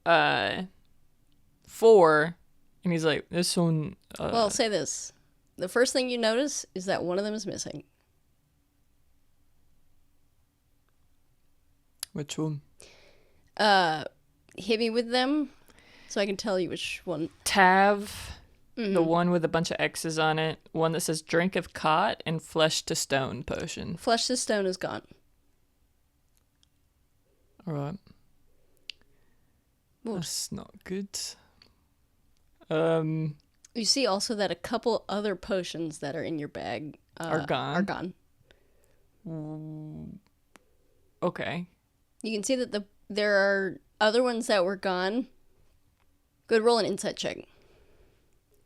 4, and he's like, this one... Well, say this. The first thing you notice is that one of them is missing. Which one? Hit me with them so I can tell you which one. Tav, the one with a bunch of X's on it. One that says drink of cot and flesh to stone potion. Flesh to stone is gone. All right. That's not good. You see also that a couple other potions that are in your bag are gone. Okay. You can see that there are other ones that were gone. Good, roll an insight check.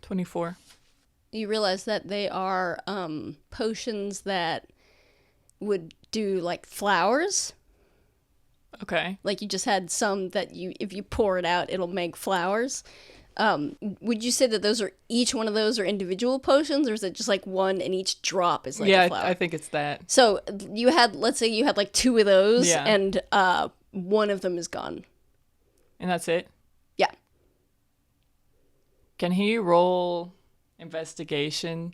24. You realize that they are potions that would do like flowers. Okay. Like you just had some that if you pour it out, it'll make flowers. Would you say that each one of those are individual potions, or is it just like one and each drop is like a flower? I think it's that. So let's say you had like 2 of those, and one of them is gone. And that's it? Yeah. Can he roll investigation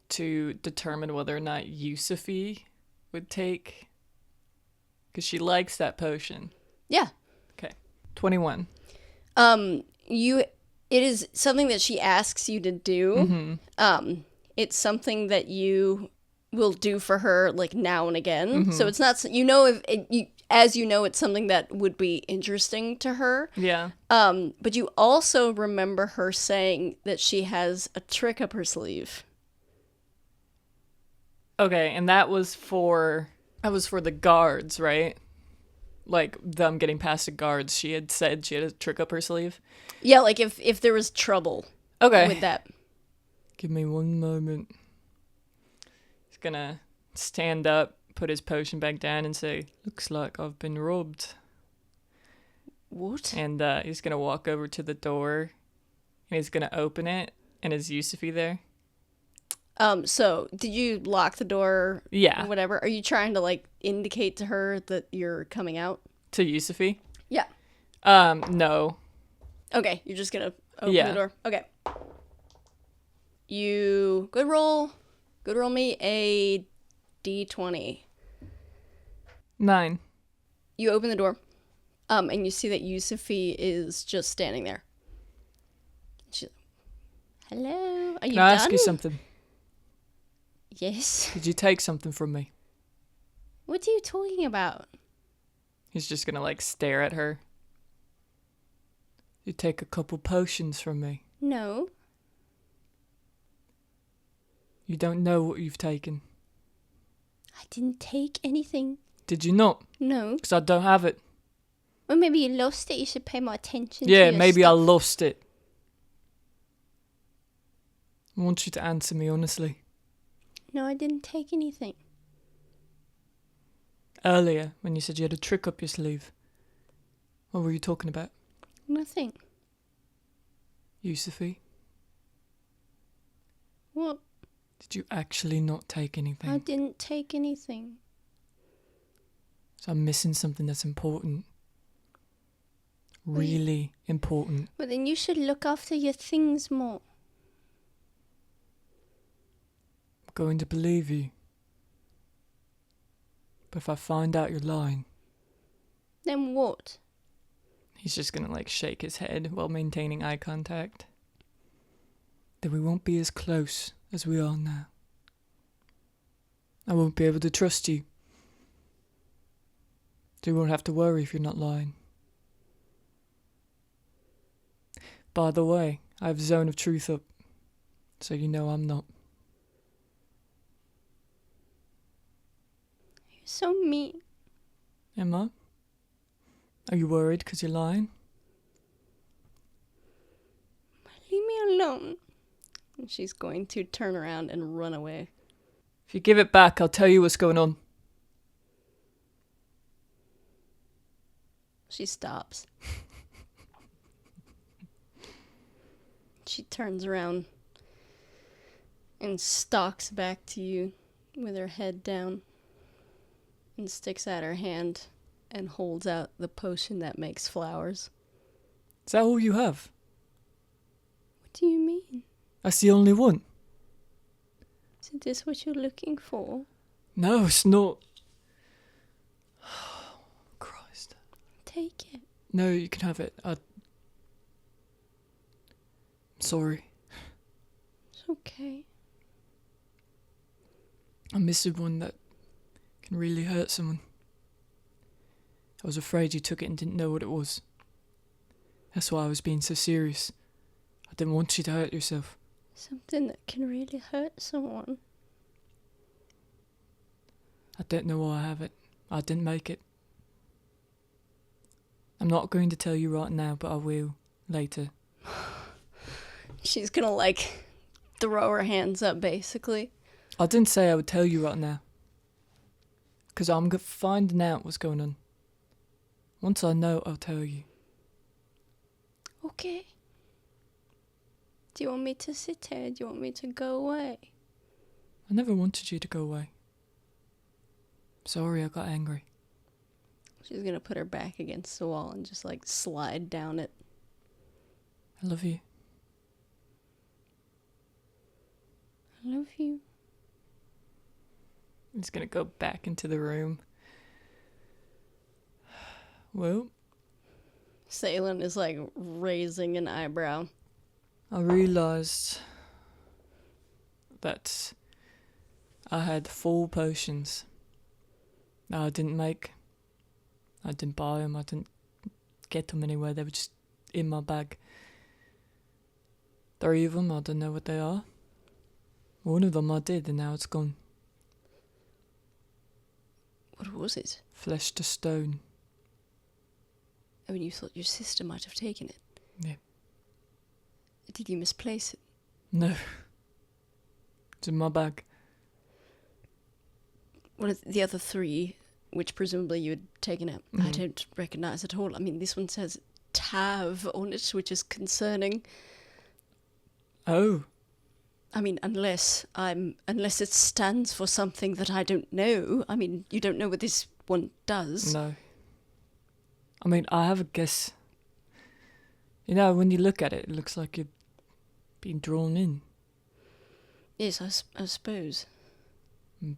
to determine whether or not Yusufi would take? Because she likes that potion. Yeah. Okay. 21. It is something that she asks you to do. Mm-hmm. It's something that you will do for her like now and again. Mm-hmm. So it's not, it's something that would be interesting to her. Yeah. But you also remember her saying that she has a trick up her sleeve. Okay, and that was for the guards, right? Like them getting past the guards. She had said she had a trick up her sleeve. Yeah, like if there was trouble. Okay. With that. Give me one moment. He's gonna stand up, put his potion back down and say, "Looks like I've been robbed." What? And he's going to walk over to the door and he's going to open it. And is Yusufi there? So did you lock the door? Yeah. Or whatever. Are you trying to like indicate to her that you're coming out? To Yusufi? Yeah. No. Okay, you're just gonna open the door. Okay. You good roll me a d20. 9. You open the door, and you see that Yusufi is just standing there. Hello, are you Can I done? ask you something? Yes. Did you take something from me? What are you talking about? He's just gonna like stare at her. You take a couple potions from me. No. You don't know what you've taken. I didn't take anything. Did you not? No. Because I don't have it. Well, maybe you lost it. You should pay more attention to Yeah, your maybe I stuff. lost it. I want you to answer me honestly. No, I didn't take anything. Earlier, when you said you had a trick up your sleeve, what were you talking about? Nothing. Yusufi, What? did you actually not take anything? I didn't take anything. So I'm missing something that's important. Really important. But then you should look after your things more. I'm going to believe you. But if I find out you're lying... Then what? He's just gonna like shake his head while maintaining eye contact. Then we won't be as close as we are now. I won't be able to trust you. So you won't have to worry if you're not lying. By the way, I have Zone of Truth up, so you know I'm not. You're so mean. Am I? Are you worried because you're lying? Leave me alone. And she's going to turn around and run away. If you give it back, I'll tell you what's going on. She stops. She turns around and stalks back to you with her head down and sticks out her hand and holds out the potion that makes flowers. Is that all you have? What do you mean? That's the only one? Is this what you're looking for? No, it's not. Oh, Christ. Take it. No, you can have it. I'm sorry. It's okay. I'm missing one that can really hurt someone. I was afraid you took it and didn't know what it was. That's why I was being so serious. I didn't want you to hurt yourself. Something that can really hurt someone. I don't know why I have it. I didn't make it. I'm not going to tell you right now, but I will later. She's gonna like throw her hands up basically. I didn't say I would tell you right now. Because I'm finding out what's going on. Once I know, I'll tell you. Okay. Do you want me to sit here? Do you want me to go away? I never wanted you to go away. Sorry I got angry. She's gonna put her back against the wall and just like slide down it. I love you. I love you. I'm just gonna go back into the room. Well, Thalen is like raising an eyebrow. I realised that I had 4 potions that I didn't make. I didn't buy them, I didn't get them anywhere, they were just in my bag. 3 of them, I don't know what they are. One of them I did, and now it's gone. What was it? Flesh to stone. I mean, you thought your sister might have taken it. Yeah. Did you misplace it? No. It's in my bag. one of the other three, which presumably you had taken out, I don't recognise at all. I mean, this one says Tav on it, which is concerning. Oh. I mean, unless it stands for something that I don't know. I mean, you don't know what this one does. No. I mean, I have a guess. You know, when you look at it, it looks like you're being drawn in. Yes, I suppose. I'm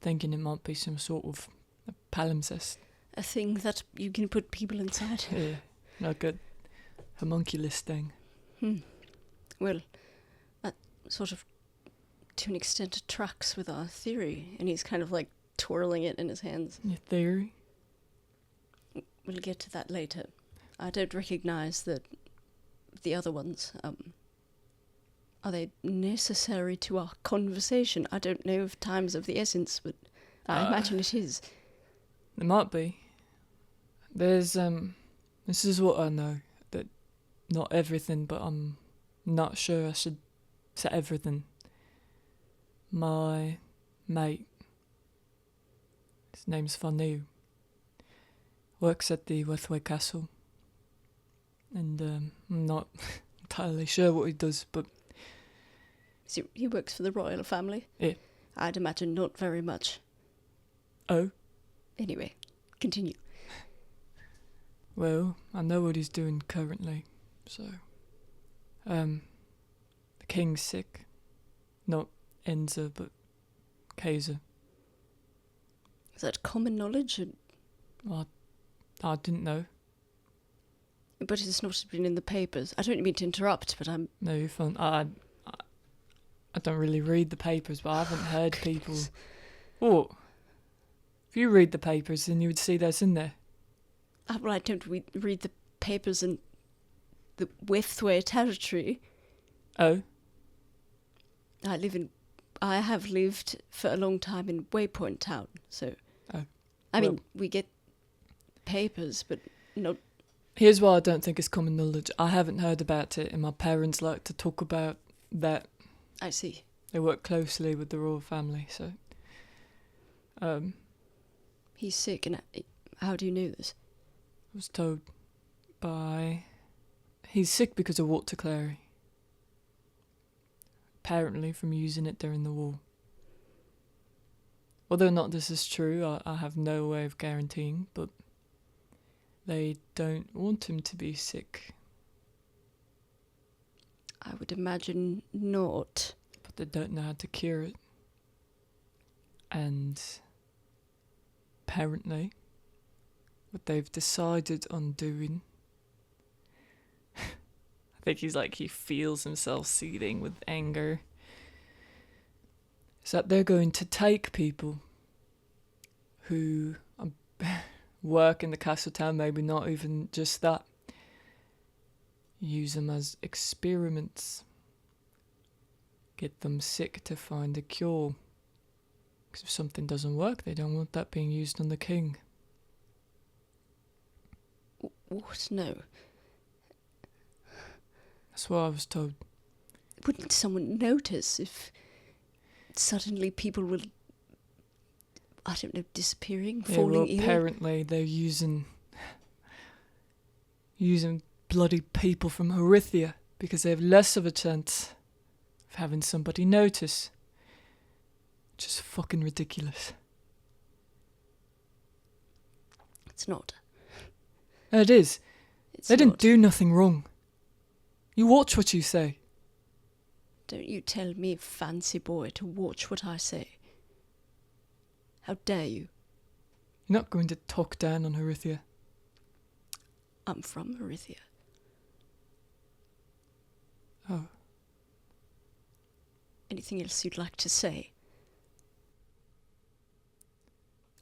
thinking it might be some sort of a palimpsest. A thing that you can put people inside. Yeah, like a homunculus thing. Well, that sort of, to an extent, tracks with our theory. And he's kind of like twirling it in his hands. Your theory? We'll get to that later. I don't recognise the other ones. Are they necessary to our conversation? I don't know if time's of the essence, but I imagine it is. It might be. There's, this is what I know. That not everything, but I'm not sure I should say everything. My mate, his name's Vanu, works at the Wethway Castle. And I'm not entirely sure what he does, but... So he works for the royal family? Yeah. I'd imagine not very much. Oh? Anyway, continue. Well, I know what he's doing currently, so... the king's sick. Not Enza, but Kaiser. Is that common knowledge? Well, I didn't know. But it's not been in the papers. I don't mean to interrupt, but I'm... No, you're fine. I don't really read the papers, but I haven't heard people... What? If you read the papers, then you would see that's in there. Well, I don't read the papers in the Wethway territory. Oh? I have lived for a long time in Waypoint Town, so... Oh. I mean, we get papers, but not... Here's why I don't think it's common knowledge. I haven't heard about it, and my parents like to talk about that. I see. They work closely with the royal family, so... He's sick, and how do you know this? I was told by... He's sick because of water clary. Apparently from using it during the war. Whether or not this is true, I have no way of guaranteeing, but they don't want him to be sick. I would imagine not. But they don't know how to cure it. And apparently, what they've decided on doing... I think he feels himself seething with anger. Is that they're going to take people who work in the castle town, maybe not even just that. Use them as experiments. Get them sick to find a cure. Because if something doesn't work, they don't want that being used on the king. What? No. That's what I was told. Wouldn't someone notice if suddenly people were, I don't know, disappearing, falling ill? Apparently they're using bloody people from Horythia because they have less of a chance of having somebody notice. Which is fucking ridiculous. It's not. It is. They didn't not. do nothing wrong. You watch what you say. Don't you tell me, fancy boy, to watch what I say. How dare you? You're not going to talk down on Horythia. I'm from Horythia. Oh. Anything else you'd like to say?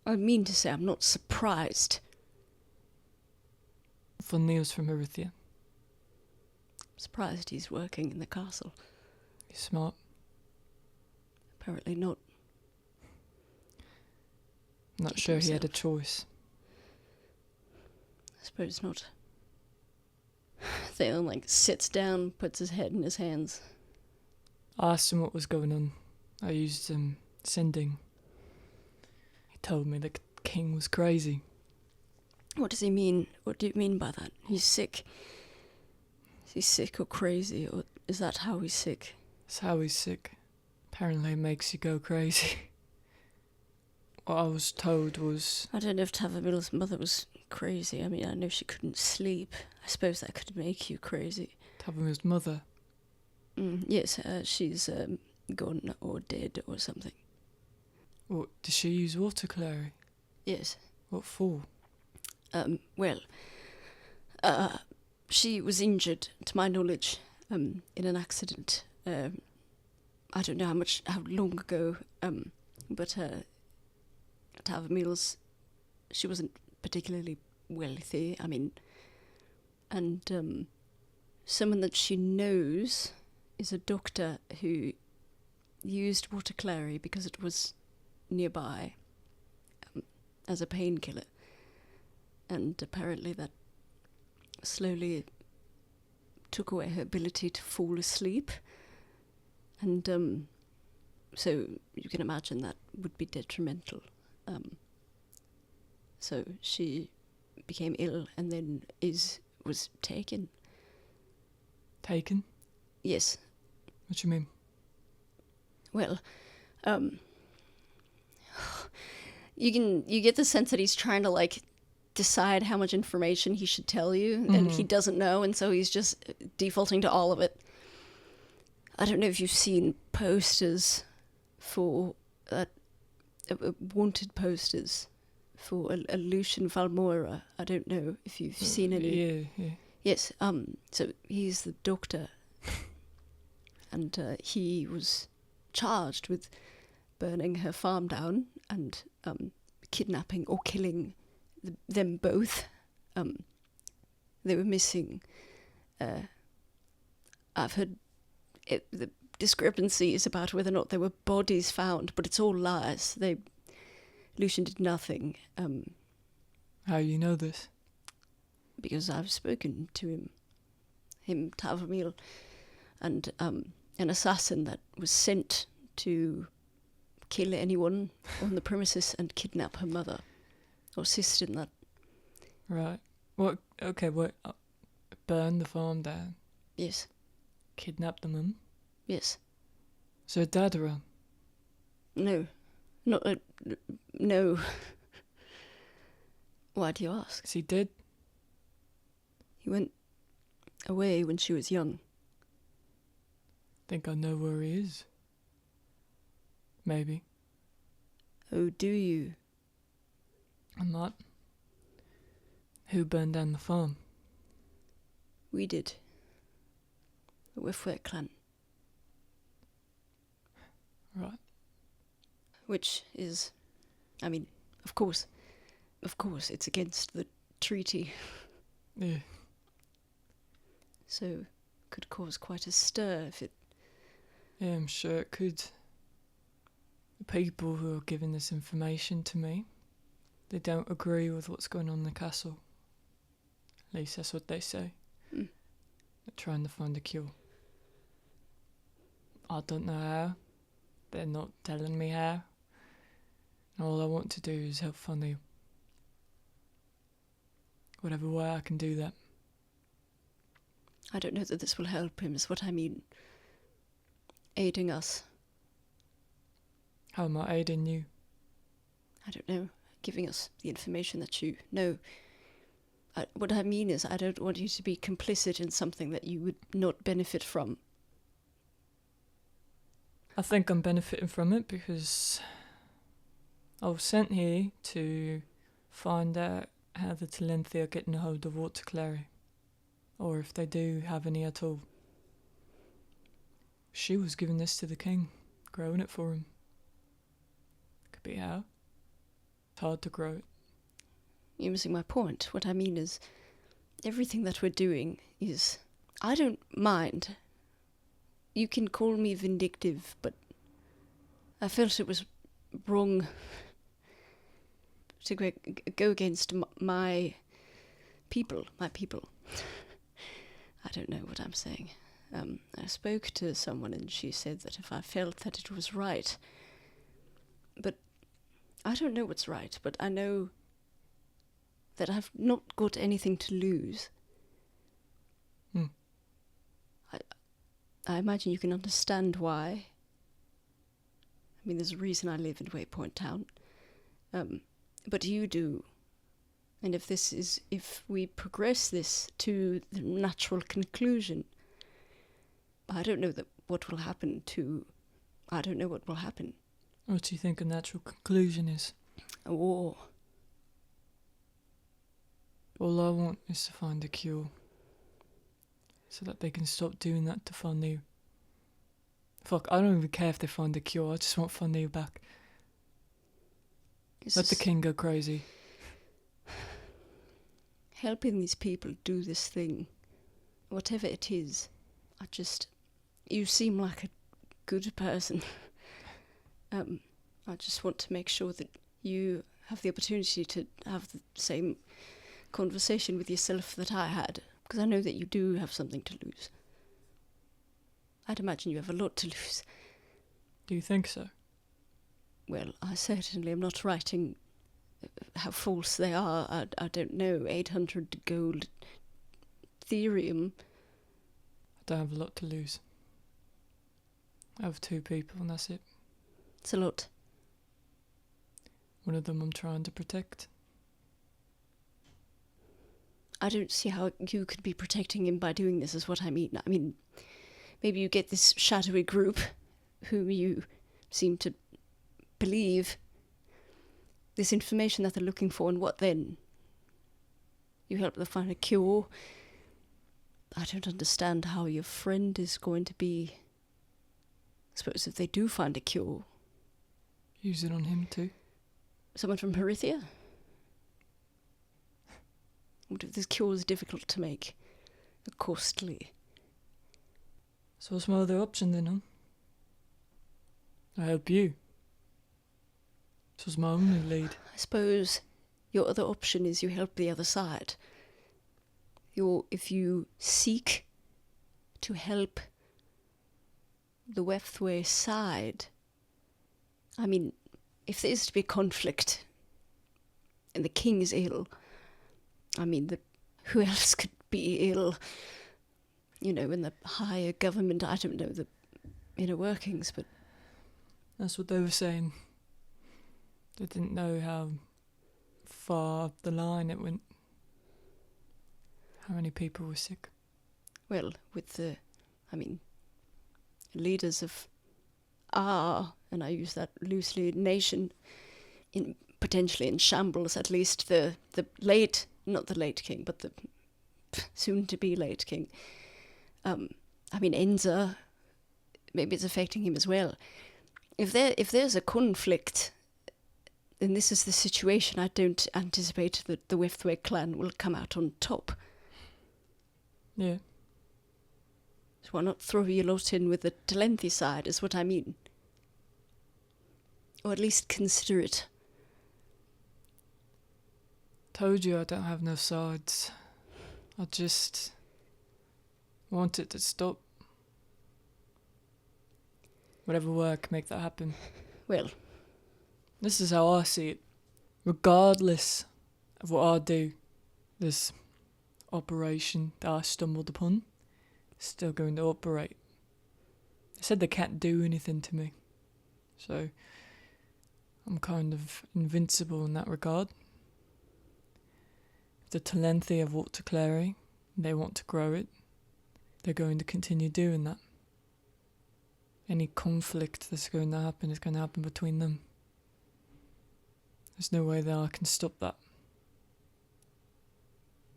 I mean to say I'm not surprised. For Neil's from Horythia. I'm surprised he's working in the castle. He's smart. Apparently not. Not sure he had a choice. I suppose not. Thalen, sits down, puts his head in his hands. I asked him what was going on. I used sending. told me the king was crazy. What does he mean? What do you mean by that? He's sick. Is he sick or crazy, or is that how he's sick? That's how he's sick. Apparently it makes you go crazy. What I was told was... I don't know if Tavumile's mother was crazy. I mean, I know she couldn't sleep. I suppose that could make you crazy. Tavumile's mother? Yes, she's gone or dead or something. What, did she use water clary? Yes. What for? She was injured, to my knowledge, in an accident. I don't know how long ago, but Tavumile's, she wasn't particularly wealthy, I mean, and someone that she knows is a doctor who used water clary because it was nearby as a painkiller, and apparently that slowly took away her ability to fall asleep, and so you can imagine that would be detrimental. So she became ill and then was taken. Taken? Yes. What do you mean? Well, you get the sense that he's trying to like decide how much information he should tell you, and he doesn't know, and so he's just defaulting to all of it. I don't know if you've seen posters for wanted posters for a Lucian Valmora. I don't know if you've seen any. Yeah. Yes. So he's the doctor, and he was charged with burning her farm down and kidnapping or killing them both. They were missing. I've heard the discrepancies about whether or not there were bodies found, but it's all lies. Lucian did nothing. How you know this? Because I've spoken to him, Tavumile, and an assassin that was sent to kill anyone on the premises and kidnap her mother, or assist in that. Right. What? Okay, what? Burn the farm down? Yes. Kidnap the mum? Yes. Is her dad around? No. Not no. Why do you ask? Is he dead? He went away when she was young. Think I know where he is. Maybe. Oh, do you? I'm not. Who burned down the farm? We did. The Wifware clan. Right. Which is, I mean, of course, it's against the treaty. Yeah. So, could cause quite a stir if it... Yeah, I'm sure it could. The people who are giving this information to me, they don't agree with what's going on in the castle. At least that's what they say. They're trying to find a cure. I don't know how. They're not telling me how. And all I want to do is help find you. Whatever way I can do that. I don't know that this will help him, is what I mean. Aiding us. How am I aiding you? I don't know. Giving us the information that you know. What I mean is, I don't want you to be complicit in something that you would not benefit from. I think I'm benefiting from it because I was sent here to find out how the Talenthi are getting a hold of water clary, or if they do have any at all. She was giving this to the king, growing it for him. Could be how. It's hard to grow it. You're missing my point. What I mean is, everything that we're doing is... I don't mind. You can call me vindictive, but I felt it was wrong to go against my people. I don't know what I'm saying. I spoke to someone and she said that if I felt that it was right, but I don't know what's right, but I know that I've not got anything to lose. I imagine you can understand why. I mean, there's a reason I live in Waypoint Town. But you do. And if we progress this to the natural conclusion, I don't know what will happen. What do you think a natural conclusion is? A war. All I want is to find a cure. So that they can stop doing that to Fanu. Fuck, I don't even care if they find a cure, I just want Fanu back. Let the king go crazy. Helping these people do this thing, whatever it is, you seem like a good person. I just want to make sure that you have the opportunity to have the same conversation with yourself that I had, because I know that you do have something to lose. I'd imagine you have a lot to lose. Do you think so? Well, I certainly am not writing how false they are. I don't know, 800 gold Ethereum. I don't have a lot to lose. I have 2 people and that's it. It's a lot. One of them I'm trying to protect. I don't see how you could be protecting him by doing this, is what I mean. I mean, maybe you get this shadowy group whom you seem to believe this information that they're looking for, and what then? You help them find a cure. I don't understand how your friend is going to be. I suppose if they do find a cure. Use it on him too. Someone from Herithia? What if this cure is difficult to make? Costly. So what's my other option then, huh? I help you. This was my only lead. I suppose your other option is you help the other side. If you seek to help the Wefthway side, I mean, if there is to be conflict and the king is ill, I mean, who else could be ill? You know, in the higher government, I don't know the inner workings, but... That's what they were saying. They didn't know how far up the line it went. How many people were sick. Well, with leaders of and I use that loosely, nation, potentially in shambles, at least not the late king, but the soon-to-be late king. Enza, maybe it's affecting him as well. If there's a conflict, then this is the situation. I don't anticipate that the Wefthway clan will come out on top. Yeah. So why not throw your lot in with the Telenthi side, is what I mean. Or at least consider it. Told you I don't have no sides. I just want it to stop. Whatever way I can make that happen. Well, this is how I see it. Regardless of what I do, this operation that I stumbled upon is still going to operate. They said they can't do anything to me. So I'm kind of invincible in that regard. If the Telenthi have Water Clary, they want to grow it, they're going to continue doing that. Any conflict that's going to happen is going to happen between them. There's no way that I can stop that.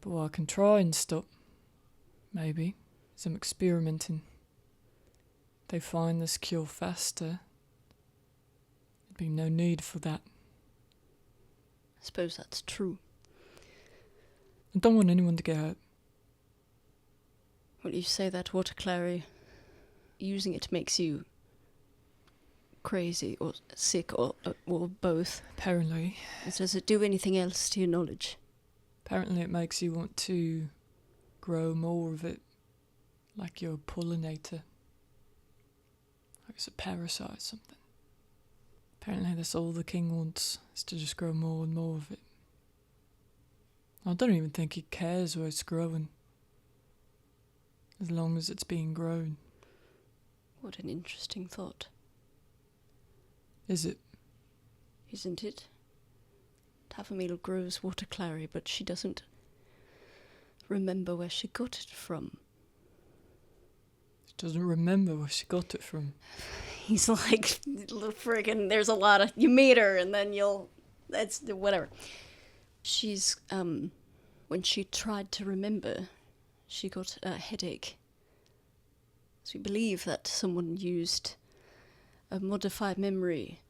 But what I can try and stop, maybe, is I'm experimenting. If they find this cure faster, there'd be no need for that. I suppose that's true. I don't want anyone to get hurt. Well, you say that Water Clary, using it makes you crazy or sick or both. Apparently. Does it do anything else to your knowledge? Apparently it makes you want to grow more of it, like you're a pollinator. Like it's a parasite or something. Apparently that's all the king wants, is to just grow more and more of it. I don't even think he cares where it's growing, as long as it's being grown. What an interesting thought. Is it? Isn't it? Tavumile grows water clary, but she doesn't remember where she got it from. She doesn't remember where she got it from. He's like, friggin', there's a lot of, you meet her and then that's whatever. She's, when she tried to remember, she got a headache. So we believe that someone used a modified memory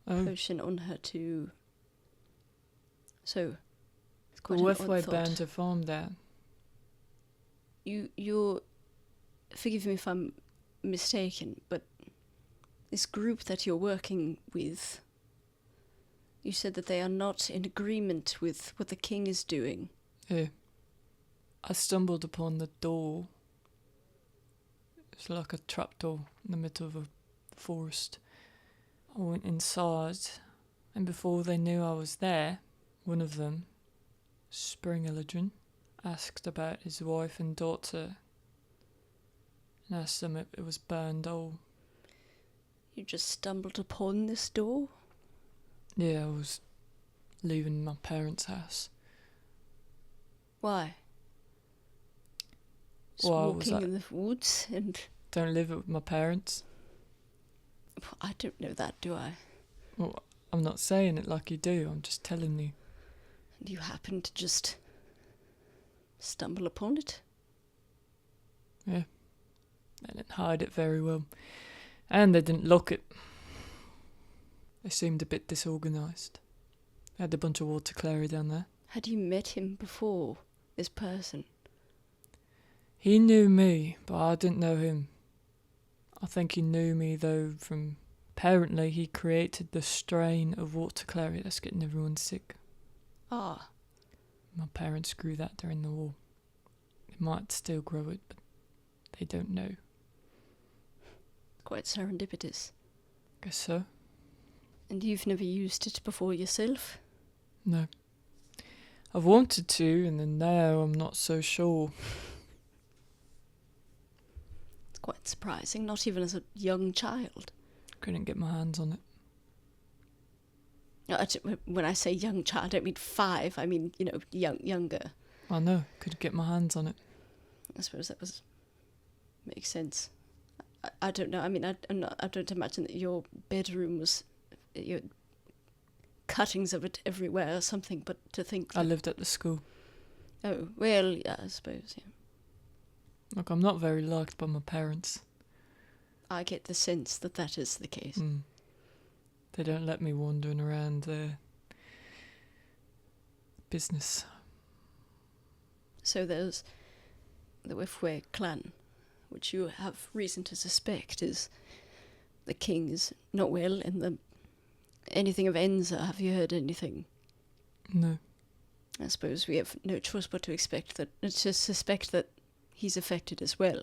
potion on her to... So, it's quite an odd Withway thought. band to farm that. You're... Forgive me if I'm mistaken, but this group that you're working with, you said that they are not in agreement with what the king is doing. Yeah. I stumbled upon the door. It's like a trapdoor in the middle of a forest. I went inside, and before they knew I was there, one of them, Spring Illigen, asked about his wife and daughter, and asked them if it was burned all. You just stumbled upon this door? Yeah, I was leaving my parents' house. Why? Just Why was walking that? in the woods and... Don't live with my parents. I don't know that, do I? Well, I'm not saying it like you do, I'm just telling you. And you happen to just stumble upon it? Yeah. They didn't hide it very well. And they didn't lock it. They seemed a bit disorganised. They had a bunch of water clary down there. Had you met him before, this person? He knew me, but I didn't know him. I think he knew me, though, from... Apparently, he created the strain of water clary that's getting everyone sick. Ah. My parents grew that during the war. They might still grow it, but they don't know. Quite serendipitous. Guess so. And you've never used it before yourself? No. I've wanted to, and then now I'm not so sure. It's quite surprising, not even as a young child. Couldn't get my hands on it. When I say young child, I don't mean 5. I mean, younger. I know. Couldn't get my hands on it. I suppose that makes sense. I don't know. I mean, I don't imagine that your bedroom was your cuttings of it everywhere or something. But to think I lived at the school. Oh well, yeah, I suppose. Yeah. Look, I'm not very liked by my parents. I get the sense that is the case. They don't let me wandering around their business. So there's the Withway clan, which you have reason to suspect is the king is not well, and anything of Enza. Have you heard anything? No. I suppose we have no choice but to suspect that he's affected as well.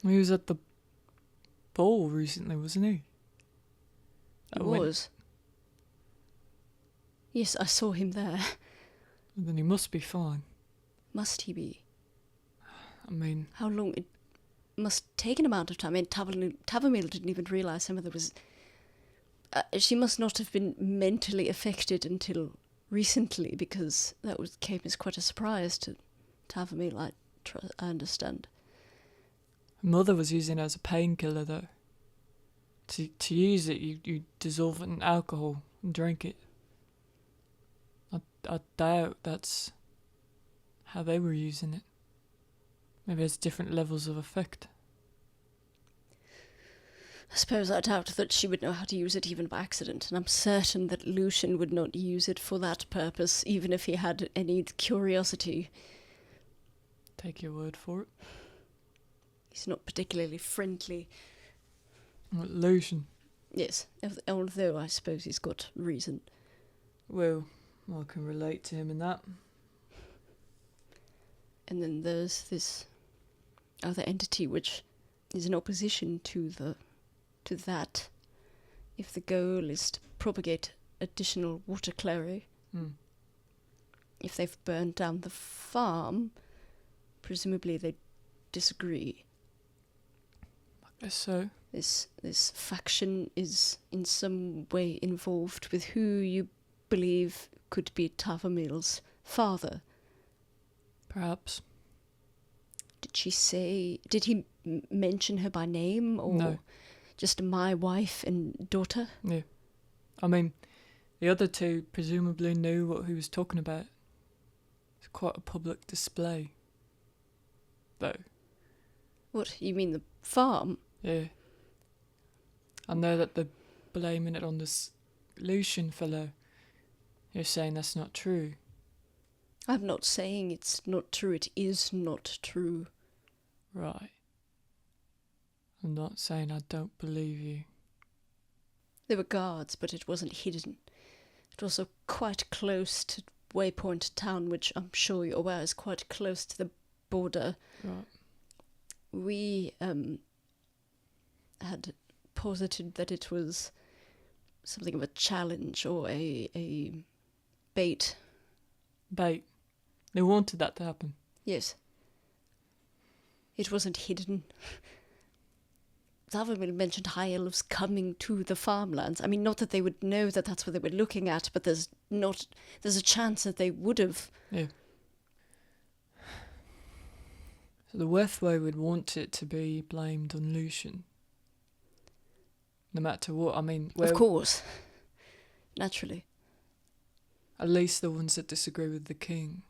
He was at the ball recently, wasn't he? He was. Yes, I saw him there. Then he must be fine. Must he be? I mean... How long? It must take an amount of time. I mean, Tavumile didn't even realise some of there was... she must not have been mentally affected until recently, because that came as quite a surprise to Tavumile, I understand. Her mother was using it as a painkiller, though. To use it, you dissolve it in alcohol and drink it. I doubt that's how they were using it. Maybe there's different levels of effect. I suppose I doubt that she would know how to use it even by accident, and I'm certain that Lucian would not use it for that purpose, even if he had any curiosity. Take your word for it. He's not particularly friendly. Lucian. Yes, although I suppose he's got reason. Well, I can relate to him in that. And then there's this other entity which is in opposition to that if the goal is to propagate additional water clary, if they've burned down the farm, presumably they disagree. I guess so. This faction is in some way involved with who you believe could be Tavumile's father. Perhaps. Did he mention her by name, or No. just my wife and daughter? Yeah. I mean, the other two presumably knew what he was talking about. It's quite a public display, though. What, you mean the farm? Yeah. I know that they're blaming it on this Lucian fellow. You're saying that's not true. I'm not saying it's not true, it is not true. Right. I'm not saying I don't believe you. There were guards, but it wasn't hidden. It was also quite close to Waypoint Town, which I'm sure you're aware is quite close to the border. Right. We had posited that it was something of a challenge or a bait. Bait. They wanted that to happen. Yes. It wasn't hidden. Tavumile mentioned high elves coming to the farmlands. I mean, not that they would know that that's what they were looking at, but there's a chance that they would have. Yeah. So the Worthway would want it to be blamed on Lucian. No matter what, I mean... Of course. Naturally. At least the ones that disagree with the king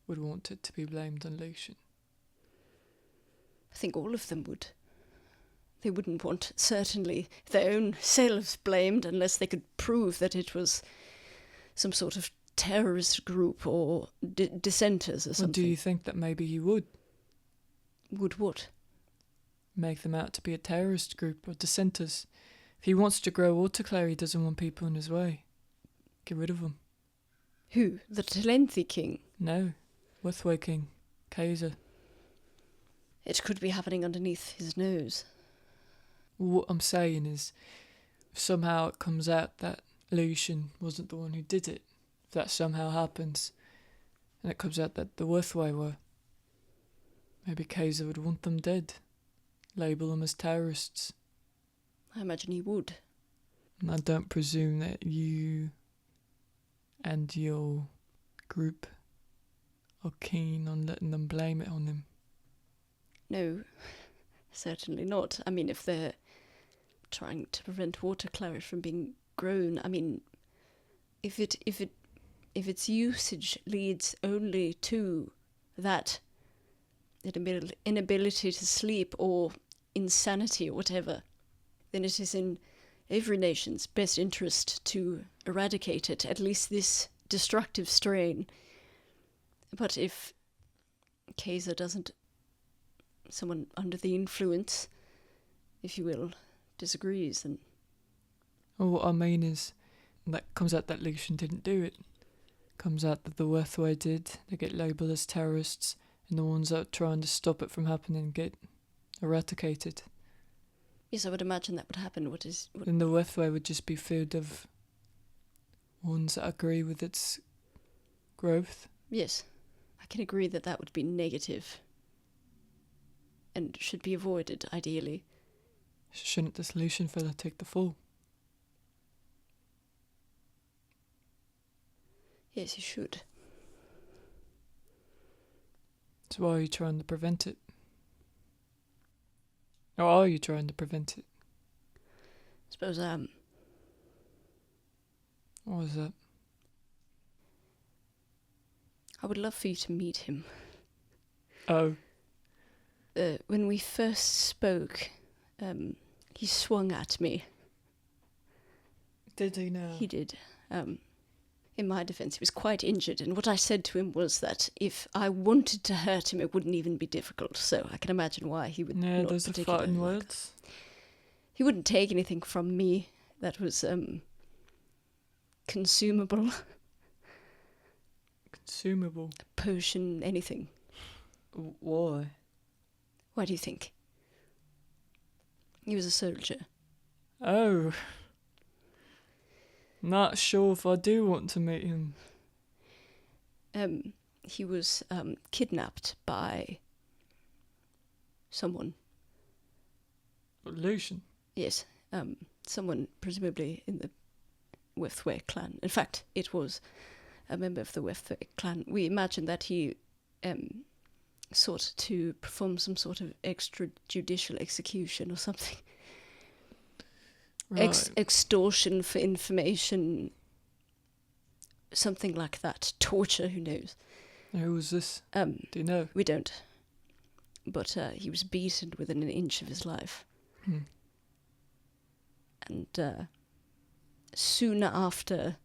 would want it to be blamed on Lucian. I think all of them would. They wouldn't want, certainly, their own selves blamed unless they could prove that it was some sort of terrorist group or dissenters or something. Or do you think that maybe he would? Would what? Make them out to be a terrorist group or dissenters. If he wants to grow autoclave, he doesn't want people in his way. Get rid of them. Who? The Telenthi king? No. Worthway king. Kaiser. It could be happening underneath his nose. What I'm saying is, if somehow it comes out that Lucian wasn't the one who did it, if that somehow happens, and it comes out that the Worthway were, maybe Kaiser would want them dead. Label them as terrorists. I imagine he would. And I don't presume that you and your group are keen on letting them blame it on him. No, certainly not. I mean, if they're trying to prevent water claret from being grown, I mean, if its usage leads only to that inability to sleep or insanity or whatever, then it is in every nation's best interest to eradicate it, at least this destructive strain. But if Kaiser doesn't, someone under the influence, if you will, disagrees, then... Well, what I mean is, that comes out that Lucian didn't do it. Comes out that the Worthway did. They get labelled as terrorists, and the ones that are trying to stop it from happening get eradicated. Yes, I would imagine that would happen. Then the Worthway would just be filled of ones that agree with its growth. Yes, I can agree that that would be negative and should be avoided, ideally. Shouldn't this Lucian fella take the fall? Yes, he should. So why are you trying to prevent it? Or are you trying to prevent it? I suppose I am. What was that? I would love for you to meet him. Oh. When we first spoke, he swung at me. Did he now? He did. In my defense, he was quite injured, and what I said to him was that if I wanted to hurt him, it wouldn't even be difficult, so I can imagine why he would not those are particularly... fighting words. He wouldn't take anything from me that was consumable. Consumable? Potion, anything. Why? Why do you think? He was a soldier. Oh. Not sure if I do want to meet him. He was kidnapped by someone. Lucian. Yes, someone presumably in the Withway clan. In fact, it was a member of the Withway clan. We imagine that he sought to perform some sort of extrajudicial execution or something. Right. Extortion for information, something like that. Torture, who knows? Who was this? Do you know? We don't. But he was beaten within an inch of his life. And soon after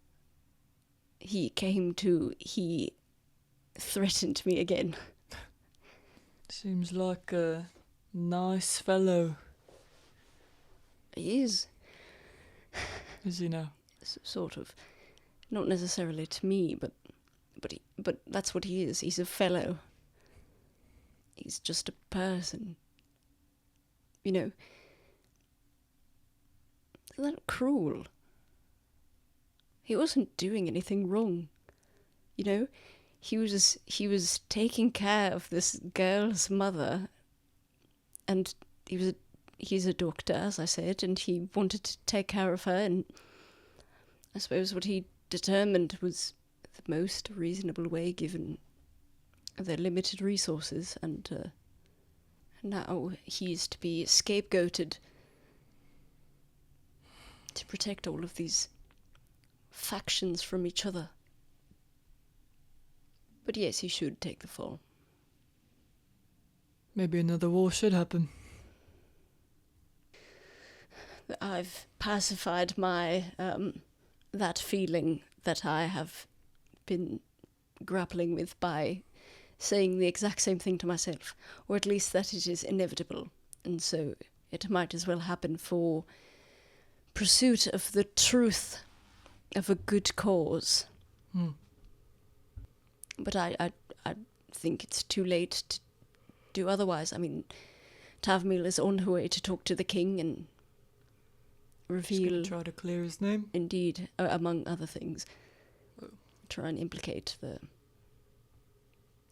he came to, he threatened me again. Seems like a nice fellow. He is. Is he now? Sort of. Not necessarily to me, but that's what he is. He's a fellow. He's just a person. You know. Isn't that cruel? He wasn't doing anything wrong. You know? He was taking care of this girl's mother, and he's a doctor, as I said, and he wanted to take care of her, and I suppose what he determined was the most reasonable way given their limited resources, and now he's to be scapegoated to protect all of these factions from each other. But yes, he should take the fall. Maybe another war should happen. I've pacified my that feeling that I have been grappling with by saying the exact same thing to myself, or at least that it is inevitable, and so it might as well happen for pursuit of the truth of a good cause. But I think it's too late to do otherwise. I mean, Tavumile is on her way to talk to the king and reveal... Try to clear his name? Indeed, among other things. Try and implicate the...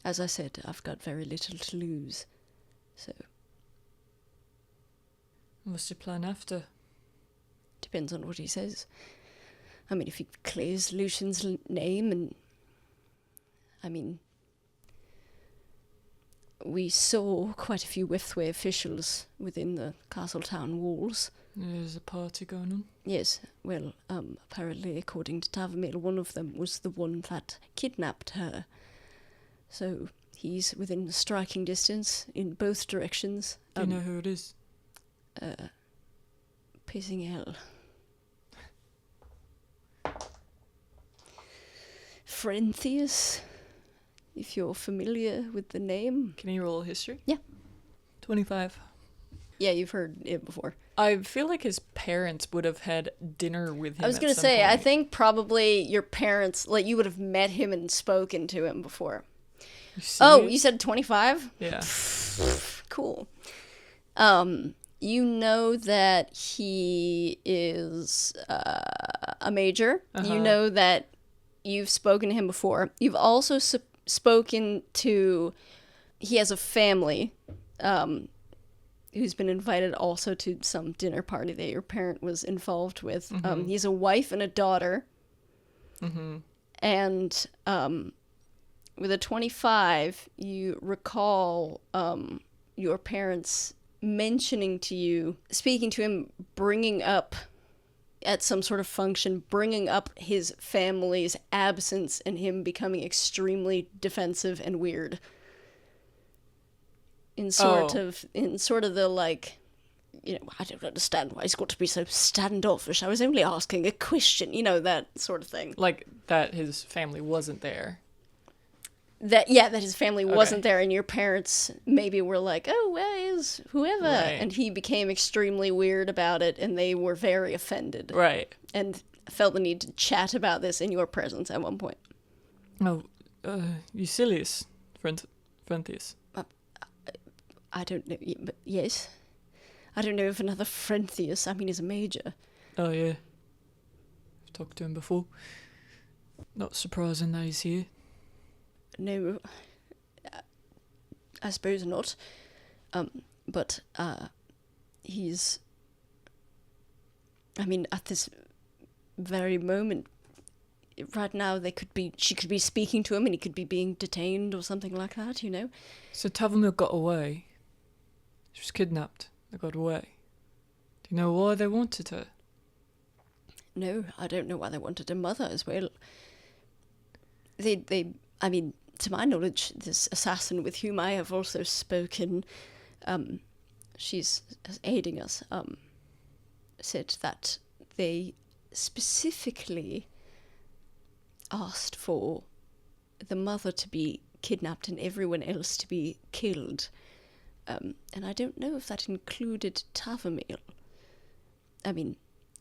As I said, I've got very little to lose, so... What's your plan after? Depends on what he says. I mean, if he clears Lucian's name and... I mean... We saw quite a few Withway officials within the castle town walls. There's a party going on? Yes, well, apparently, according to Tavumile, one of them was the one that kidnapped her. So, he's within striking distance in both directions. Do you know who it is? Pissing hell. Frenthius, if you're familiar with the name. Can you roll history? Yeah. 25. Yeah, you've heard it before. I feel like his parents would have had dinner with him. I was going to say, I think probably your parents, like, you would have met him and spoken to him before. Oh, you said 25? Yeah. Cool. You know that he is a major. You know that you've spoken to him before. You've also spoken to... He has a family who's been invited also to some dinner party that your parent was involved with. He has a wife and a daughter. And with a 25, you recall your parents mentioning to you, speaking to him, bringing up at some sort of function, bringing up his family's absence and him becoming extremely defensive and weird. In sort of the, like, you know, I don't understand why he's got to be so standoffish. I was only asking a question, you know, that sort of thing. Like, that his family wasn't there. That his family wasn't there, and your parents maybe were like, oh, where is whoever? Right. And he became extremely weird about it, and they were very offended. Right. And felt the need to chat about this in your presence at one point. Oh, Eucilius, Frenthius. I don't know, but yes. I don't know if another Frenthius, I mean, he's a major. Oh, yeah. I've talked to him before. Not surprising that he's here. No, I suppose not. But he's... I mean, at this very moment, right now, she could be speaking to him and he could be being detained or something like that, you know? So Tavumile got away. She was kidnapped. They got away. Do you know why they wanted her? No, I don't know why they wanted a mother as well. I mean, to my knowledge, this assassin with whom I have also spoken, she's aiding us, said that they specifically asked for the mother to be kidnapped and everyone else to be killed. And I don't know if that included Tavumile. I mean...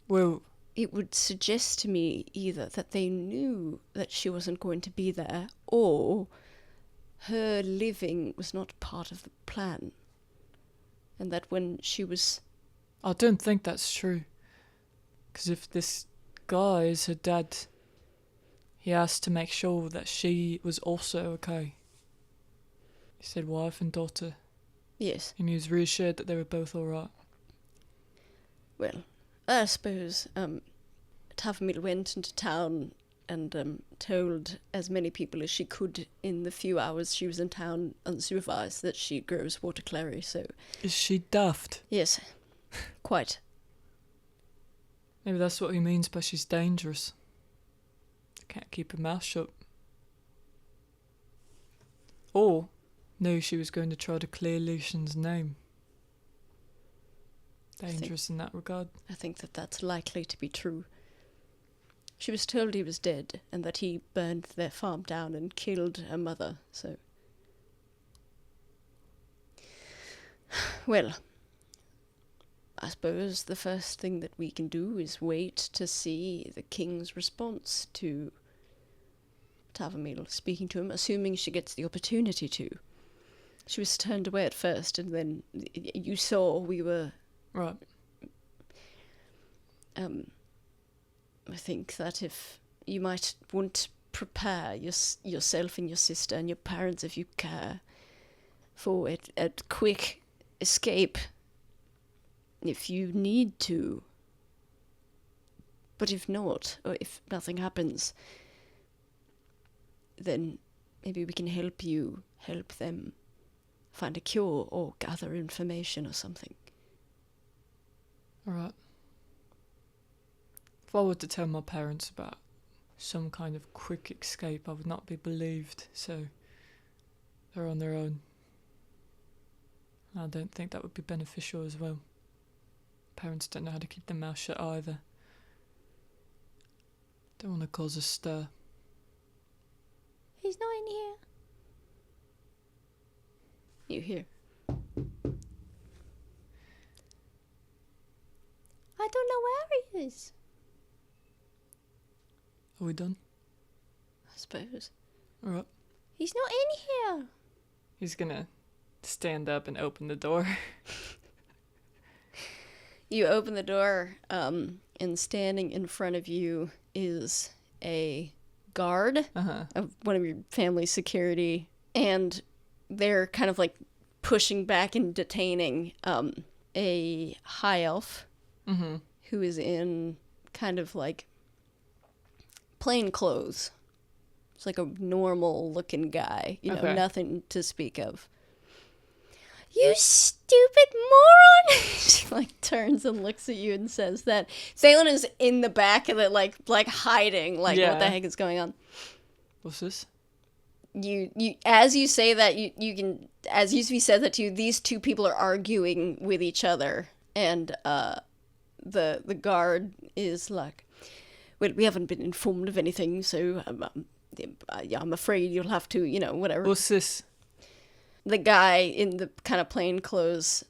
Well... It would suggest to me either that they knew that she wasn't going to be there, or her living was not part of the plan. And that when she was... I don't think that's true. Because if this guy is her dad, he has to make sure that she was also okay. He said wife and daughter. Yes. And he was reassured that they were both alright. Well, I suppose Tavumile went into town and told as many people as she could in the few hours she was in town unsupervised that she grows water clary, so... Is she daft? Yes, quite. Maybe that's what he means by she's dangerous. Can't keep her mouth shut. Or knew she was going to try to clear Lucian's name. Dangerous in that regard. I think that that's likely to be true. She was told he was dead and that he burned their farm down and killed her mother, so... Well, I suppose the first thing that we can do is wait to see the king's response to Tavumile speaking to him, assuming she gets the opportunity to. She was turned away at first, and then you saw we were... Right. I think that if you might want to prepare yourself and your sister and your parents, if you care, for a quick escape, if you need to. But if not, or if nothing happens, then maybe we can help you help them find a cure or gather information or something. Alright. If I were to tell my parents about some kind of quick escape, I would not be believed, so they're on their own. I don't think that would be beneficial as well. Parents don't know how to keep their mouth shut either. Don't want to cause a stir. He's not in here. You hear? I don't know where he is. Are we done? I suppose. Alright. He's not in here. He's gonna stand up and open the door. You open the door, and standing in front of you is a guard of one of your family's security, and they're kind of like pushing back and detaining a high elf who is in kind of like plain clothes. It's like a normal looking guy, you know, nothing to speak of. You stupid moron! She like turns and looks at you and says that. Thalen is in the back of it, like hiding, what the heck is going on? What's this? You as you say that, you can, as Yusvi said that to you, these two people are arguing with each other, and the guard is like, well, we haven't been informed of anything, so I'm afraid you'll have to, you know, whatever. What's this? The guy in the kind of plain clothes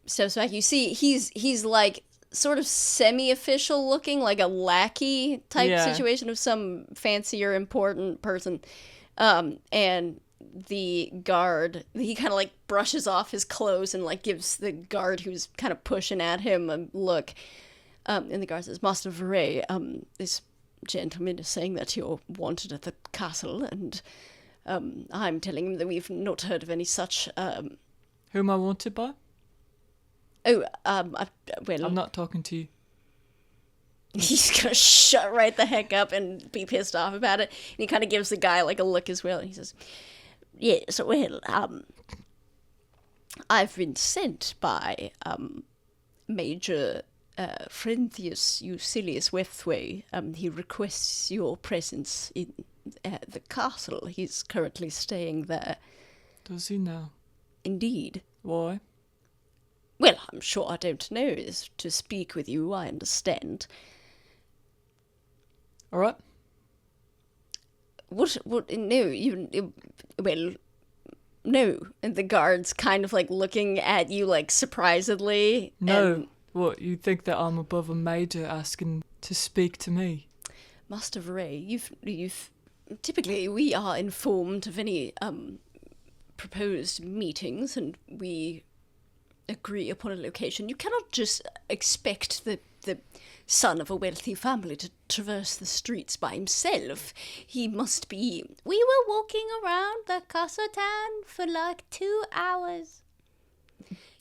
steps back. You see, he's like sort of semi-official looking, like a lackey type situation of some fancier, important person. And the guard, he kind of like brushes off his clothes and like gives the guard who's kind of pushing at him a look. And the guard says, Master Vahrae, this gentleman is saying that you're wanted at the castle, and I'm telling him that we've not heard of any such. Who am I wanted by? Well, I'm not talking to you. He's gonna shut right the heck up and be pissed off about it. And he kind of gives the guy like a look as well. And he says, "Yes, well, I've been sent by Major Frenthius Eucilius Wethway. He requests your presence in the castle. He's currently staying there." Does he now? Indeed. Why? Well, I'm sure I don't know. Is to speak with you, I understand. All right. What, no, well, no. And the guard's kind of like looking at you like surprisedly. No. And What, you think that I'm above a major asking to speak to me? Master Vahrae, you've typically we are informed of any proposed meetings and we agree upon a location. You cannot just expect the son of a wealthy family to traverse the streets by himself. He must be... We were walking around the castle town for like 2 hours.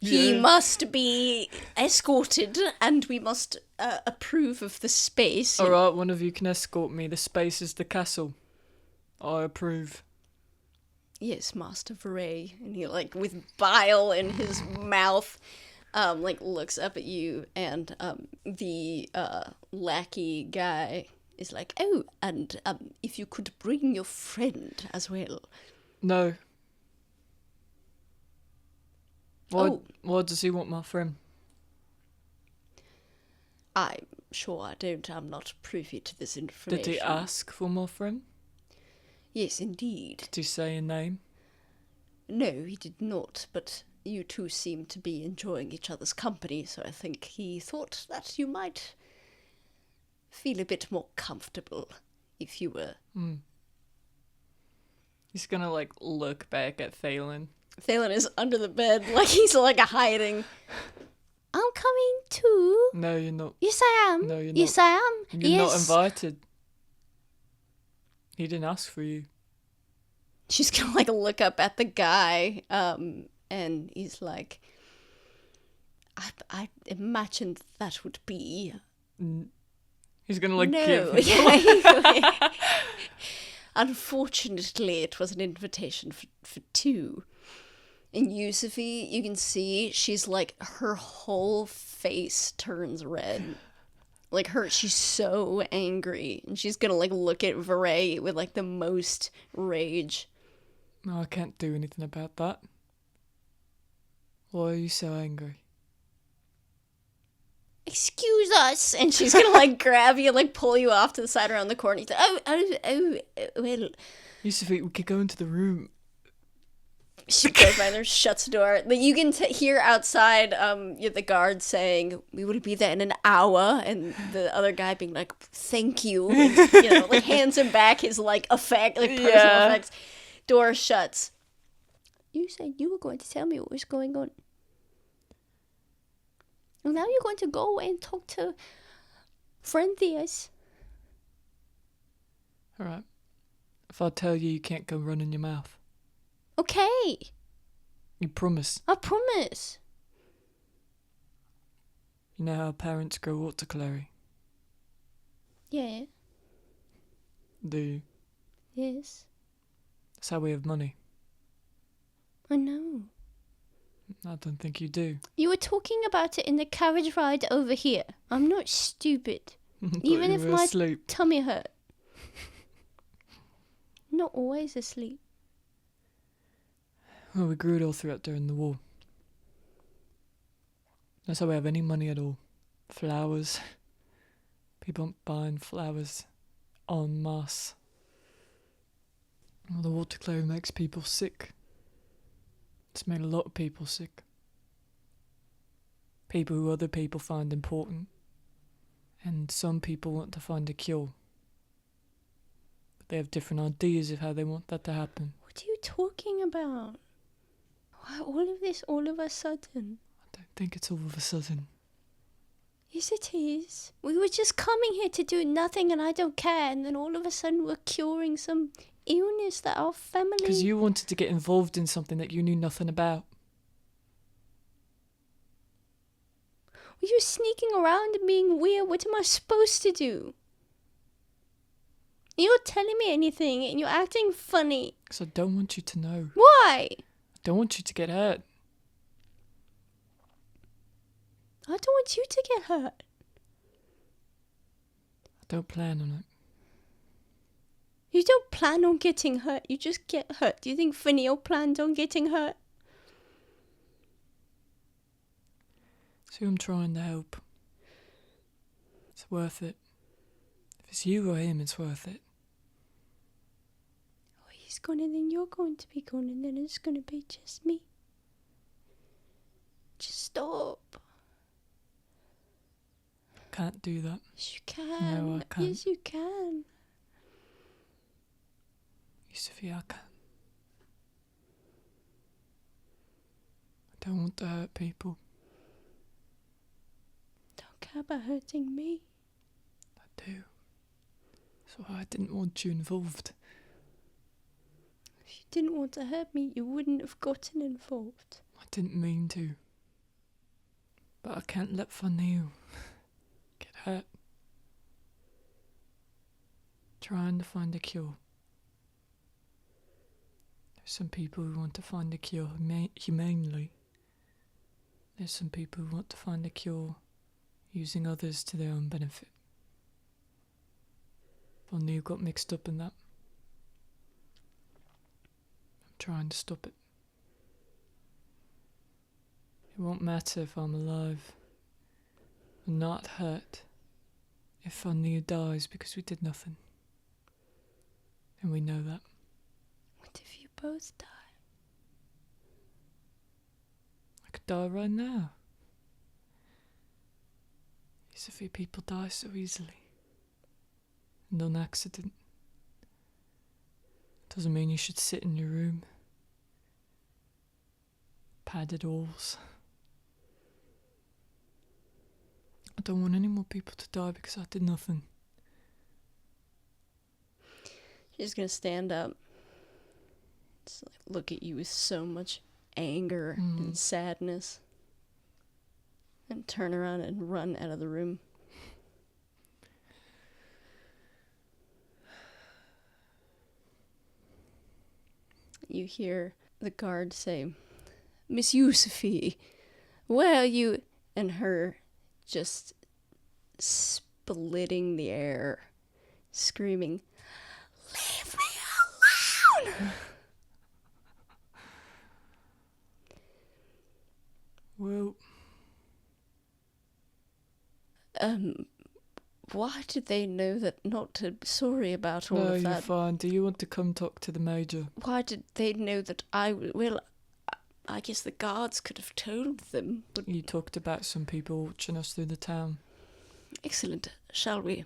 He must be escorted, and we must approve of the space. All right, one of you can escort me. The space is the castle. I approve. Yes, Master Vahrae. And he, like, with bile in his mouth, like, looks up at you, and the lackey guy is like, oh, and if you could bring your friend as well. No. Why does he want my friend? I'm sure I don't. I'm not privy to this information. Did he ask for my friend? Yes, indeed. Did he say a name? No, he did not, but you two seem to be enjoying each other's company, so I think he thought that you might feel a bit more comfortable if you were... He's gonna, like, look back at Thalen. Thalen is under the bed, like he's like hiding. I'm coming too. No, you're not. Yes, I am. No, you're not. Yes, I am. You're not Yes. invited. He didn't ask for you. She's gonna like look up at the guy, and he's like, I imagine that would be... He's gonna, like, No. give... Yeah. Unfortunately, it was an invitation for two. And Yusufi, you can see she's like, her whole face turns red. Like, she's so angry. And she's gonna, like, look at Vahrae with, like, the most rage. No, I can't do anything about that. Why are you so angry? Excuse us! And she's gonna, like, grab you and, like, pull you off to the side around the corner. He's like, well... Yusuf, we could go into the room. She goes by there, shuts the door. Like, you can hear outside the guard saying, we will be there in an hour, and the other guy being like, thank you, and, like, hands him back his, like, personal effects. Door shuts. You said you were going to tell me what was going on. And now you're going to go and talk to Frenthius. Alright. If I tell you, you can't go running your mouth. Okay. You promise. I promise. You know how parents grow watercolory? Yeah. Do you? Yes. That's how we have money. I know. I don't think you do. You were talking about it in the carriage ride over here. I'm not stupid. Thought Even you if were my asleep. tummy hurt. Not always asleep. Well, we grew it all throughout during the war. That's how we have any money at all. Flowers. People buying flowers en masse. Well, the watercolour makes people sick. It's made a lot of people sick. People who other people find important. And some people want to find a cure. But They have different ideas of how they want that to happen. What are you talking about? Why all of this all of a sudden? I don't think it's all of a sudden. Yes, it is. We were just coming here to do nothing and I don't care, and then all of a sudden we're curing some illness that our family... Because you wanted to get involved in something that you knew nothing about. Were you sneaking around and being weird? What am I supposed to do? You're not telling me anything and you're acting funny. Because I don't want you to know. Why? I don't want you to get hurt. I don't want you to get hurt. I don't plan on it. You don't plan on getting hurt, you just get hurt. Do you think Fenrir planned on getting hurt? So I'm trying to help. It's worth it. If it's you or him, it's worth it. Oh, he's gone and then you're going to be gone and then it's going to be just me. Just stop. Can't do that. Yes, you can. No, I can't. Yes, you can. Sophia, I can't. I don't want to hurt people. Don't care about hurting me. I do. So I didn't want you involved. If you didn't want to hurt me, you wouldn't have gotten involved. I didn't mean to. But I can't let Fenrir get hurt. Trying to find a cure. There's some people who want to find a cure humanely. There's some people who want to find a cure using others to their own benefit. Fenrir got mixed up in that. I'm trying to stop it. It won't matter if I'm alive or not hurt if Fenrir dies because we did nothing. And we know that. What if you both die? I could die right now. Yes, a few people die so easily. And on accident. Doesn't mean you should sit in your room. Padded walls. I don't want any more people to die because I did nothing. She's gonna stand up. Just like look at you with so much anger and sadness. And turn around and run out of the room. You hear the guard say, "Miss Yusufi, where are you?" And her just splitting the air, screaming, "Leave me alone!" Well, why did they know that not to be sorry about all no, of you're that? fine. Do you want to come talk to the Major? Why did they know that well, I guess the guards could have told them, but... You talked about some people watching us through the town. Excellent. Shall we? You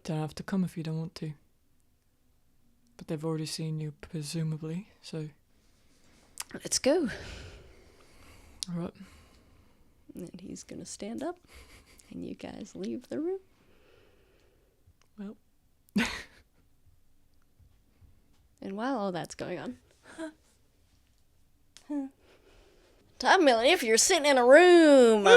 don't have to come if you don't want to. But they've already seen you, presumably, so... Let's go. Alright. And he's gonna stand up, and you guys leave the room. Well. And while all that's going on... Tavumile, if you're sitting in a room...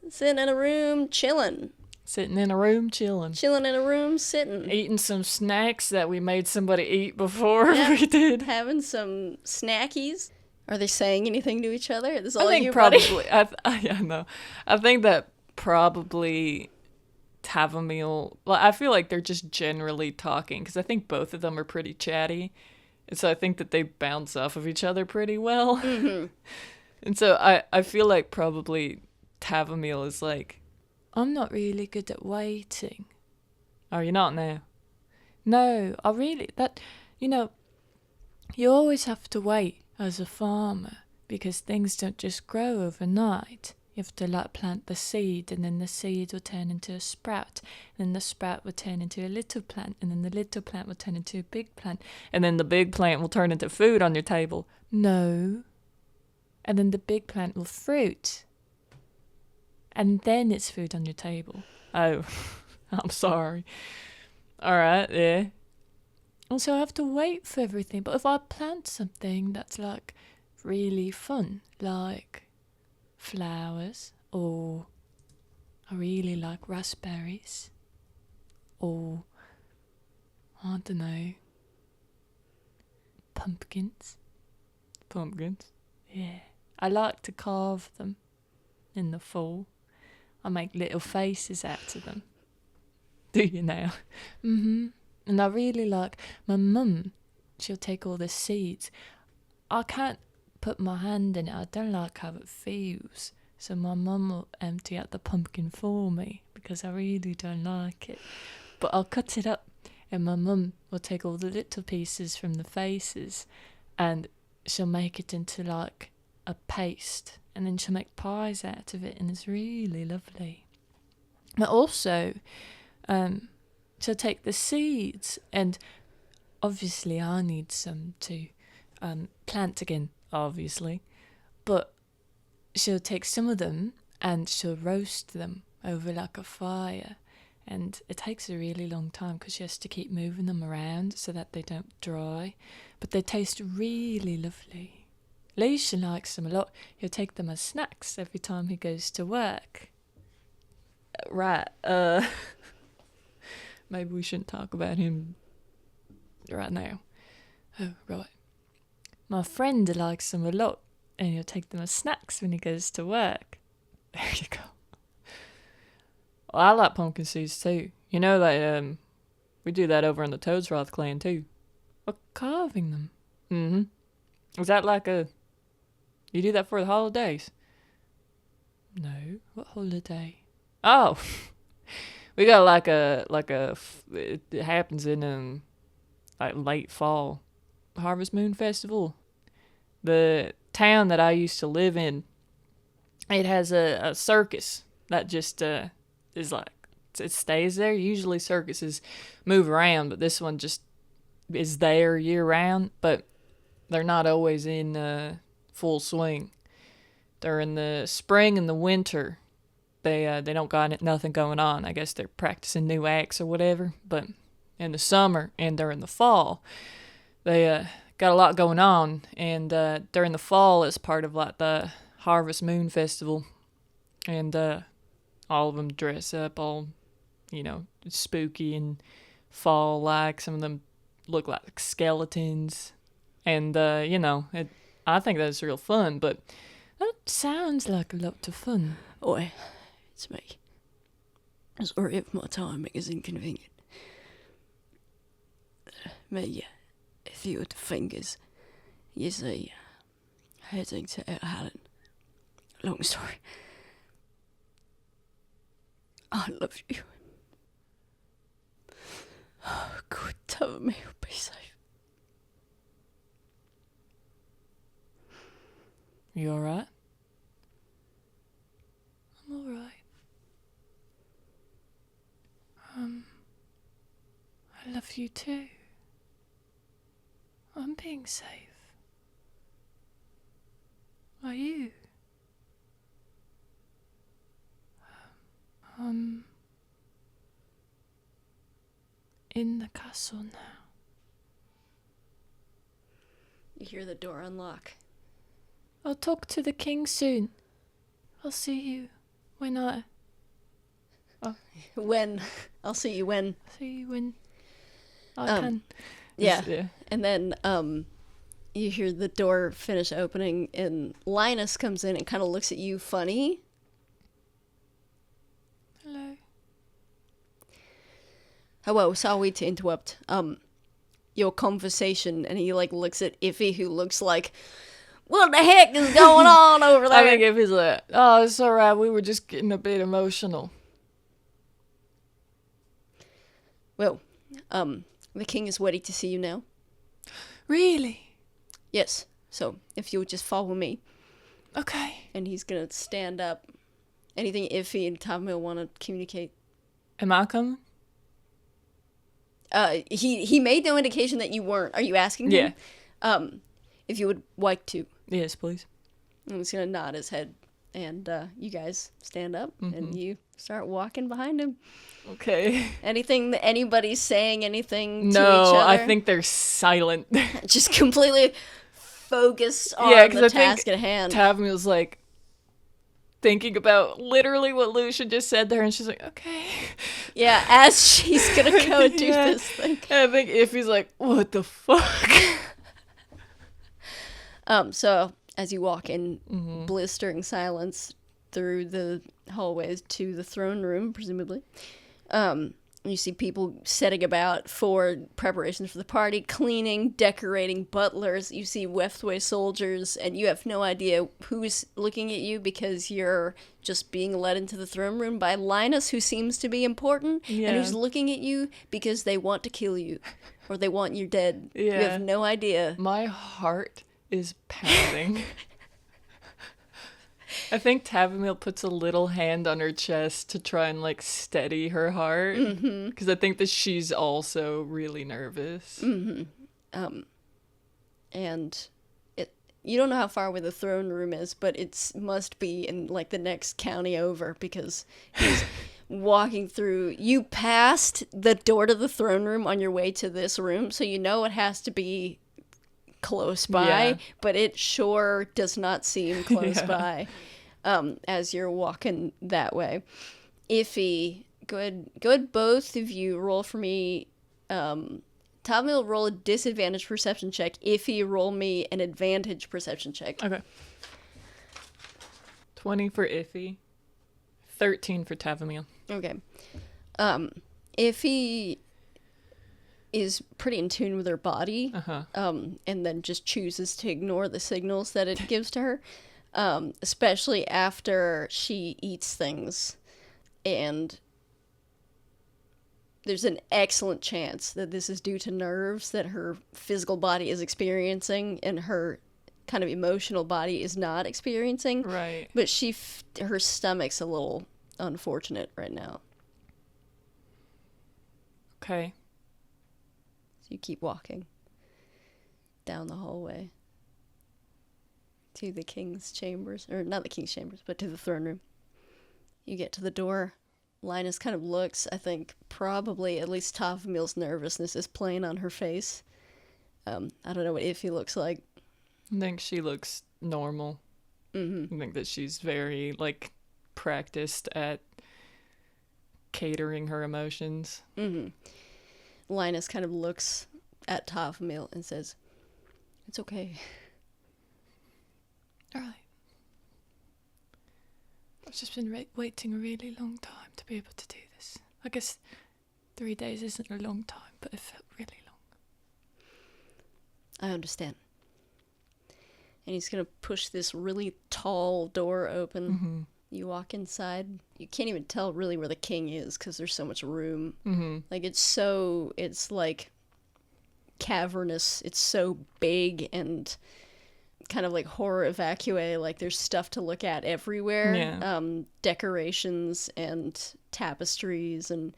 sitting in a room, chilling. Sitting in a room, chilling. Chilling in a room, sitting. Eating some snacks that we made somebody eat before Yep. we did. Having some snackies. Are they saying anything to each other? This is all I think you, probably... buddy? Yeah, no. I think that probably Tavumile... Well, I feel like they're just generally talking, because I think both of them are pretty chatty. And so I think that they bounce off of each other pretty well. Mm-hmm. And so I feel like probably Tavumile is like, I'm not really good at waiting. Oh, you're not now? No, I really... you always have to wait as a farmer because things don't just grow overnight. You have to like plant the seed, and then the seed will turn into a sprout, and then the sprout will turn into a little plant, and then the little plant will turn into a big plant, and then the big plant will turn into food on your table. No. And then the big plant will fruit. And then it's food on your table. Oh, I'm sorry. Alright, yeah. And so I have to wait for everything. But if I plant something that's like really fun, like flowers, or I really like raspberries, or I don't know, pumpkins. Pumpkins? Yeah. I like to carve them in the fall. I make little faces out of them. Do you now? Mm-hmm. And I really like my mum. She'll take all the seeds. I can't put my hand in it. I don't like how it feels. So my mum will empty out the pumpkin for me because I really don't like it. But I'll cut it up, and my mum will take all the little pieces from the faces, and she'll make it into like a paste, and then she'll make pies out of it, and it's really lovely. But also, she'll take the seeds, and obviously I need some to plant again, obviously, but she'll take some of them and she'll roast them over like a fire, and it takes a really long time because she has to keep moving them around so that they don't dry, but they taste really lovely. Leisha likes them a lot. He'll take them as snacks every time he goes to work. Right, maybe we shouldn't talk about him right now. Oh, right. My friend likes them a lot, and he'll take them as snacks when he goes to work. There you go. Well, I like pumpkin seeds too. You know that we do that over in the Toadsroth clan too. We're carving them. Mm-hmm. Is that like you do that for the holidays? No. What holiday? Oh. We got it happens in like late fall. Harvest Moon Festival. The town that I used to live in, it has a circus that just is like, it stays there. Usually circuses move around, but this one just is there year round, but they're not always in full swing. They're in the spring and the winter. They don't got nothing going on. I guess they're practicing new acts or whatever, but in the summer and during the fall, they got a lot going on, and during the fall it's part of like the Harvest Moon Festival, and all of them dress up all, spooky and fall-like. Some of them look like skeletons, and I think that's real fun, but that sounds like a lot of fun. Oi, it's me. Sorry if my timing is inconvenient. Me, a few of the fingers, you see, heading to Thalen. Long story. I love you. Oh, good, Tavumile, be safe. You alright? I'm alright. I love you too. I'm being safe. Are you? In the castle now. You hear the door unlock. I'll talk to the king soon. I'll see you when When? I'll see you when. See you when I can. Yeah. And then you hear the door finish opening, and Linus comes in and kind of looks at you funny. Hello. Hello, sorry to interrupt your conversation. And he looks at Iffy, who looks like, what the heck is going on over there? I think Iffy's like, oh, it's alright, we were just getting a bit emotional. Well, the king is ready to see you now. Really? Yes. So if you'll just follow me. Okay. And he's gonna stand up Anything iffy and Tavumile want to communicate? Am I coming? He made no indication that you weren't. Are you asking him? Yeah. If you would like to. Yes, please. I'm just gonna nod his head, and you guys stand up, and you start walking behind him. Okay. Anything that anybody's saying anything to each No, other? I think they're silent. Just completely focused on the task at hand. Tavumile's like thinking about literally what Lucia just said there, and she's like, okay. Yeah, as she's gonna go do Yeah. this thing. And I think Iffy's like, what the fuck? So as you walk in blistering silence through the hallways to the throne room, presumably, you see people setting about for preparations for the party, cleaning, decorating, butlers. You see Weftway soldiers, and you have no idea who's looking at you because you're just being led into the throne room by Linus, who seems to be important, and who's looking at you because they want to kill you, or they want you dead. Yeah. You have no idea. My heart is pounding. I think Tavumile puts a little hand on her chest to try and like steady her heart, because I think that she's also really nervous. And you don't know how far away the throne room is, but it must be in like the next county over, because he's walking through. You passed the door to the throne room on your way to this room, so you know it has to be close by, but it sure does not seem close by as you're walking that way. Iffy, go ahead, both of you roll for me. Tavumile, roll a disadvantage perception check. Iffy, roll me an advantage perception check. Okay. 20 for Iffy, 13 for Tavumile. Okay. Iffy is pretty in tune with her body, and then just chooses to ignore the signals that it gives to her, especially after she eats things. And there's an excellent chance that this is due to nerves that her physical body is experiencing and her kind of emotional body is not experiencing. Right. But her stomach's a little unfortunate right now. Okay. So you keep walking down the hallway to the king's chambers, or not the king's chambers, but to the throne room. You get to the door. Linus kind of looks, I think, probably at least Tavumile's nervousness is plain on her face. I don't know what Iffy looks like. I think she looks normal. I think that she's very, like, practiced at catering her emotions. Linus kind of looks at Tavumile and says, "It's okay." All right. I've just been waiting a really long time to be able to do this. I guess 3 days isn't a long time, but it felt really long. I understand. And he's going to push this really tall door open. You walk inside. You can't even tell really where the king is because there's so much room. Like, it's like cavernous. It's so big and kind of like horror evacue. Like, there's stuff to look at everywhere. Yeah. Decorations and tapestries. And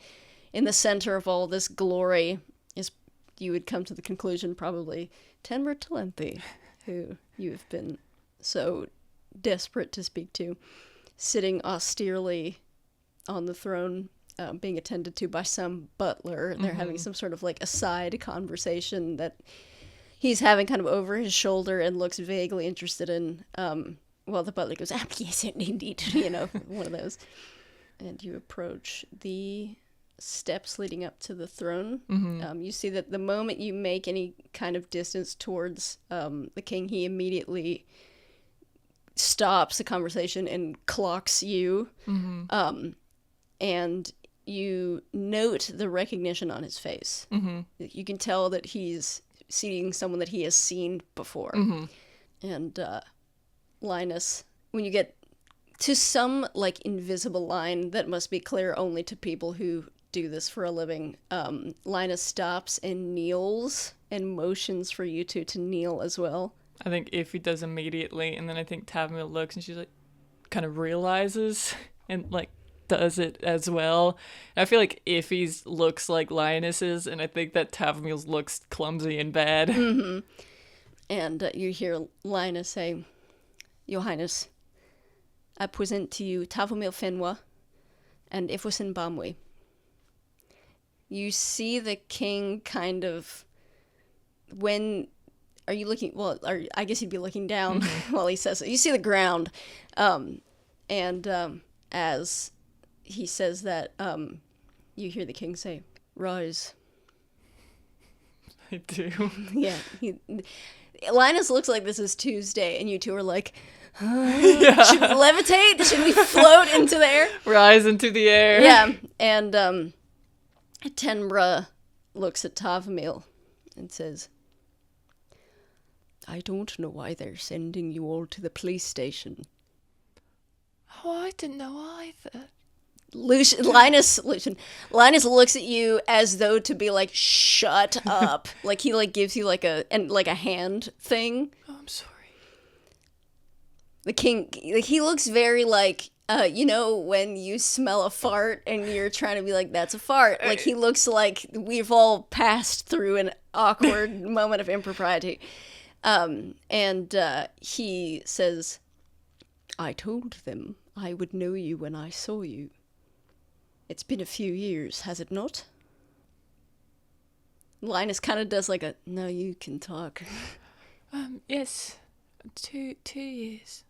in the center of all this glory is, you would come to the conclusion, probably Tenmer Talenti, who you have been so desperate to speak to, sitting austerely on the throne, being attended to by some butler. They're having some sort of like aside conversation that he's having kind of over his shoulder and looks vaguely interested in. Well, the butler goes, "Yes, indeed," one of those. And you approach the steps leading up to the throne. You see that the moment you make any kind of distance towards the king, he immediately stops the conversation and clocks you. And you note the recognition on his face. You can tell that he's seeing someone that he has seen before. And Linus, when you get to some like invisible line that must be clear only to people who do this for a living, Linus stops and kneels and motions for you two to kneel as well. I think Iffy does immediately, and then I think Tavumile looks and she's like, kind of realizes and like does it as well. And I feel like Iffy's looks like Linus's, and I think that Tavumile's looks clumsy and bad. Mm-hmm. And you hear Linus say, Your Highness, I present to you Tavumile Fenra and Ifwasin Bamwe. You see the king kind of, when, are you looking, well, I guess he'd be looking down while he says it. You see the ground, and as he says that, you hear the king say, Rise. I do. Yeah. Linus looks like this is Tuesday, and you two are like, Should we levitate? Should we float into the air? Rise into the air. Yeah, and Tenbra looks at Tavumile and says, I don't know why they're sending you all to the police station. Oh, I didn't know either. Linus looks at you as though to be like, shut up. Like he like gives you like a hand thing. Oh, I'm sorry. The king, he looks very like, you know, when you smell a fart and you're trying to be like, that's a fart. Like, he looks like we've all passed through an awkward moment of impropriety. And he says, I told them I would know you when I saw you. It's been a few years, has it not? Linus kind of does like a, no, you can talk. Yes. 2 years.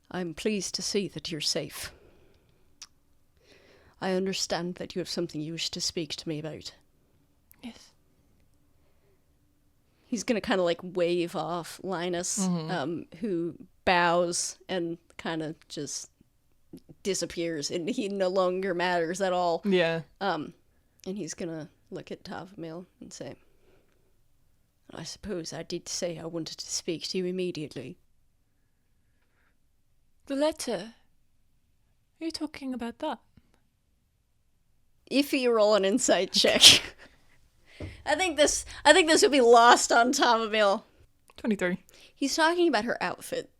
I'm pleased to see that you're safe. I understand that you have something you wish to speak to me about. Yes. He's going to kind of like wave off Linus, who bows and kind of just disappears, and he no longer matters at all. Yeah. And he's going to look at Tavumile and say, I suppose I did say I wanted to speak to you immediately. The letter. Are you talking about that? If you roll an insight check. I think this would be lost on Tavumile. 23. He's talking about her outfit.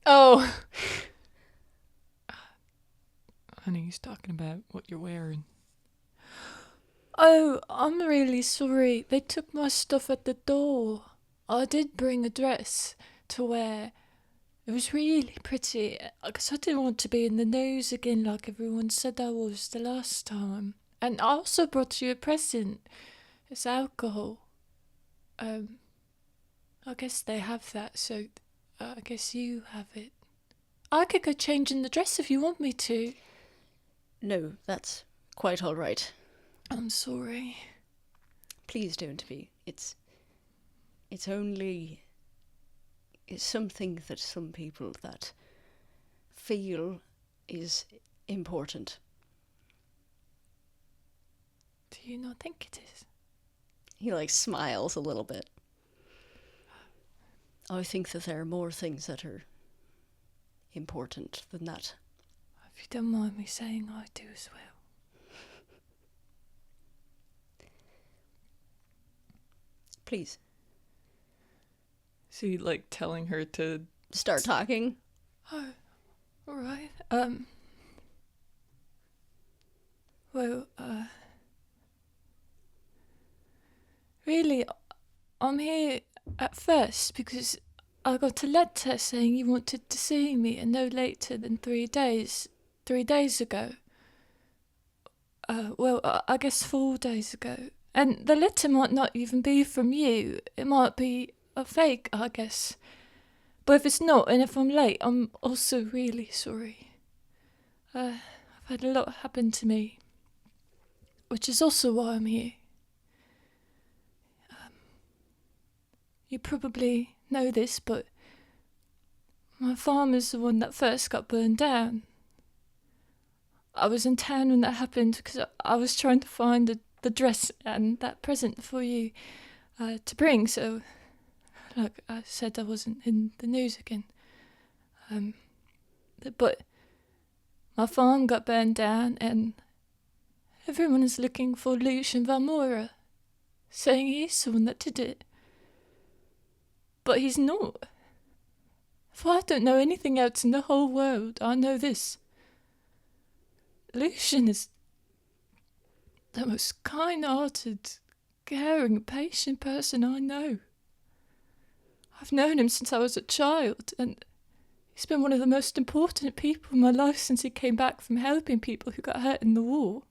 Oh. Honey, he's talking about what you're wearing. Oh, I'm really sorry. They took my stuff at the door. I did bring a dress to wear. It was really pretty, because I didn't want to be in the news again like everyone said I was the last time. And I also brought you a present. It's alcohol. I guess they have that, so I guess you have it. I could go change in the dress if you want me to. No, that's quite all right. I'm sorry. Please don't be. It's only... It's something that some people that feel is important. Do you not think it is? He like smiles a little bit. I think that there are more things that are important than that. If you don't mind me saying, I do as well. Please. Is he like telling her to start talking? Oh, all right. Well, really, I'm here at first because I got a letter saying you wanted to see me, and no later than 3 days. 3 days ago. I guess 4 days ago. And the letter might not even be from you. It might be a fake, I guess. But if it's not, and if I'm late, I'm also really sorry. I've had a lot happen to me, which is also why I'm here. You probably know this, but my farm is the one that first got burned down. I was in town when that happened because I was trying to find the dress and that present for you to bring, so like I said, I wasn't in the news again. But my farm got burned down and everyone is looking for Lucian Valmora, saying he's the one that did it. But he's not. For I don't know anything else in the whole world, I know this. Lucian is the most kind-hearted, caring, patient person I know. I've known him since I was a child, and he's been one of the most important people in my life since he came back from helping people who got hurt in the war.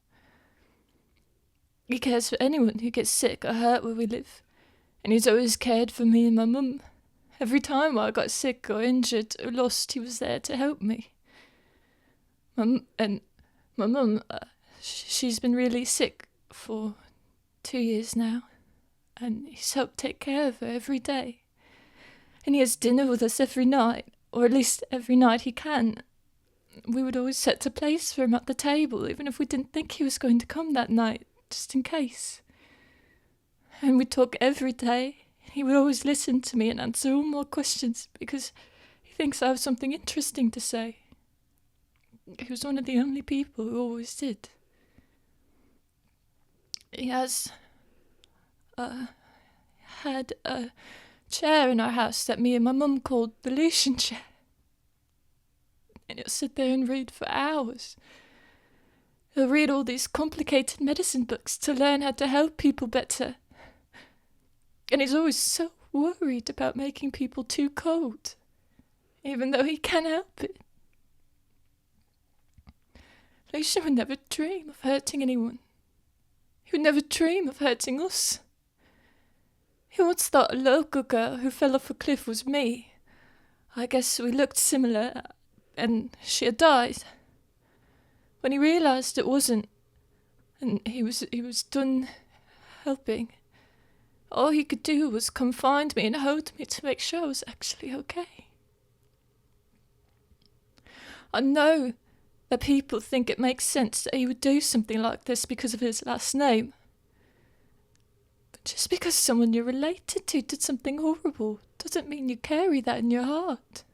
He cares for anyone who gets sick or hurt where we live, and he's always cared for me and my mum. Every time I got sick or injured or lost, he was there to help me. My mum, she's been really sick for 2 years now, and he's helped take care of her every day. And he has dinner with us every night, or at least every night he can. We would always set a place for him at the table, even if we didn't think he was going to come that night, just in case. And we'd talk every day. He would always listen to me and answer all my questions, because he thinks I have something interesting to say. He was one of the only people who always did. He has had a chair in our house that me and my mum called the Lucian chair. And he'll sit there and read for hours. He'll read all these complicated medicine books to learn how to help people better. And he's always so worried about making people too cold, even though he can't help it. Lucian would never dream of hurting anyone. He would never dream of hurting us. He once thought a local girl who fell off a cliff was me. I guess we looked similar, and she had died. When he realised it wasn't, and he was done helping, all he could do was come find me and hold me to make sure I was actually okay. I know that people think it makes sense that he would do something like this because of his last name. But just because someone you're related to did something horrible doesn't mean you carry that in your heart.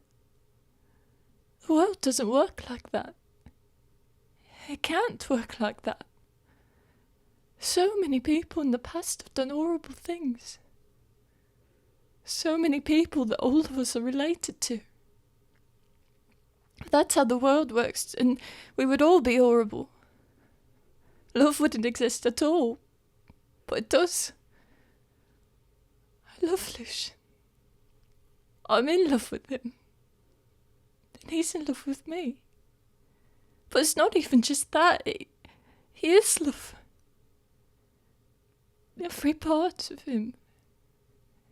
The world doesn't work like that. It can't work like that. So many people in the past have done horrible things. So many people that all of us are related to. That's how the world works, and we would all be horrible. Love wouldn't exist at all, but it does. I love Lucian. I'm in love with him. And he's in love with me. But it's not even just that. He is love. Every part of him,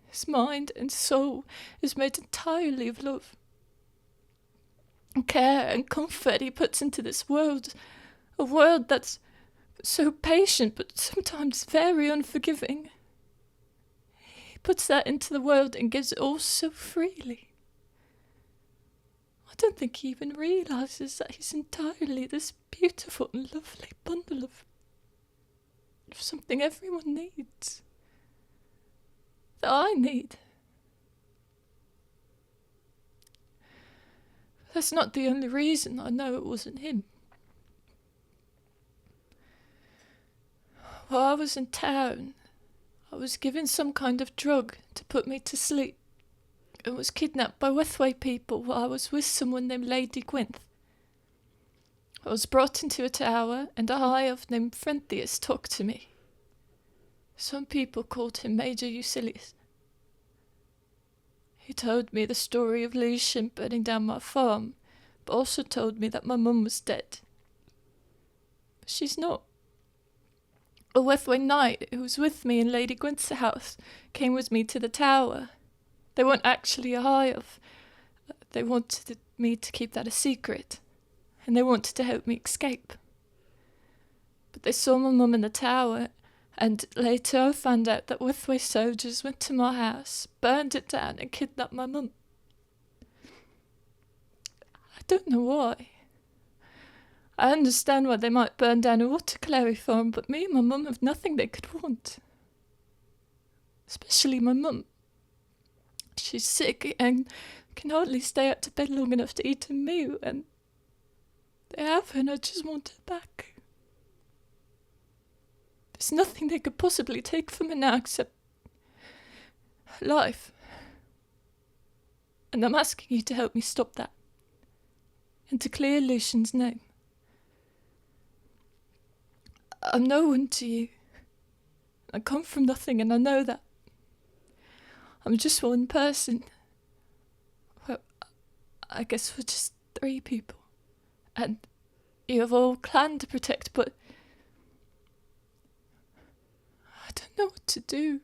his mind and soul, is made entirely of love. And care and comfort he puts into this world. A world that's so patient but sometimes very unforgiving. He puts that into the world and gives it all so freely. I don't think he even realises that he's entirely this beautiful and lovely bundle of something everyone needs. That I need. That's not the only reason I know it wasn't him. While I was in town, I was given some kind of drug to put me to sleep, and was kidnapped by Wethway people while I was with someone named Lady Gwynth. I was brought into a tower, and a high elf named Frenthius talked to me. Some people called him Major Eucilius. He told me the story of Lucian burning down my farm, but also told me that my mum was dead. But she's not. A Wethway knight who was with me in Lady Gwynth's house came with me to the tower. They weren't actually a high elf. They wanted me to keep that a secret, and they wanted to help me escape. But they saw my mum in the tower, and later I found out that Wethway soldiers went to my house, burned it down, and kidnapped my mum. I don't know why. I understand why they might burn down a water-clary farm, but me and my mum have nothing they could want. Especially my mum. She's sick and can hardly stay up to bed long enough to eat a meal, and they have her and I just want her back. There's nothing they could possibly take from her now except life. And I'm asking you to help me stop that. And to clear Lucian's name. I'm no one to you. I come from nothing, and I know that. I'm just one person. Well, I guess we're just 3 people. And you have a whole clan to protect, but I don't know what to do.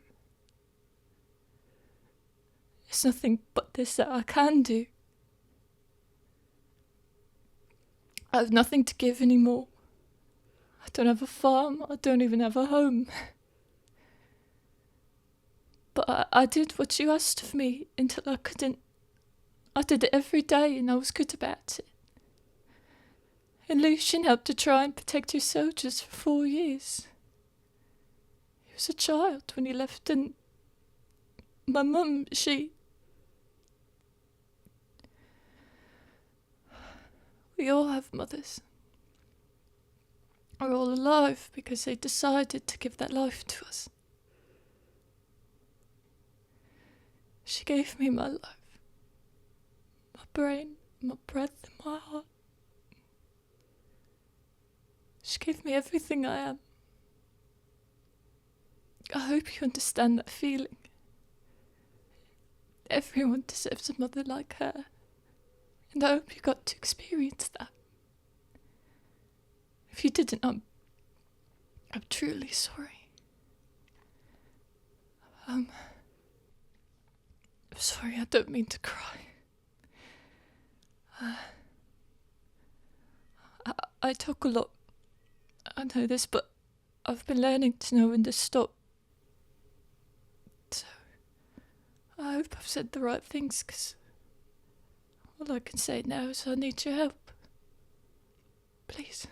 There's nothing but this that I can do. I have nothing to give anymore. I don't have a farm. I don't even have a home. But I did what you asked of me until I couldn't. I did it every day and I was good about it. And Lucian helped to try and protect your soldiers for 4 years. He was a child when he left, and my mum, we all have mothers. We're all alive because they decided to give that life to us. She gave me my life, my brain, my breath, and my heart. She gave me everything I am. I hope you understand that feeling. Everyone deserves a mother like her, and I hope you got to experience that. If you didn't, I'm truly sorry. I'm sorry, I don't mean to cry. I talk a lot. I know this, but I've been learning to know when to stop. So, I hope I've said the right things, because all I can say now is I need your help. Please.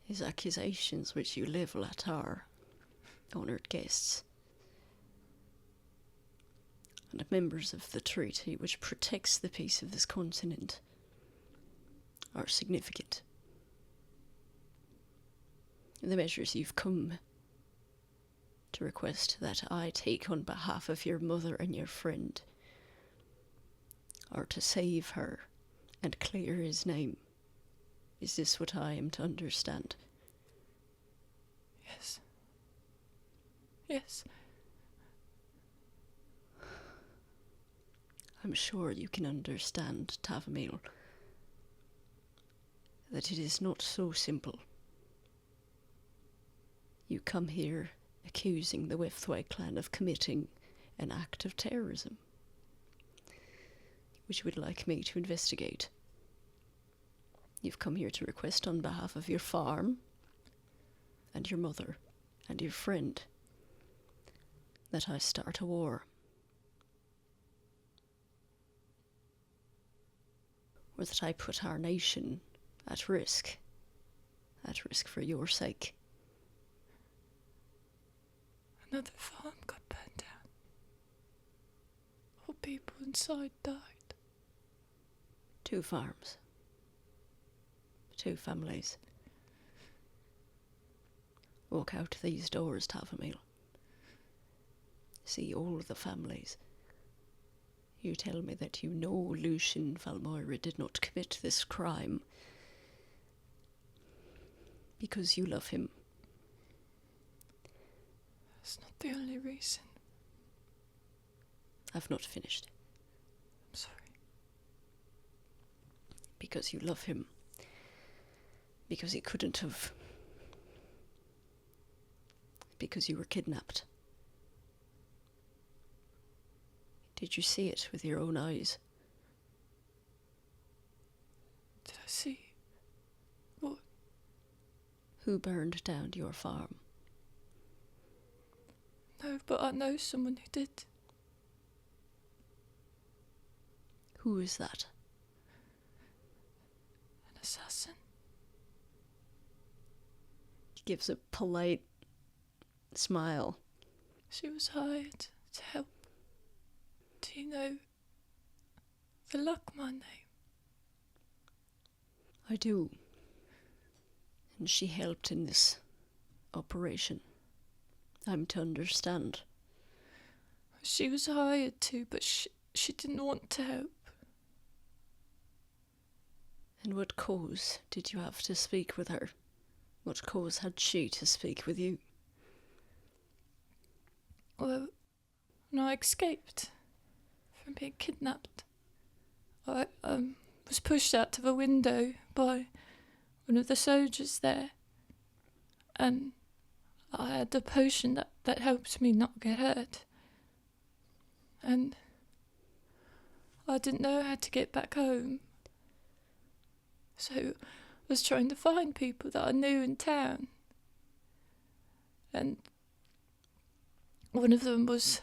His accusations which you level at our honoured guests and members of the treaty which protects the peace of this continent are significant. The measures you've come to request that I take on behalf of your mother and your friend are to save her and clear his name. Is this what I am to understand? Yes. Yes. I'm sure you can understand, Tavumile, that it is not so simple. You come here accusing the Wefthway clan of committing an act of terrorism, which you would like me to investigate. You've come here to request on behalf of your farm, and your mother, and your friend, that I start a war. Or that I put our nation at risk for your sake. Another farm got burned down. All people inside died. 2 farms. 2 families. Walk out these doors, Tavumile. See all the families. You tell me that you know Lucian Valmoira did not commit this crime because you love him. That's not the only reason. I've not finished. I'm sorry. Because you love him. Because he couldn't have. Because you were kidnapped. Did you see it with your own eyes? Did I see? What? Who burned down your farm? No, but I know someone who did. Who is that? An assassin. He gives a polite smile. She was hired to help. Do you know the Luckman name? I do. And she helped in this operation. I'm to understand. She was hired to, but she didn't want to help. And what cause did you have to speak with her? What cause had she to speak with you? Well, when I escaped from being kidnapped, I was pushed out of a window by one of the soldiers there, and I had the potion that helped me not get hurt. And I didn't know how to get back home. So I was trying to find people that I knew in town. And one of them was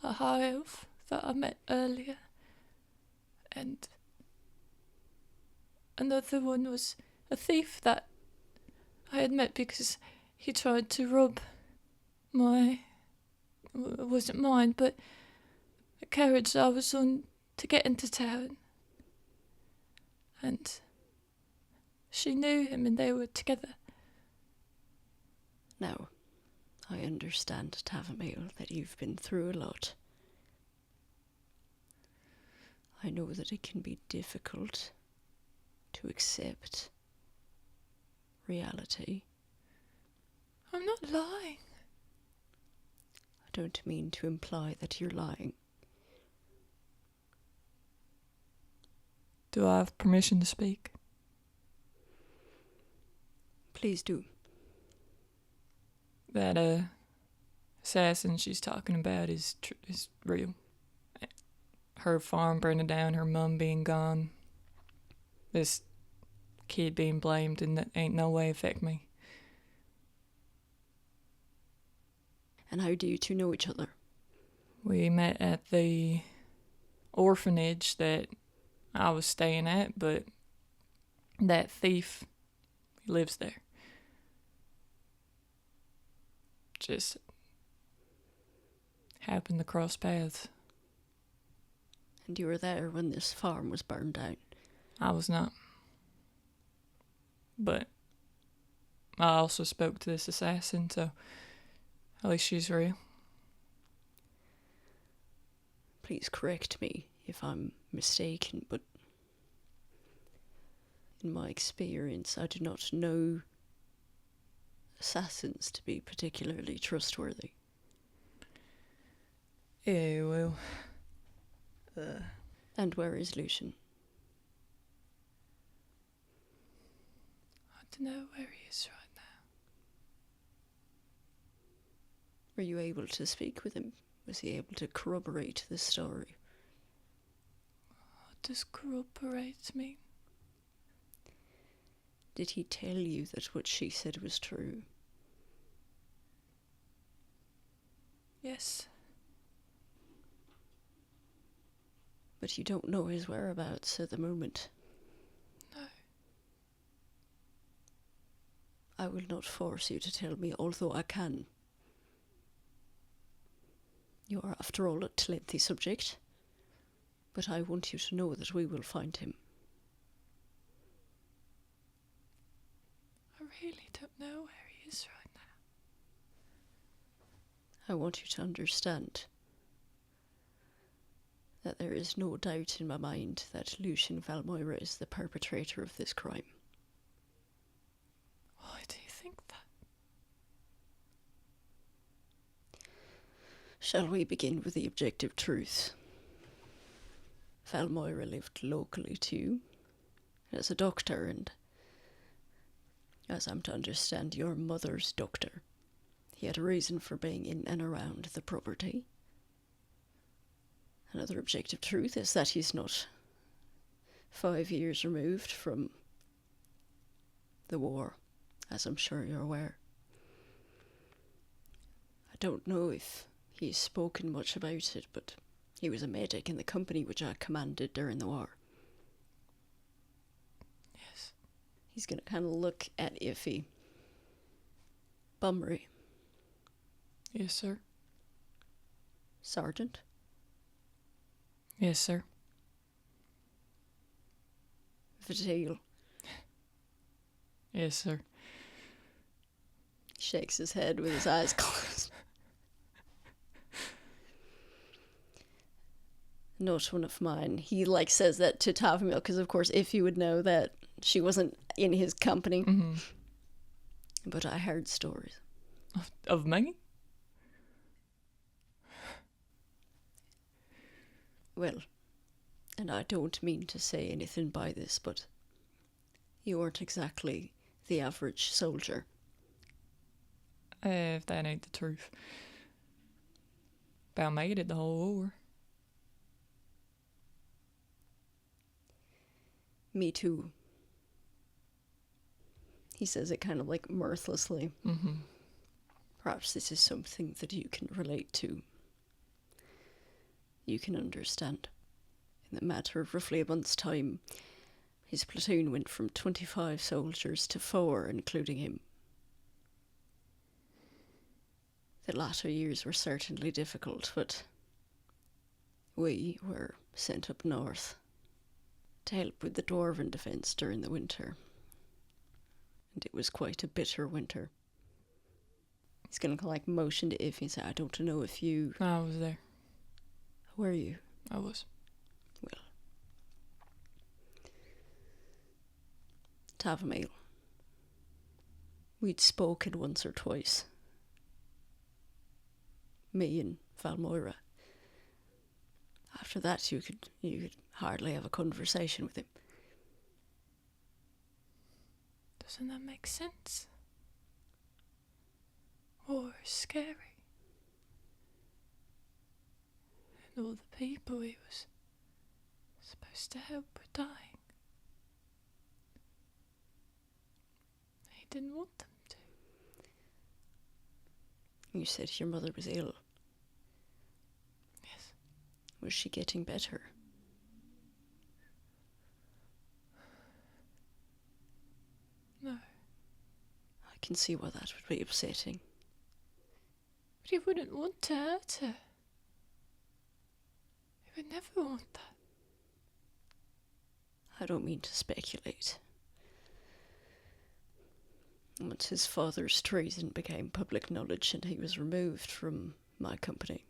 a high elf that I met earlier. And another one was a thief that I had met because he tried to rob it wasn't mine, but a carriage I was on to get into town. And she knew him and they were together. Now, I understand, Tavumile, that you've been through a lot. I know that it can be difficult to accept reality. I'm not lying. I don't mean to imply that you're lying. Do I have permission to speak? Please do. That assassin she's talking about is real. Her farm burning down, her mum being gone, this kid being blamed, and that ain't no way affect me. And how do you two know each other? We met at the orphanage that I was staying at, but that thief lives there. Just happened to cross paths. And you were there when this farm was burned down? I was not. But I also spoke to this assassin, so at least she's real. Please correct me if I'm mistaken, but in my experience, I do not know assassins to be particularly trustworthy. Yeah, well... And where is Lucian? I don't know where he is right now. Were you able to speak with him? Was he able to corroborate the story? What does corroborate mean? Did he tell you that what she said was true? Yes. But you don't know his whereabouts at the moment. No. I will not force you to tell me, although I can. You are, after all, a lengthy subject. But I want you to know that we will find him. I really don't know where he is right now. I want you to understand that there is no doubt in my mind that Lucian Valmoira is the perpetrator of this crime. Why do you think that? Shall we begin with the objective truth? Valmoira lived locally too, as a doctor, and as I'm to understand, your mother's doctor. He had a reason for being in and around the property. Another objective truth is that he's not 5 years removed from the war, as I'm sure you're aware. I don't know if he's spoken much about it, but he was a medic in the company which I commanded during the war. Yes. He's going to kind of look at Iffy. Bumry. Yes, sir. Sergeant. Yes, sir. Vital. Yes, sir. Shakes his head with his eyes closed. Not one of mine. He, says that to Tavumile, because, of course, if he would know that she wasn't in his company. Mm-hmm. But I heard stories. Of me? Well, and I don't mean to say anything by this, but you aren't exactly the average soldier. If that ain't the truth. About made it the whole war. Me too. He says it kind of mirthlessly. Mm-hmm. Perhaps this is something that you can relate to. You can understand. In the matter of roughly a month's time, his platoon went from 25 soldiers to 4, including him. The latter years were certainly difficult, but we were sent up north to help with the Dwarven defence during the winter. And it was quite a bitter winter. He's going to motion to Iffy and say, I don't know if you... I was there. Were you? I was. Well. Tavumile. We'd spoken once or twice. Me and Valmoira. After that, you could hardly have a conversation with him. Doesn't that make sense? War is scary. And all the people he was supposed to help were dying. He didn't want them to. You said your mother was ill. Yes. Was she getting better? No. I can see why that would be upsetting. But he wouldn't want to hurt her. He would never want that. I don't mean to speculate. Once his father's treason became public knowledge and he was removed from my company,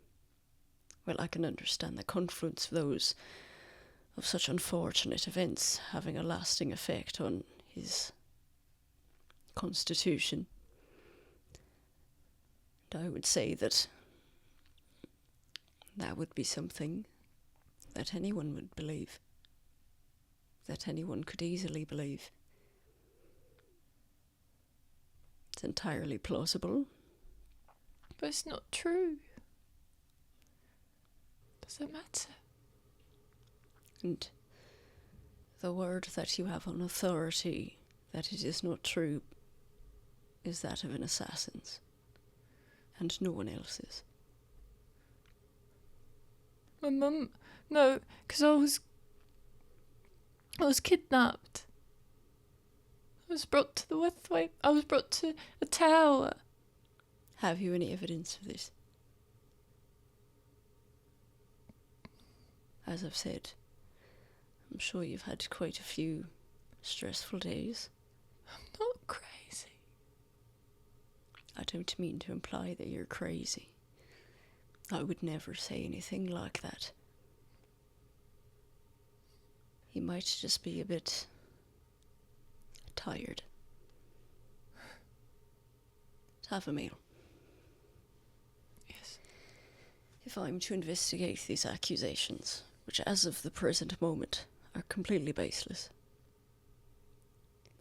well, I can understand the confluence of such unfortunate events having a lasting effect on his constitution. And I would say that would be something that anyone would believe, that anyone could easily believe. It's entirely plausible. But it's not true. Does it matter? And the word that you have on authority that it is not true is that of an assassin's, and no one else's. My mum... No, because I was kidnapped. I was brought to the Withway. I was brought to a tower. Have you any evidence of this? As I've said, I'm sure you've had quite a few stressful days. I'm not crazy. I don't mean to imply that you're crazy. I would never say anything like that. You might just be a bit tired. Tavumile. Yes. If I'm to investigate these accusations, which as of the present moment are completely baseless,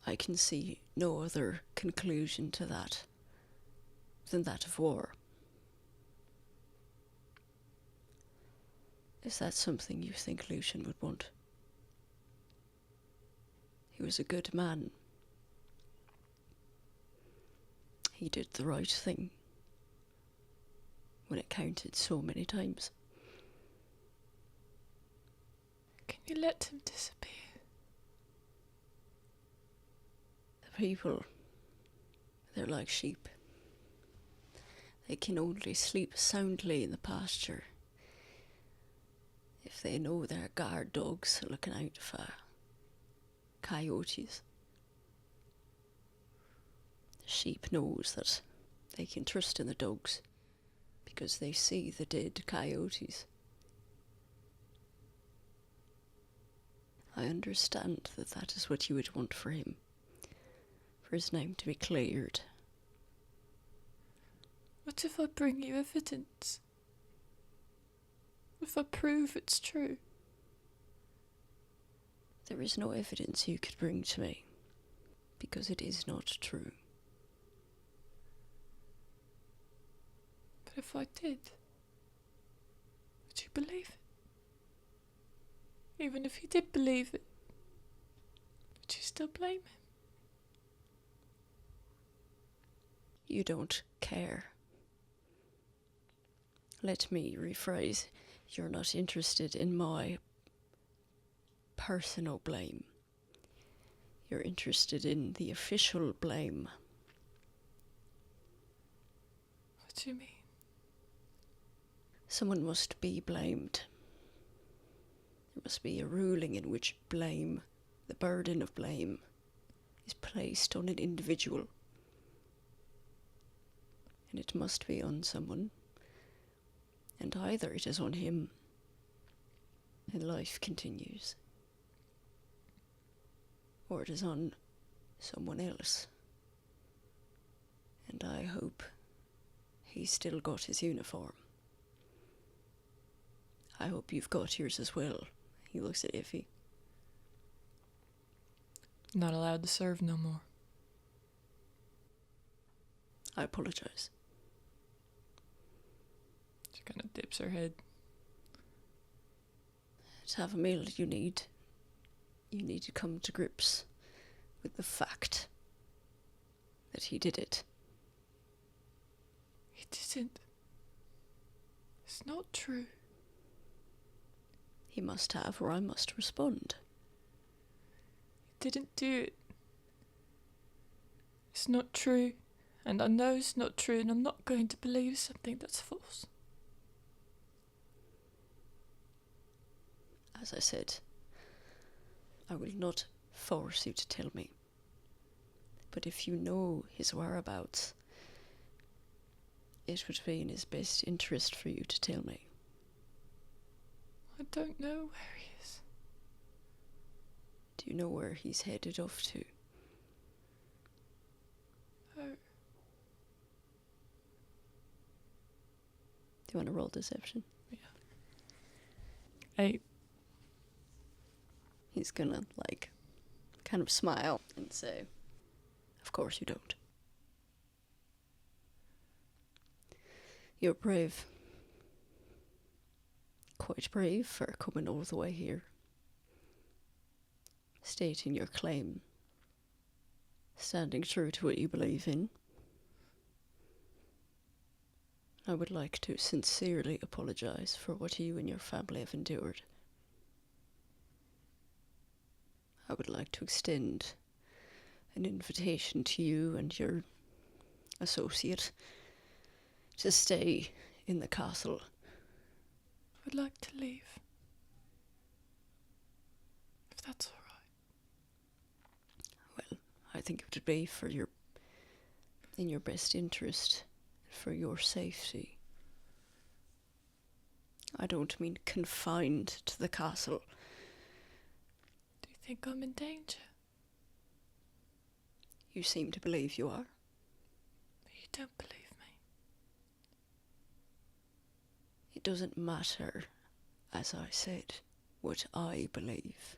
I can see no other conclusion to that than that of war. Is that something you think Lucian would want? He was a good man. He did the right thing when it counted so many times. Can you let him disappear? The people, they're like sheep. They can only sleep soundly in the pasture if they know their guard dogs are looking out for coyotes. The sheep knows that they can trust in the dogs because they see the dead coyotes. I understand that that is what you would want for him. For his name to be cleared. What if I bring you evidence? If I prove it's true? There is no evidence you could bring to me, because it is not true. But if I did, would you believe it? Even if you did believe it, would you still blame him? You don't care. Let me rephrase. You're not interested in my personal blame. You're interested in the official blame. What do you mean? Someone must be blamed. There must be a ruling in which blame, the burden of blame, is placed on an individual. And it must be on someone. And either it is on him, and life continues, or it is on someone else. And I hope he's still got his uniform. I hope you've got yours as well. He looks at Iffy. Not allowed to serve no more. I apologize. She kind of dips her head. Tavumile, you need to come to grips with the fact that he did it. He didn't. It's not true. He must have, or I must respond. He didn't do it. It's not true. And I know it's not true, and I'm not going to believe something that's false. As I said, I will not force you to tell me. But if you know his whereabouts, it would be in his best interest for you to tell me. I don't know where he is. Do you know where he's headed off to? Oh. Do you want to roll deception? Yeah. 8. He's gonna, kind of smile and say, "Of course you don't. You're brave. Quite brave for coming all the way here. Stating your claim. Standing true to what you believe in. I would like to sincerely apologize for what you and your family have endured. I would like to extend an invitation to you and your associate to stay in the castle. I would like to leave. If that's all right. Well, I think it would be in your best interest, for your safety. I don't mean confined to the castle. Do you think I'm in danger? You seem to believe you are. You don't believe me. It doesn't matter, as I said, what I believe.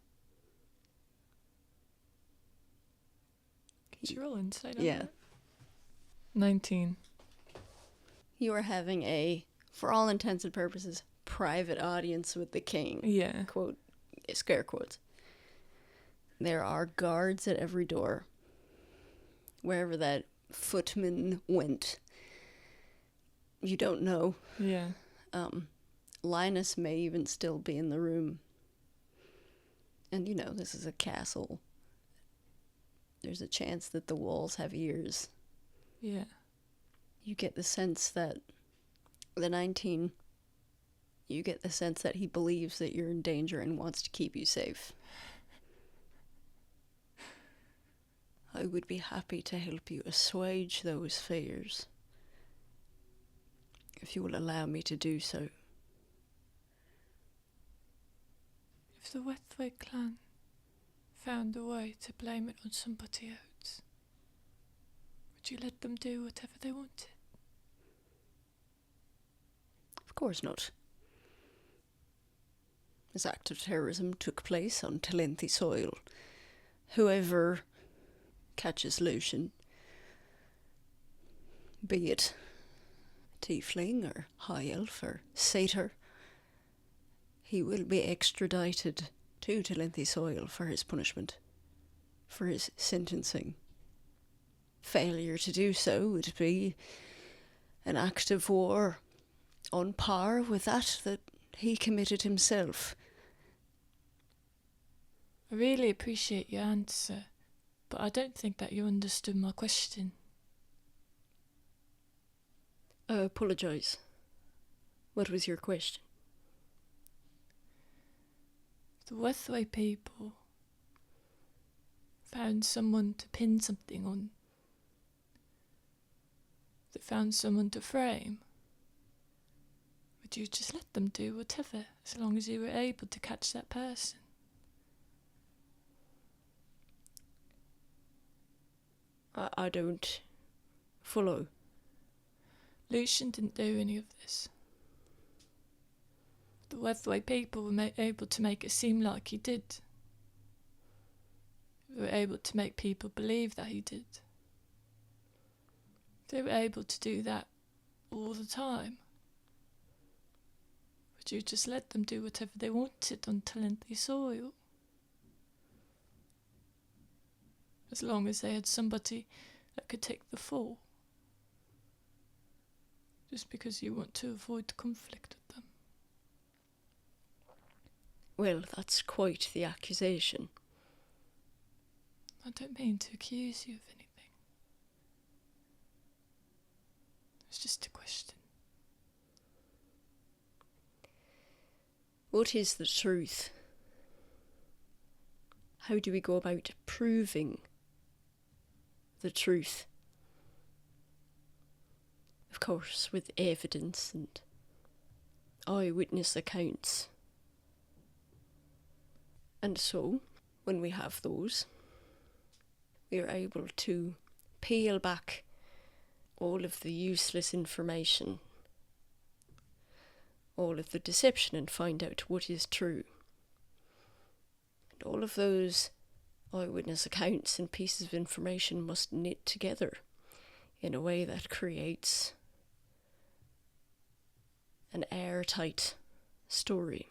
Did you roll insight on Yeah. that? 19. You are having a, for all intents and purposes, private audience with the king. Yeah. Quote, scare quotes. There are guards at every door. Wherever that footman went, you don't know. Yeah. Linus may even still be in the room. And this is a castle. There's a chance that the walls have ears. Yeah. You get the sense that the 19, you get the sense that he believes that you're in danger and wants to keep you safe. I would be happy to help you assuage those fears, if you will allow me to do so. If the Wethway clan found a way to blame it on somebody else, would you let them do whatever they wanted? Of course not. This act of terrorism took place on Telenthi soil. Whoever catches Lucian, be it Tiefling or High Elf or Satyr, he will be extradited to Telenthi soil for his punishment, for his sentencing. Failure to do so would be an act of war on par with that he committed himself. I really appreciate your answer, but I don't think that you understood my question. I apologise. What was your question? The Wethway people found someone to pin something on. They found someone to frame. Would you just let them do whatever, as long as you were able to catch that person? I don't follow. Lucian didn't do any of this. The Wethway people were able to make it seem like he did. They were able to make people believe that he did. They were able to do that all the time. Would you just let them do whatever they wanted on Telenthi soil? As long as they had somebody that could take the fall. Just because you want to avoid conflict with them. Well, that's quite the accusation. I don't mean to accuse you of anything. It's just a question. What is the truth? How do we go about proving the truth? Of course, with evidence and eyewitness accounts. And so, when we have those, we are able to peel back all of the useless information, all of the deception, and find out what is true. And all of those eyewitness accounts and pieces of information must knit together in a way that creates an airtight story.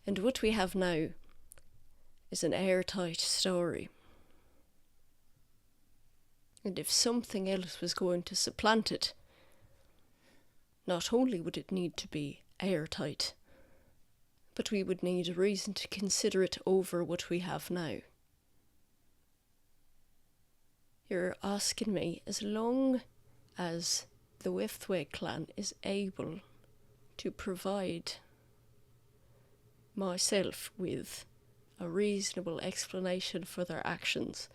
And what we have now is an airtight story. And if something else was going to supplant it, not only would it need to be airtight, but we would need a reason to consider it over what we have now. You're asking me, as long as the Wethway clan is able to provide myself with a reasonable explanation for their actions,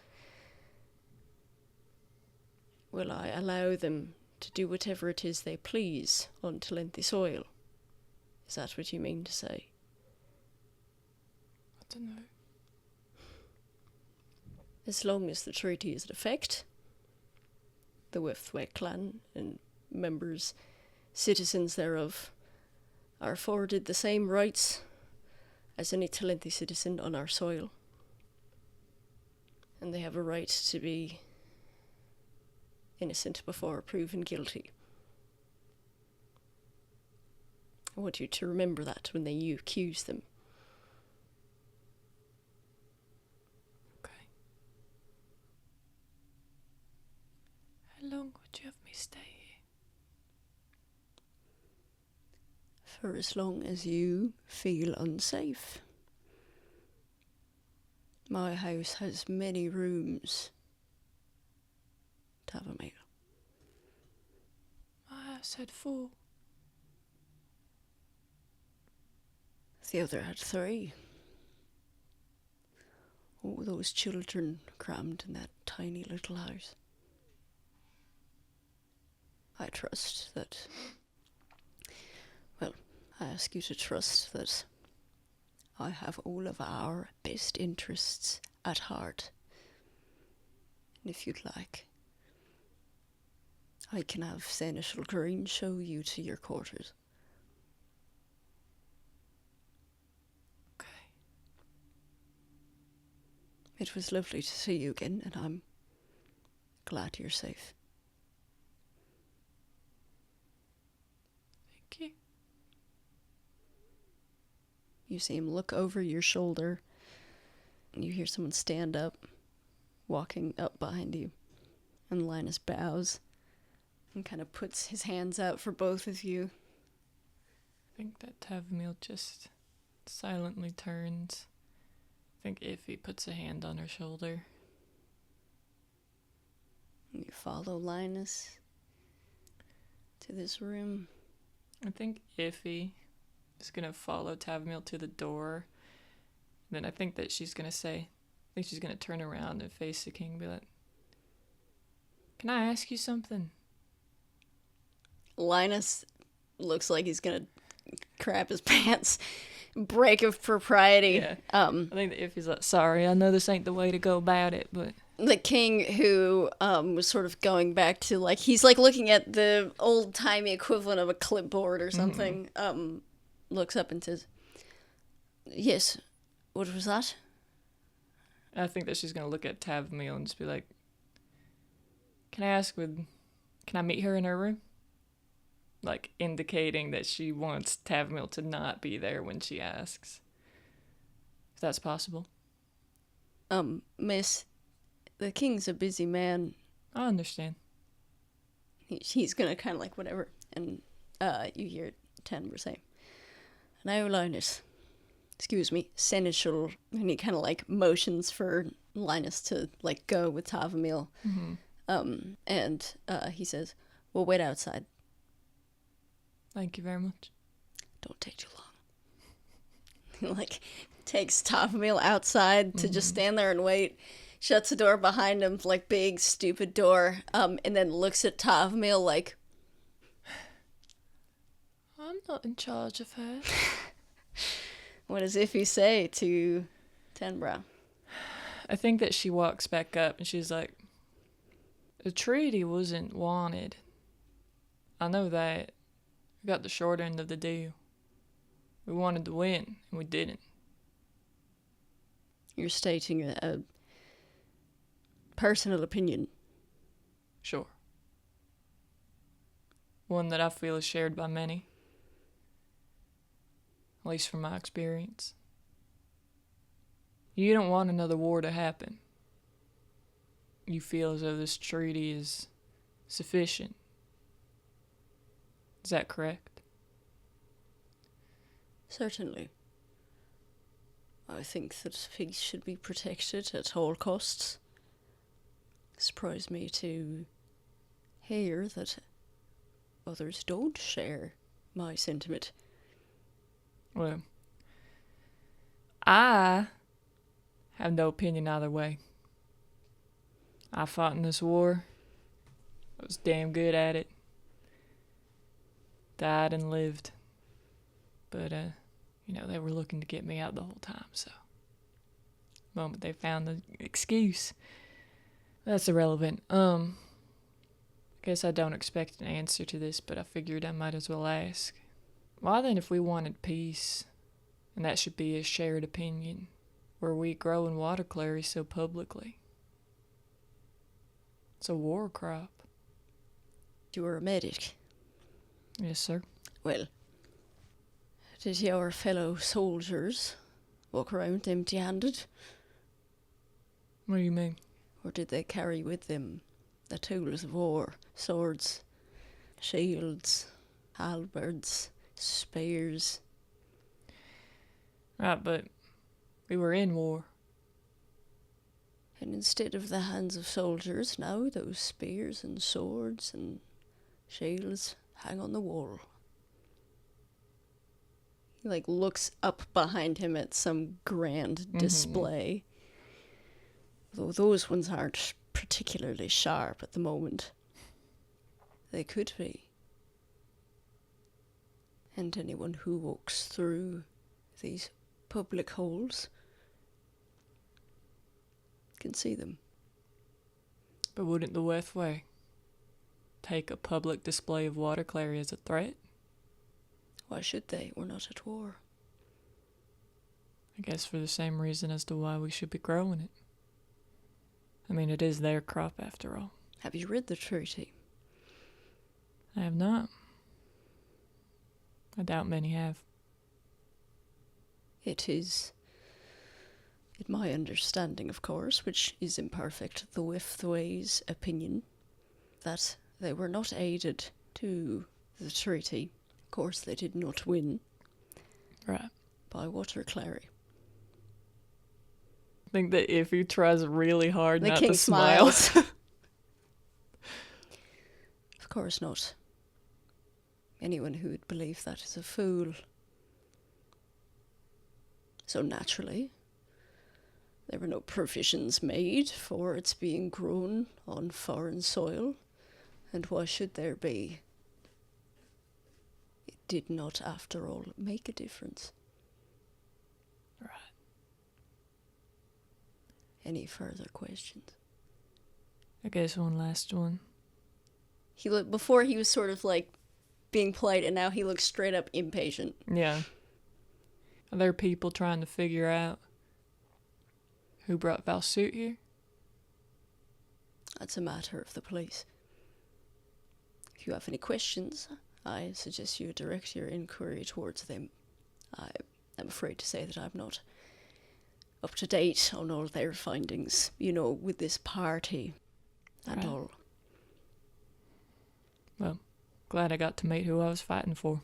will I allow them to do whatever it is they please on Telenthi soil? Is that what you mean to say? I don't know. As long as the treaty is in effect, the Wethway clan and members, citizens thereof, are afforded the same rights as any Telenthi citizen on our soil. And they have a right to be innocent before proven guilty. I want you to remember that when you accuse them. Okay. How long would you have me stay here? For as long as you feel unsafe. My house has many rooms, Tavumile. My house had 4. The other had 3. All those children crammed in that tiny little house. I trust that... Well, I ask you to trust that I have all of our best interests at heart. And if you'd like, I can have Seneschal Green show you to your quarters. Okay. It was lovely to see you again, and I'm glad you're safe. Thank you. You see him look over your shoulder, and you hear someone stand up, walking up behind you. And Linus bows and kind of puts his hands out for both of you. I think that Tavumile just silently turns. I think Iffy puts a hand on her shoulder. You follow Linus to this room. I think Iffy is going to follow Tavumile to the door. And then I think that she's going to say, I think she's going to turn around and face the king and be like, can I ask you something? Linus looks like he's gonna crap his pants. Break of propriety. Yeah. I think that Iffy's like, sorry, I know this ain't the way to go about it, but... The king, who was sort of going back to, like, he's like looking at the old-timey equivalent of a clipboard or something, looks up and says, yes, what was that? I think that she's going to look at Tavumile and just be like, can I meet her in her room? Like, indicating that she wants Tavumile to not be there when she asks. If that's possible. Miss, the king's a busy man. I understand. He's gonna kind of like whatever. And you hear Tenbr say, now, Linus, excuse me, Seneschal. And he kind of like motions for Linus to like go with Tavumile. And he says, we'll wait outside. Thank you very much. Don't take too long. He like takes Tavumile outside to just stand there and wait. Shuts the door behind him, like big stupid door. And then looks at Tavumile like, I'm not in charge of her. what does Iffy say to Tenbr? I think that she walks back up and she's like, the treaty wasn't wanted. I know that. We got the short end of the deal. We wanted to win, and we didn't. You're stating a personal opinion. Sure. One that I feel is shared by many. At least from my experience. You don't want another war to happen. You feel as though this treaty is sufficient. Is that correct? Certainly. I think that pigs should be protected at all costs. Surprised me to hear that others don't share my sentiment. Well, I have no opinion either way. I fought in this war. I was damn good at it. Died and lived. But, they were looking to get me out the whole time, so. The moment they found the excuse. That's irrelevant. I guess I don't expect an answer to this, but I figured I might as well ask. Why then, if we wanted peace, and that should be a shared opinion, were we growing water claries so publicly? It's a war crop. You were a medic. Yes, sir. Well, did your fellow soldiers walk around empty-handed? What do you mean? Or did they carry with them the tools of war, swords, shields, halberds, spears? Right, but we were in war. And instead of the hands of soldiers, now those spears and swords and shields hang on the wall. He looks up behind him at some grand display. Though those ones aren't particularly sharp at the moment. They could be. And anyone who walks through these public holes. Can see them. But wouldn't the Wethway take a public display of water clarity as a threat? Why should they? We're not at war. I guess for the same reason as to why we should be growing it. I mean, it is their crop after all. Have you read the treaty? I have not. I doubt many have. It is, in my understanding, of course, which is imperfect, the Withway's opinion, that they were not aided to the treaty. Of course, they did not win. Right. By water clarity. I think that if he tries really hard the not king to smile. Of course not. Anyone who would believe that is a fool. So naturally, there were no provisions made for its being grown on foreign soil. And why should there be? It did not, after all, make a difference. Right. Any further questions? I guess one last one. He looked, before he was sort of like being polite, and now he looks straight up impatient. Yeah. Are there people trying to figure out who brought Valsuit here? That's a matter of the police. If you have any questions, I suggest you direct your inquiry towards them. I am afraid to say that I'm not up to date on all their findings, with this party and Right. all. Well, glad I got to meet who I was fighting for.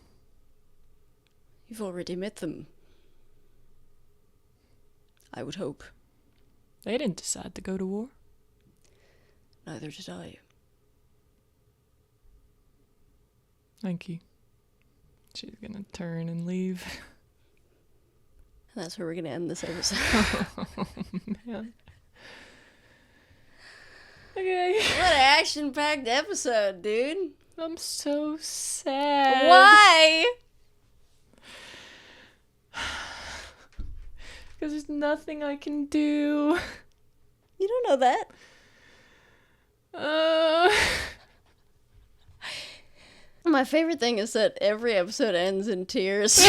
You've already met them. I would hope. They didn't decide to go to war. Neither did I. Thank you. She's gonna turn and leave. And that's where we're going to end this episode. Oh, man. Okay. What an action-packed episode, dude. I'm so sad. Why? Because there's nothing I can do. You don't know that. My favorite thing is that every episode ends in tears.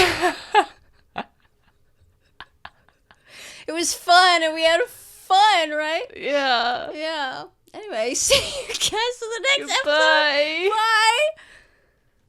It was fun, and we had fun, right? Yeah. Yeah. Anyway, see you guys in the next Goodbye. episode. Bye.